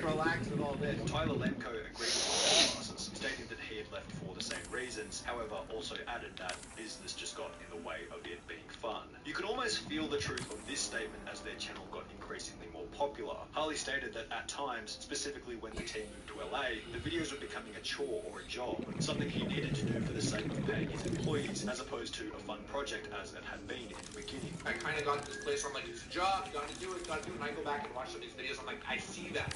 relax with all this. Tyler Lenko agreed with Glasses, stating that he had left for the same reasons, however also added that business just got in the way of it being fun. You could almost feel the truth of this statement as their channel got increasingly more popular. Harley stated that at times, specifically when the team moved to LA, the videos were becoming a chore or a job, something he needed to do for the sake of paying his employees, as opposed to a fun project as it had been in the beginning. I kind of got to this place where I'm like, it's a job, you gotta do it, and I go back and watch some of these videos, I'm like, I see that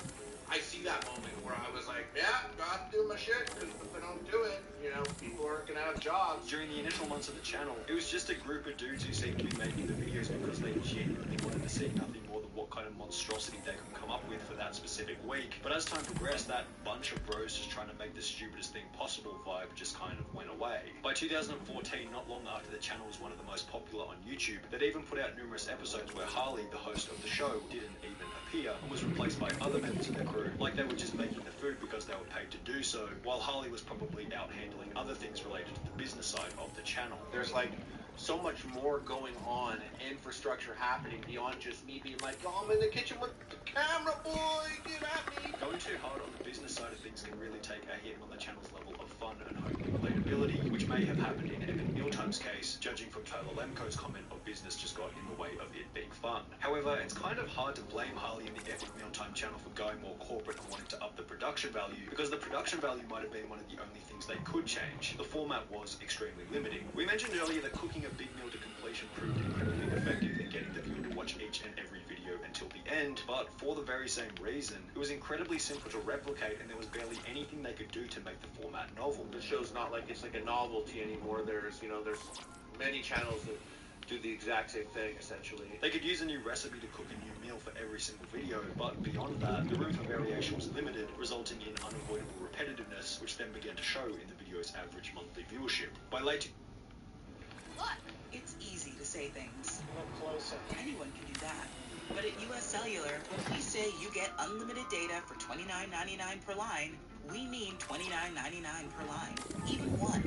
moment where I was like, yeah, gotta do my shit, because if I don't do it, you know, people aren't gonna have jobs. During the initial months of the channel, it was just a group of dudes who seemed to be making the videos because they genuinely wanted to see nothing more than what kind of monster monstrosity they could come up with for that specific week. But as time progressed, that bunch of bros just trying to make the stupidest thing possible vibe just kind of went away. By 2014, not long after the channel was one of the most popular on YouTube, they'd even put out numerous episodes where Harley, the host of the show, didn't even appear and was replaced by other members of the crew, like they were just making the food because they were paid to do so, while Harley was probably out handling other things related to the business side of the channel. There's like so much more going on, infrastructure happening beyond just me being like, oh, I'm in the kitchen with the camera, boy, get at me. Going too hard on the business side of things can really take a hit on the channel's level of fun and homely relatability, which may have happened in Epic Mealtime's case, judging from Tyler Lemko's comment of business just got in the way of it being fun. However, it's kind of hard to blame Harley and the Epic Mealtime channel for going more corporate and wanting to up the production value, because the production value might have been one of the only things they could change. The format was extremely limiting. We mentioned earlier that cooking a big meal to completion proved incredibly effective in getting the viewer to watch each and every video until the end, but for the very same reason, it was incredibly simple to replicate and there was barely anything they could do to make the format novel. The show's not like it's like a novelty anymore. There's many channels that do the exact same thing, essentially. They could use a new recipe to cook a new meal for every single video, but beyond that, the room for variation was limited, resulting in unavoidable repetitiveness, which then began to show in the video's average monthly viewership. By late... Look, it's easy to say things. Look closer. Anyone can do that. But at US Cellular, when we say you get unlimited data for $29.99 per line, we mean $29.99 per line. Even one.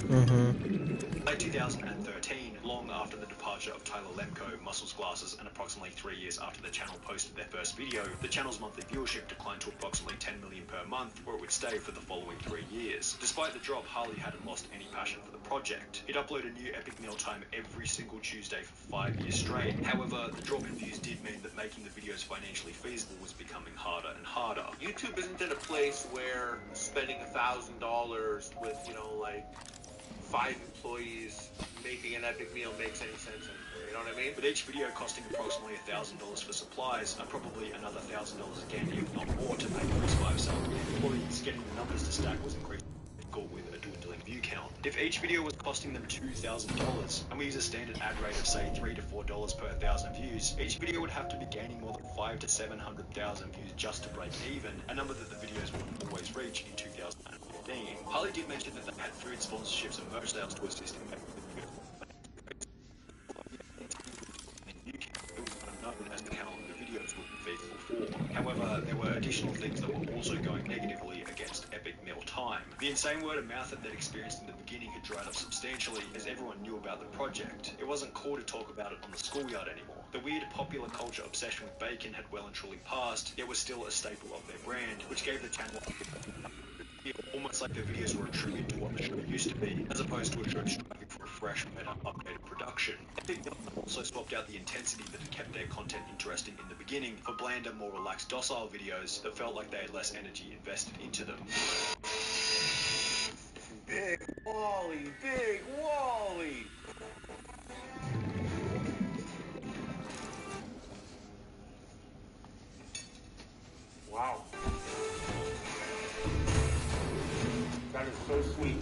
By 2013, long after the departure of Tyler Lemko, Muscles Glasses, and approximately 3 years after the channel posted their first video, the channel's monthly viewership declined to approximately 10 million per month, where it would stay for the following 3 years. Despite the drop, Harley hadn't lost any passion for the project. He'd upload a new Epic Mealtime every single Tuesday for 5 years straight. However, the drop in views did mean that making the videos financially feasible was becoming harder and harder. YouTube isn't in a place where spending $1,000 with, 5 employees making an epic meal makes any sense anymore, you know what I mean? With each video costing approximately $1,000 for supplies, and probably another $1,000 again, if not more, to pay for his 5 salary employees, getting the numbers to stack was increasingly difficult with a dwindling view count. If each video was costing them $2,000, and we use a standard ad rate of say $3 to $4 per 1,000 views, each video would have to be gaining more than 500,000 to 700,000 views just to break even, a number that the videos wouldn't always reach in 2015. Harley did mention that they had food sponsorships and merch sales to assist in making the videos. It was unknown as to how long the videos would be feasible for. However, there were additional things that were also going negatively against Epic Mealtime. The insane word of mouth that they'd experienced in the beginning had dried up substantially, as everyone knew about the project. It wasn't cool to talk about it on the schoolyard anymore. The weird popular culture obsession with bacon had well and truly passed, yet was still a staple of their brand, which gave the channel almost like the videos were a tribute to what the show used to be, as opposed to a show striving for a fresh, better, updated production. Epic Mealtime also swapped out the intensity that had kept their content interesting in the beginning for blander, more relaxed, docile videos that felt like they had less energy invested into them. Big Wally, Big Wally! Wow. That is so sweet.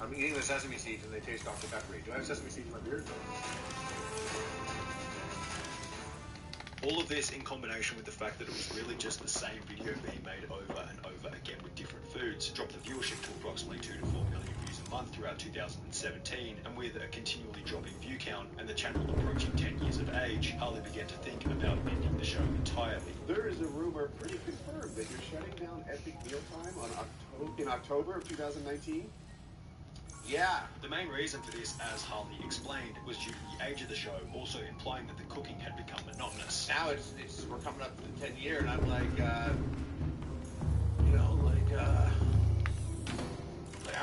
I'm eating the sesame seeds and they taste Dr. Peppery. Do I have sesame seeds in my beard? All of this in combination with the fact that it was really just the same video being made over and over again with different foods dropped the viewership to approximately 2 to 4 million views a month throughout 2017, and with a continually dropping view count and the channel approaching 10 years of age, Harley began to think about ending the show entirely. There is a rumor pretty confirmed that you're shutting down Epic Mealtime in October of 2019? Yeah. The main reason for this, as Harley explained, was due to the age of the show, also implying that the cooking had become monotonous. Now we're coming up to the 10th year, and I'm like, I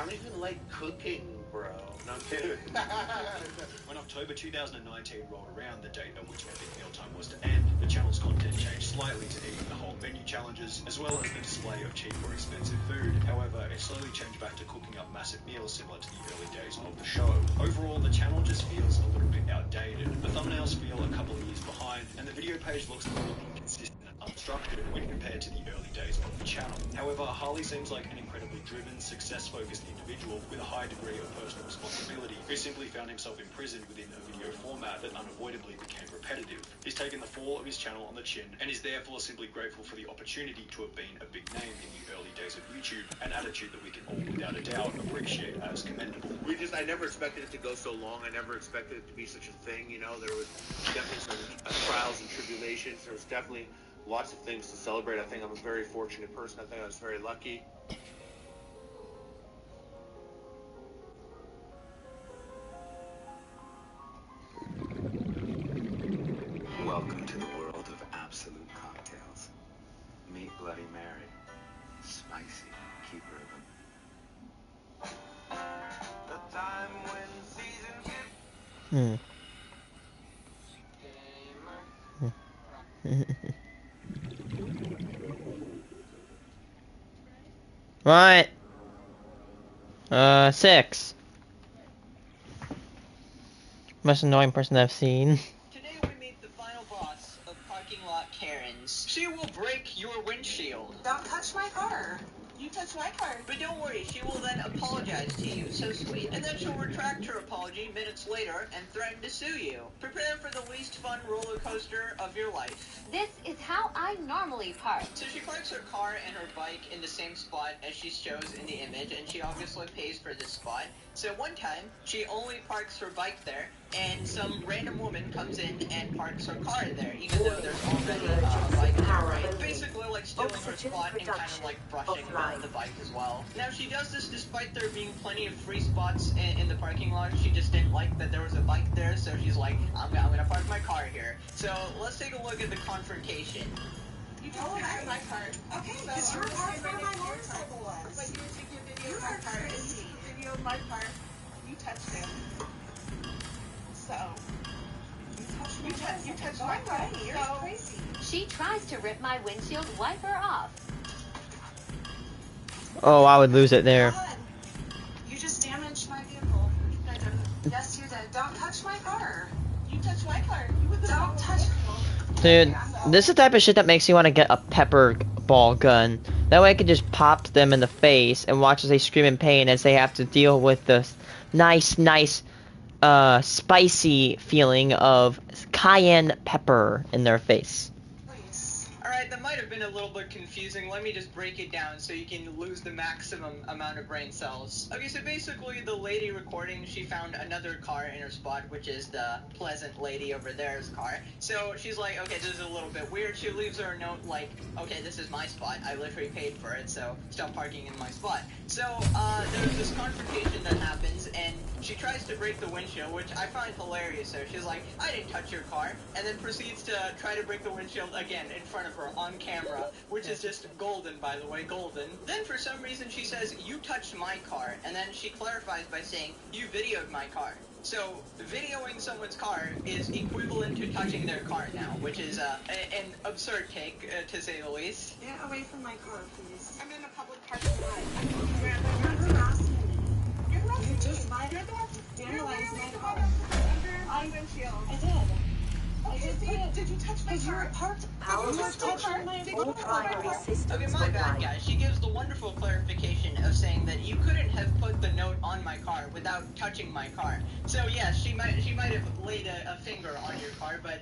don't even like cooking, bro. No, I'm kidding. When October 2019 rolled around, the date at which Epic Mealtime was to end, the channel's content changed slightly to eating the whole menu challenges, as well as the display of cheap or expensive food. However, it slowly changed back to cooking up massive meals similar to the early days of the show. Overall, the channel just feels a little bit outdated. The thumbnails feel a couple of years behind, and the video page looks a little inconsistent and constructed when compared to the early days of the channel. However, Harley seems like an incredibly driven, success-focused individual with a high degree of personal responsibility who simply found himself imprisoned within a video format that unavoidably became repetitive. He's taken the fall of his channel on the chin and is therefore simply grateful for the opportunity to have been a big name in the early days of YouTube, an attitude that we can all without a doubt appreciate as commendable. I never expected it to go so long. I never expected it to be such a thing. You know, there was definitely some trials and tribulations. There was definitely lots of things to celebrate. I think I'm a very fortunate person. I think I was very lucky. Welcome to the world of absolute cocktails. Meet Bloody Mary. Spicy. Keep rhythm. The time when season Right. 6. Most annoying person I've seen. Today we meet the final boss of Parking Lot Karens. She will break your windshield. Don't touch my car. You touched my car. But don't worry, she will then apologize to you, so sweet. And then she'll retract her apology minutes later and threaten to sue you. Prepare for the least fun roller coaster of your life. This is how I normally park. So she parks her car and her bike in the same spot as she shows in the image, and she obviously pays for this spot. So one time, she only parks her bike there, and some random woman comes in and parks her car there, even though there's already a bike there, right? Basically like stealing her spot and kind of like brushing the bike as well. Now she does this despite there being plenty of free spots in the parking lot. She just didn't like that there was a bike there, so she's like, I'm gonna park my car here. So let's take a look at the confrontation. You don't have my car. Okay, because you were parked where my motorcycle was. But you took your video of my car. You took a video of my car. You touched it. So. You touched my car. You're crazy. She tries to rip my windshield wiper off. Oh, I would lose it there. You just damaged my vehicle. Yes, you did. Don't touch my car. You touched my car. Don't touch. Dude, this is the type of shit that makes you want to get a pepper ball gun. That way I can just pop them in the face and watch as they scream in pain as they have to deal with the nice, spicy feeling of cayenne pepper in their face. Alright, that might have been a little bit confusing. Let me just break it down so you can lose the maximum amount of brain cells. Okay, so basically the lady recording, she found another car in her spot, which is the pleasant lady over there's car. So she's like, okay, this is a little bit weird. She leaves her a note like, okay, this is my spot. I literally paid for it, so stop parking in my spot. So there's this confrontation that happens, and she tries to break the windshield, which I find hilarious. So she's like, I didn't touch your car, and then proceeds to try to break the windshield again in front of her on camera, which is just golden, by the way, golden. Then for some reason she says, you touched my car, and then she clarifies by saying, you videoed my car. So videoing someone's car is equivalent to touching their car now, which is an absurd take, to say the least. Get away from my car, please. I'm in a public parking lot. You're harassing me. You're harassing me. You just lied. You're the one Vandalized my car. under my windshield. I did. Okay, so did you touch my car? You were parked out of touching my Okay, my bad, guys. She gives the wonderful clarification of saying that you couldn't have put the note on my car without touching my car. So yes, she might have laid a finger on your car, but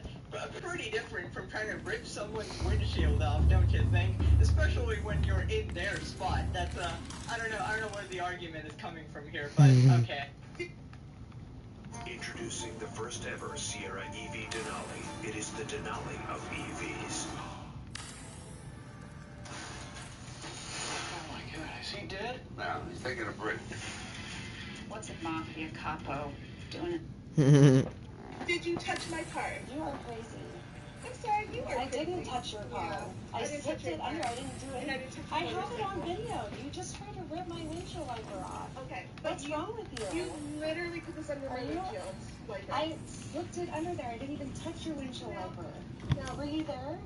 pretty different from trying to rip someone's windshield off, don't you think? Especially when you're in their spot. That's I don't know where the argument is coming from here, but okay. Introducing the first ever Sierra EV Denali. It is the Denali of EVs. Oh my god, is he dead? No, he's taking a break. What's a mafia capo doing? Did you touch my car? You are crazy. I'm sorry, you are I crazy. didn't touch your car. Yeah. I didn't slipped touch your it under. car. I didn't do And I it. didn't touch I your have it on motorcycle. video. You just tried to rip my windshield wiper off. Okay. What's wrong with you? You literally put this under my windshield. Like I slipped it under there. I didn't even touch your windshield wiper. Were you there?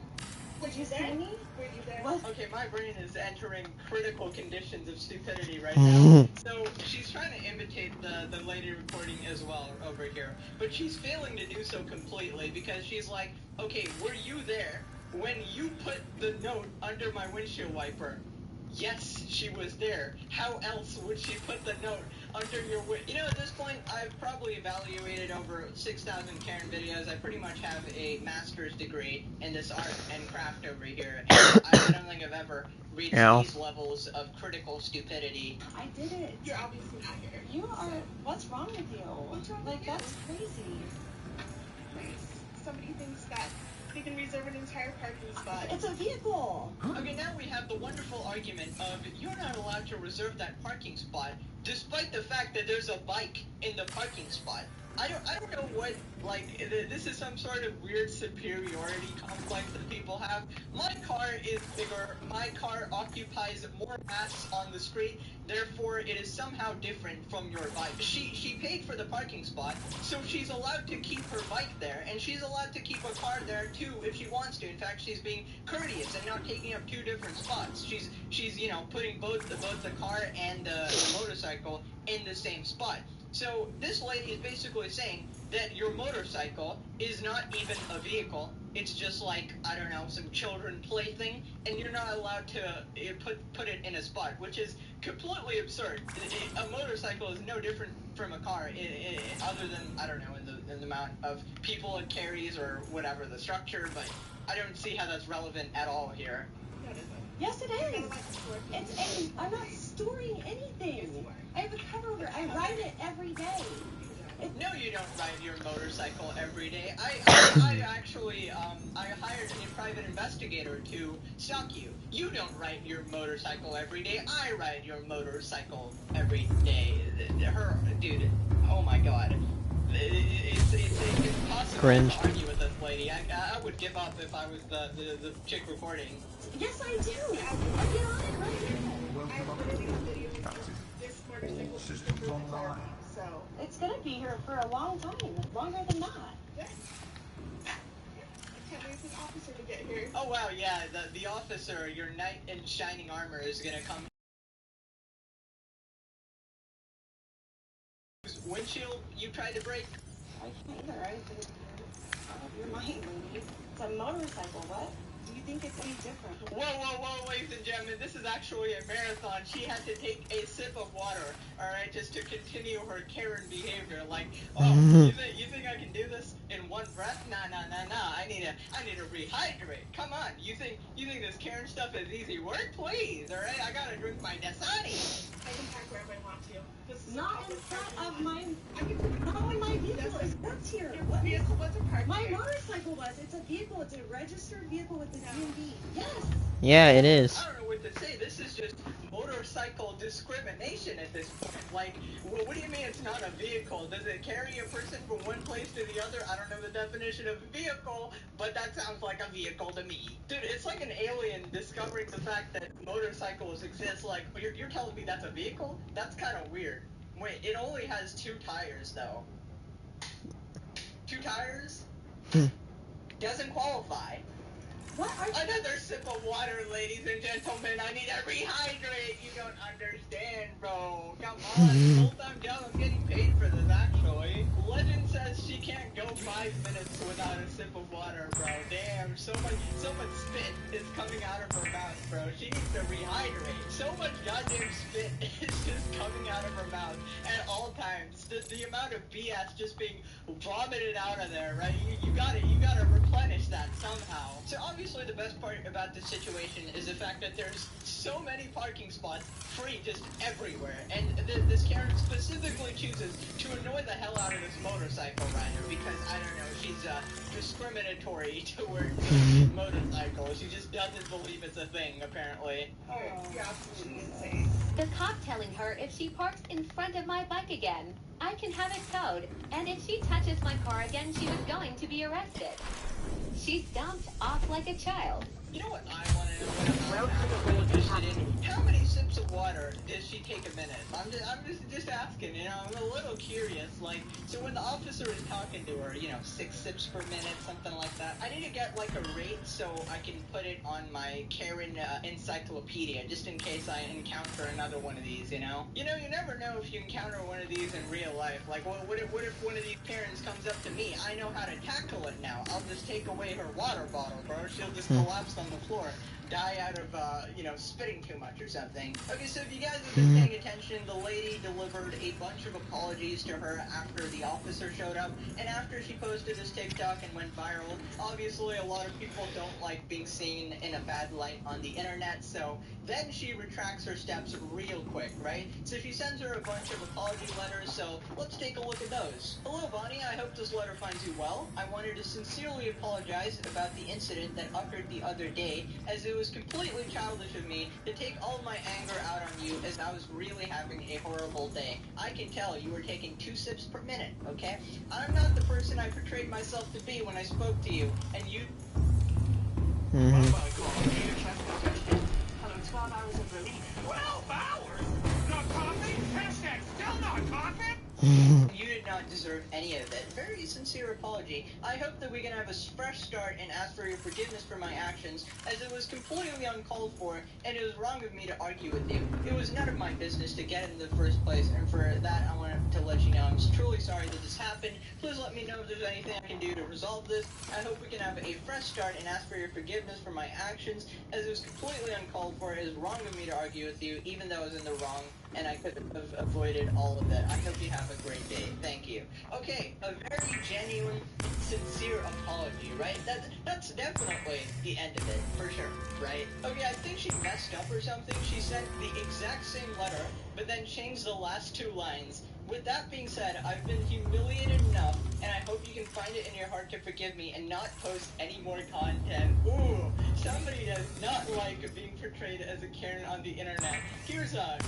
Did you see me? Were you there? What? Okay, my brain is entering critical conditions of stupidity right now. So she's trying to imitate the lady recording as well over here, but she's failing to do so completely because she's like, okay, were you there? when you put the note under my windshield wiper, yes, she was there. How else would she put the note under your You know, at this point, I've probably evaluated over 6,000 Karen videos. I pretty much have a master's degree in this art and craft over here, and I don't think I've ever reached these levels of critical stupidity. I did it. You're obviously not here. You are. What's wrong with you? What's wrong with you? That's crazy. Somebody thinks that they can reserve an entire parking spot. It's a vehicle. Okay, now we have the wonderful argument of you're not allowed to reserve that parking spot, despite the fact that there's a bike in the parking spot. I don't know what, like, this is some sort of weird superiority complex that people have. My car is bigger, my car occupies more mass on the street, therefore it is somehow different from your bike. She paid for the parking spot, so she's allowed to keep her bike there, and she's allowed to keep a car there too if she wants to. In fact, she's being courteous and not taking up two different spots. She's you know, putting both the car and the motorcycle in the same spot. So this lady is basically saying that your motorcycle is not even a vehicle. It's just like, I don't know, some children plaything, and you're not allowed to put it in a spot, which is completely absurd. A motorcycle is no different from a car, other than, I don't know, in the amount of people it carries or whatever the structure, but I don't see how that's relevant at all here. Yes, it is. I'm not storing anything. I have a cover over it. I ride it every day. No, you don't ride your motorcycle every day. I actually, I hired a private investigator to stalk you. You don't ride your motorcycle every day. I ride your motorcycle every day. Dude, oh my god. It's impossible Cringe. to argue with this lady. I would give up if I was the chick recording. Yes, I do. I'll get on it right now. I literally have video of this motorcycle system online. So it's gonna be here for a long time, longer than that. Yeah. I can't wait for the officer to get here. Oh wow, yeah, the officer, your knight in shining armor, is gonna come. Windshield you tried to break? I can't either. I think you're my lady. It's a motorcycle. What? Do you think it's any different? Whoa, ladies and gentlemen, this is actually a marathon. She had to take a sip of water, alright, just to continue her Karen behavior. Like, oh, you think I can do this in one breath? Nah, I need to rehydrate. Come on, you think this Karen stuff is easy work? Please, alright, I gotta drink my Dasani. I can park wherever I want to. This is not in front of my... Not when my vehicle is parked here. Your vehicle wasn't parked here. My motorcycle was. It's a vehicle. It's a registered vehicle with the DMV. Yes. Yeah, it is. I don't know what to say. This is just motorcycle discrimination at this point. Like, what do you mean it's not a vehicle? Does it carry a person from one place to the other? I don't know the definition of vehicle, but that sounds like a vehicle to me. Dude, it's like an alien discovering the fact that motorcycles exist. Like, you're telling me that's a vehicle? That's kind of weird. Wait, it only has 2 tires, though. 2 tires? Doesn't qualify. What? Another sip of water, ladies and gentlemen. I need to rehydrate. You don't understand, bro. Come on, full-time job. I'm getting paid for this, actually. Legend says she can't go 5 minutes without a sip of water, bro. Damn, so much spit is coming out of her mouth, bro. She needs to rehydrate. So much goddamn spit is just coming out of her mouth at all times. The amount of BS just being vomited out of there, right? You gotta replenish that somehow. So obviously the best part about this situation is the fact that there's so many parking spots free just everywhere, and this Karen specifically chooses to annoy the hell out of this motorcycle rider because, I don't know, she's discriminatory towards motorcycles. She just doesn't believe it's a thing, apparently. Oh, you're absolutely insane. The cop telling her if she parks in front of my bike again, I can have it towed, and if she touches my car again, she was going to be arrested. She stomped off like a child. You know what I want to know? What I'm interested in? How many sips of water does she take a minute? I'm just asking. You know, I'm a little curious. Like, so when the officer is talking to her, you know, 6 sips per minute, something like that. I need to get like a rate so I can put it on my Karen encyclopedia, just in case I encounter another one of these. You know, you never know if you encounter one of these in real life. Like, what if one of these Karens comes up to me? I know how to tackle it now. I'll just take away her water bottle, bro. She'll just collapse on the floor, die out of, spitting too much or something. Okay, so if you guys have been paying attention, the lady delivered a bunch of apologies to her after the officer showed up, and after she posted this TikTok and went viral. Obviously, a lot of people don't like being seen in a bad light on the internet, so then she retracts her steps real quick, right? So she sends her a bunch of apology letters, so let's take a look at those. Hello, Bonnie, I hope this letter finds you well. I wanted to sincerely apologize about the incident that occurred the other day, as it was completely childish of me to take all of my anger out on you, as I was really having a horrible day. I can tell you were taking 2 sips per minute, okay? I'm not the person I portrayed myself to be when I spoke to you, and you... Hello, 12 hours of relief. 12 hours? Not coffee? Hashtag still not coffee? You did not deserve any of it. Very sincere apology. I hope that we can have a fresh start and ask for your forgiveness for my actions, as it was completely uncalled for, and it was wrong of me to argue with you. It was none of my business to get in the first place, and for that I wanted to let you know I'm truly sorry that this happened. Please let me know if there's anything I can do to resolve this. I hope we can have a fresh start and ask for your forgiveness for my actions, as it was completely uncalled for. It is wrong of me to argue with you, even though I was in the wrong, and I could have avoided all of it. I hope you have a great day. Thank you. Okay, a very genuine, sincere apology, right? That's definitely the end of it, for sure, right? Okay, I think she messed up or something. She sent the exact same letter, but then changed the last 2 lines. With that being said, I've been humiliated enough, and I hope you can find it in your heart to forgive me and not post any more content. Ooh, somebody does not like being portrayed as a Karen on the internet. Here's a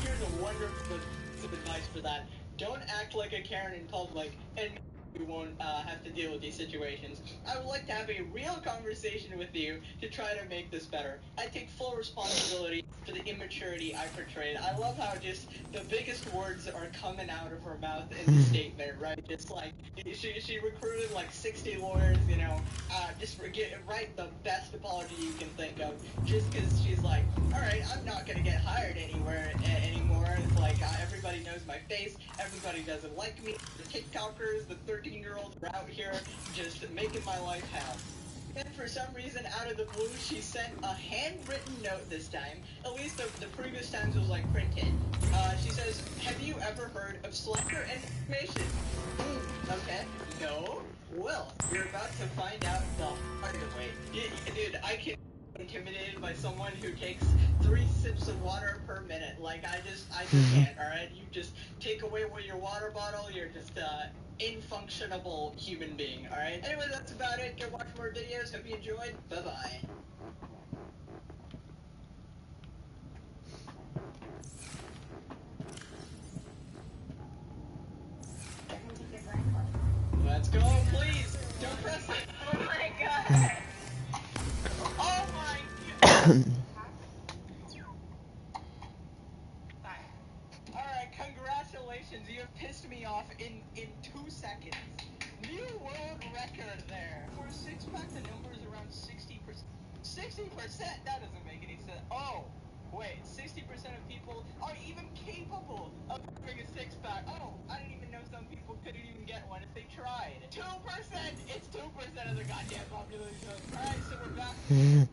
wonderful piece of advice for that. Don't act like a Karen in public, and you won't have to deal with these situations. I would like to have a real conversation with you to try to make this better. I take full responsibility for the immaturity I portrayed. I love how just the biggest words are coming out of her mouth in the statement, right? Just like, she recruited like 60 lawyers, you know, just write the best apology you can think of, just because she's like, alright, I'm not gonna get hired anywhere anymore. It's like, everybody knows my face, everybody doesn't like me, the TikTokers, the 13-year-olds are out here just making my life hell. And for some reason, out of the blue, she sent a handwritten note this time. At least the previous times it was like printed. She says, have you ever heard of slander and information? Okay. No? Well, you're about to find out the hard way. Dude, I can't be intimidated by someone who takes 3 sips of water per minute. Like, I just can't, alright? You just take away your water bottle, you're just, infunctionable human being, alright? Anyway, that's about it. Go watch more videos. Hope you enjoyed. Bye-bye. Let's go, please! Don't press it! Oh my god! Oh my god! Alright, congratulations, you have pissed me off in 2 seconds. New world record there. For a 6-pack, the number is around 60%. 60%? That doesn't make any sense. Oh, wait, 60% of people are even capable of having a 6-pack. Oh, I didn't even know some people couldn't even get one if they tried. 2%! It's 2% of the goddamn population. Alright, so we're back.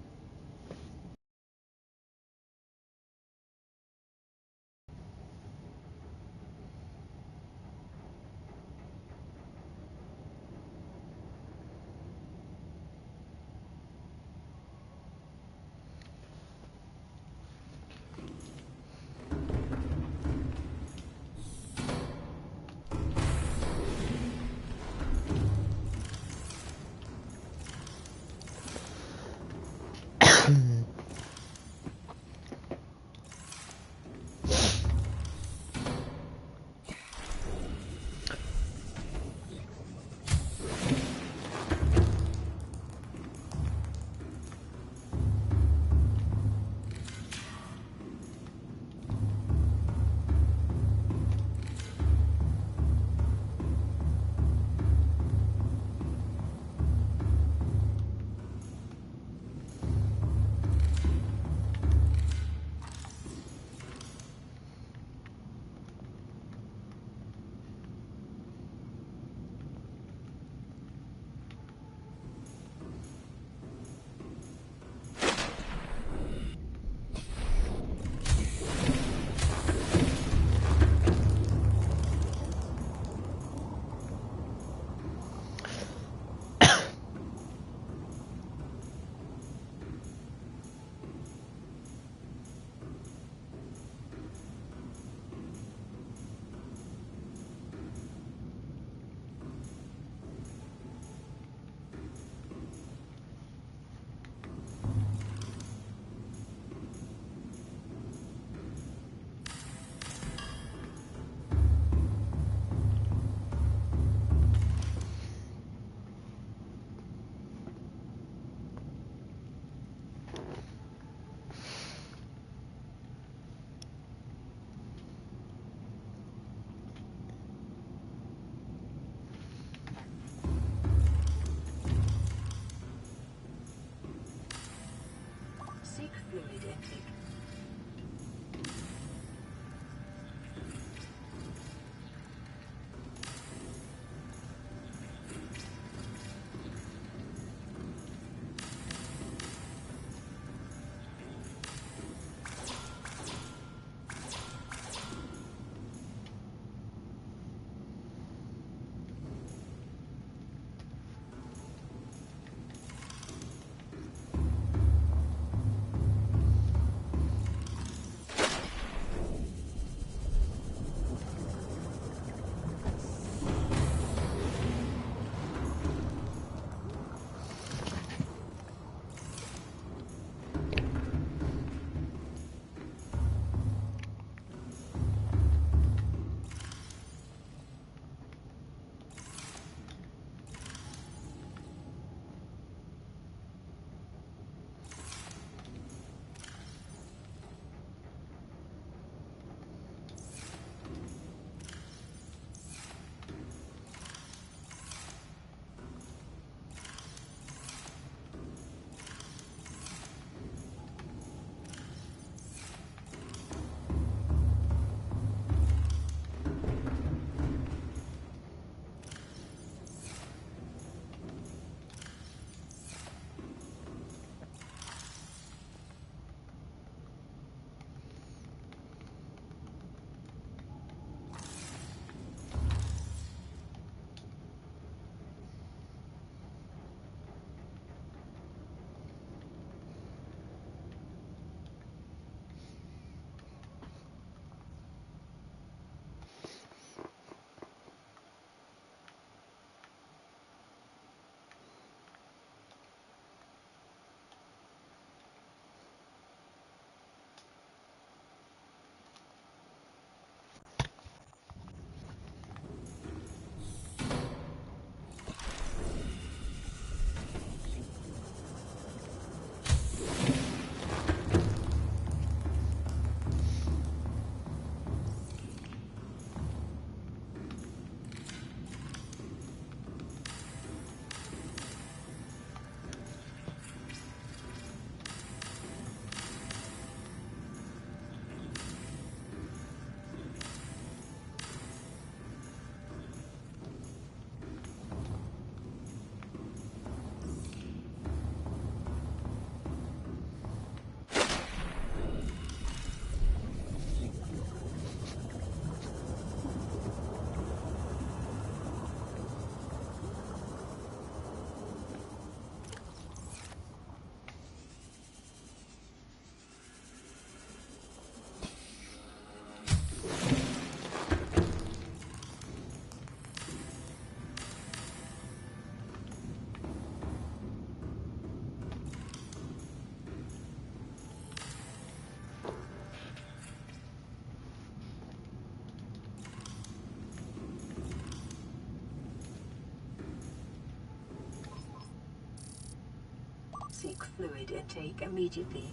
Seek fluid intake immediately.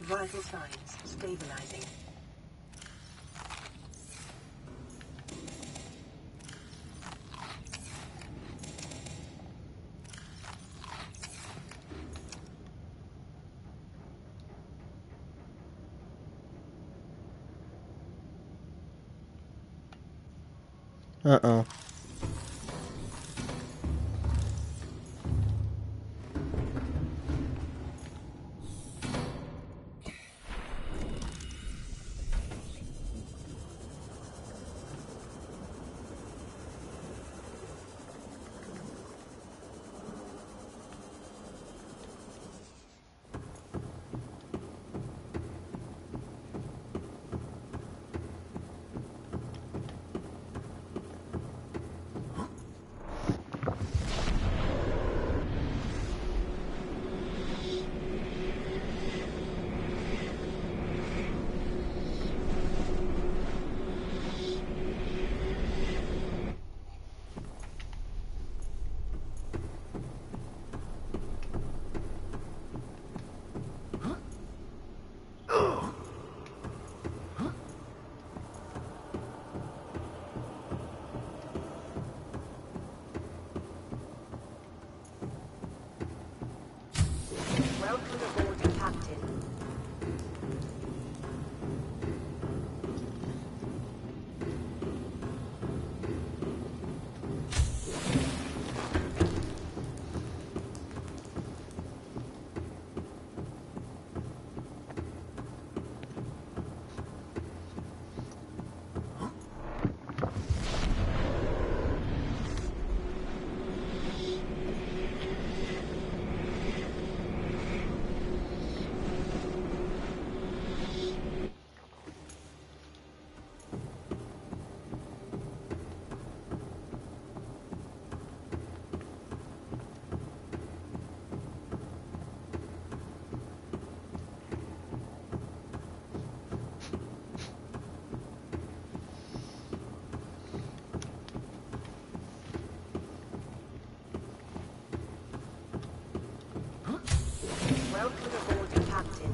Vital signs stabilizing. Uh-oh. Welcome aboard, Captain. Welcome aboard, Captain.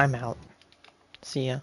I'm out. See ya.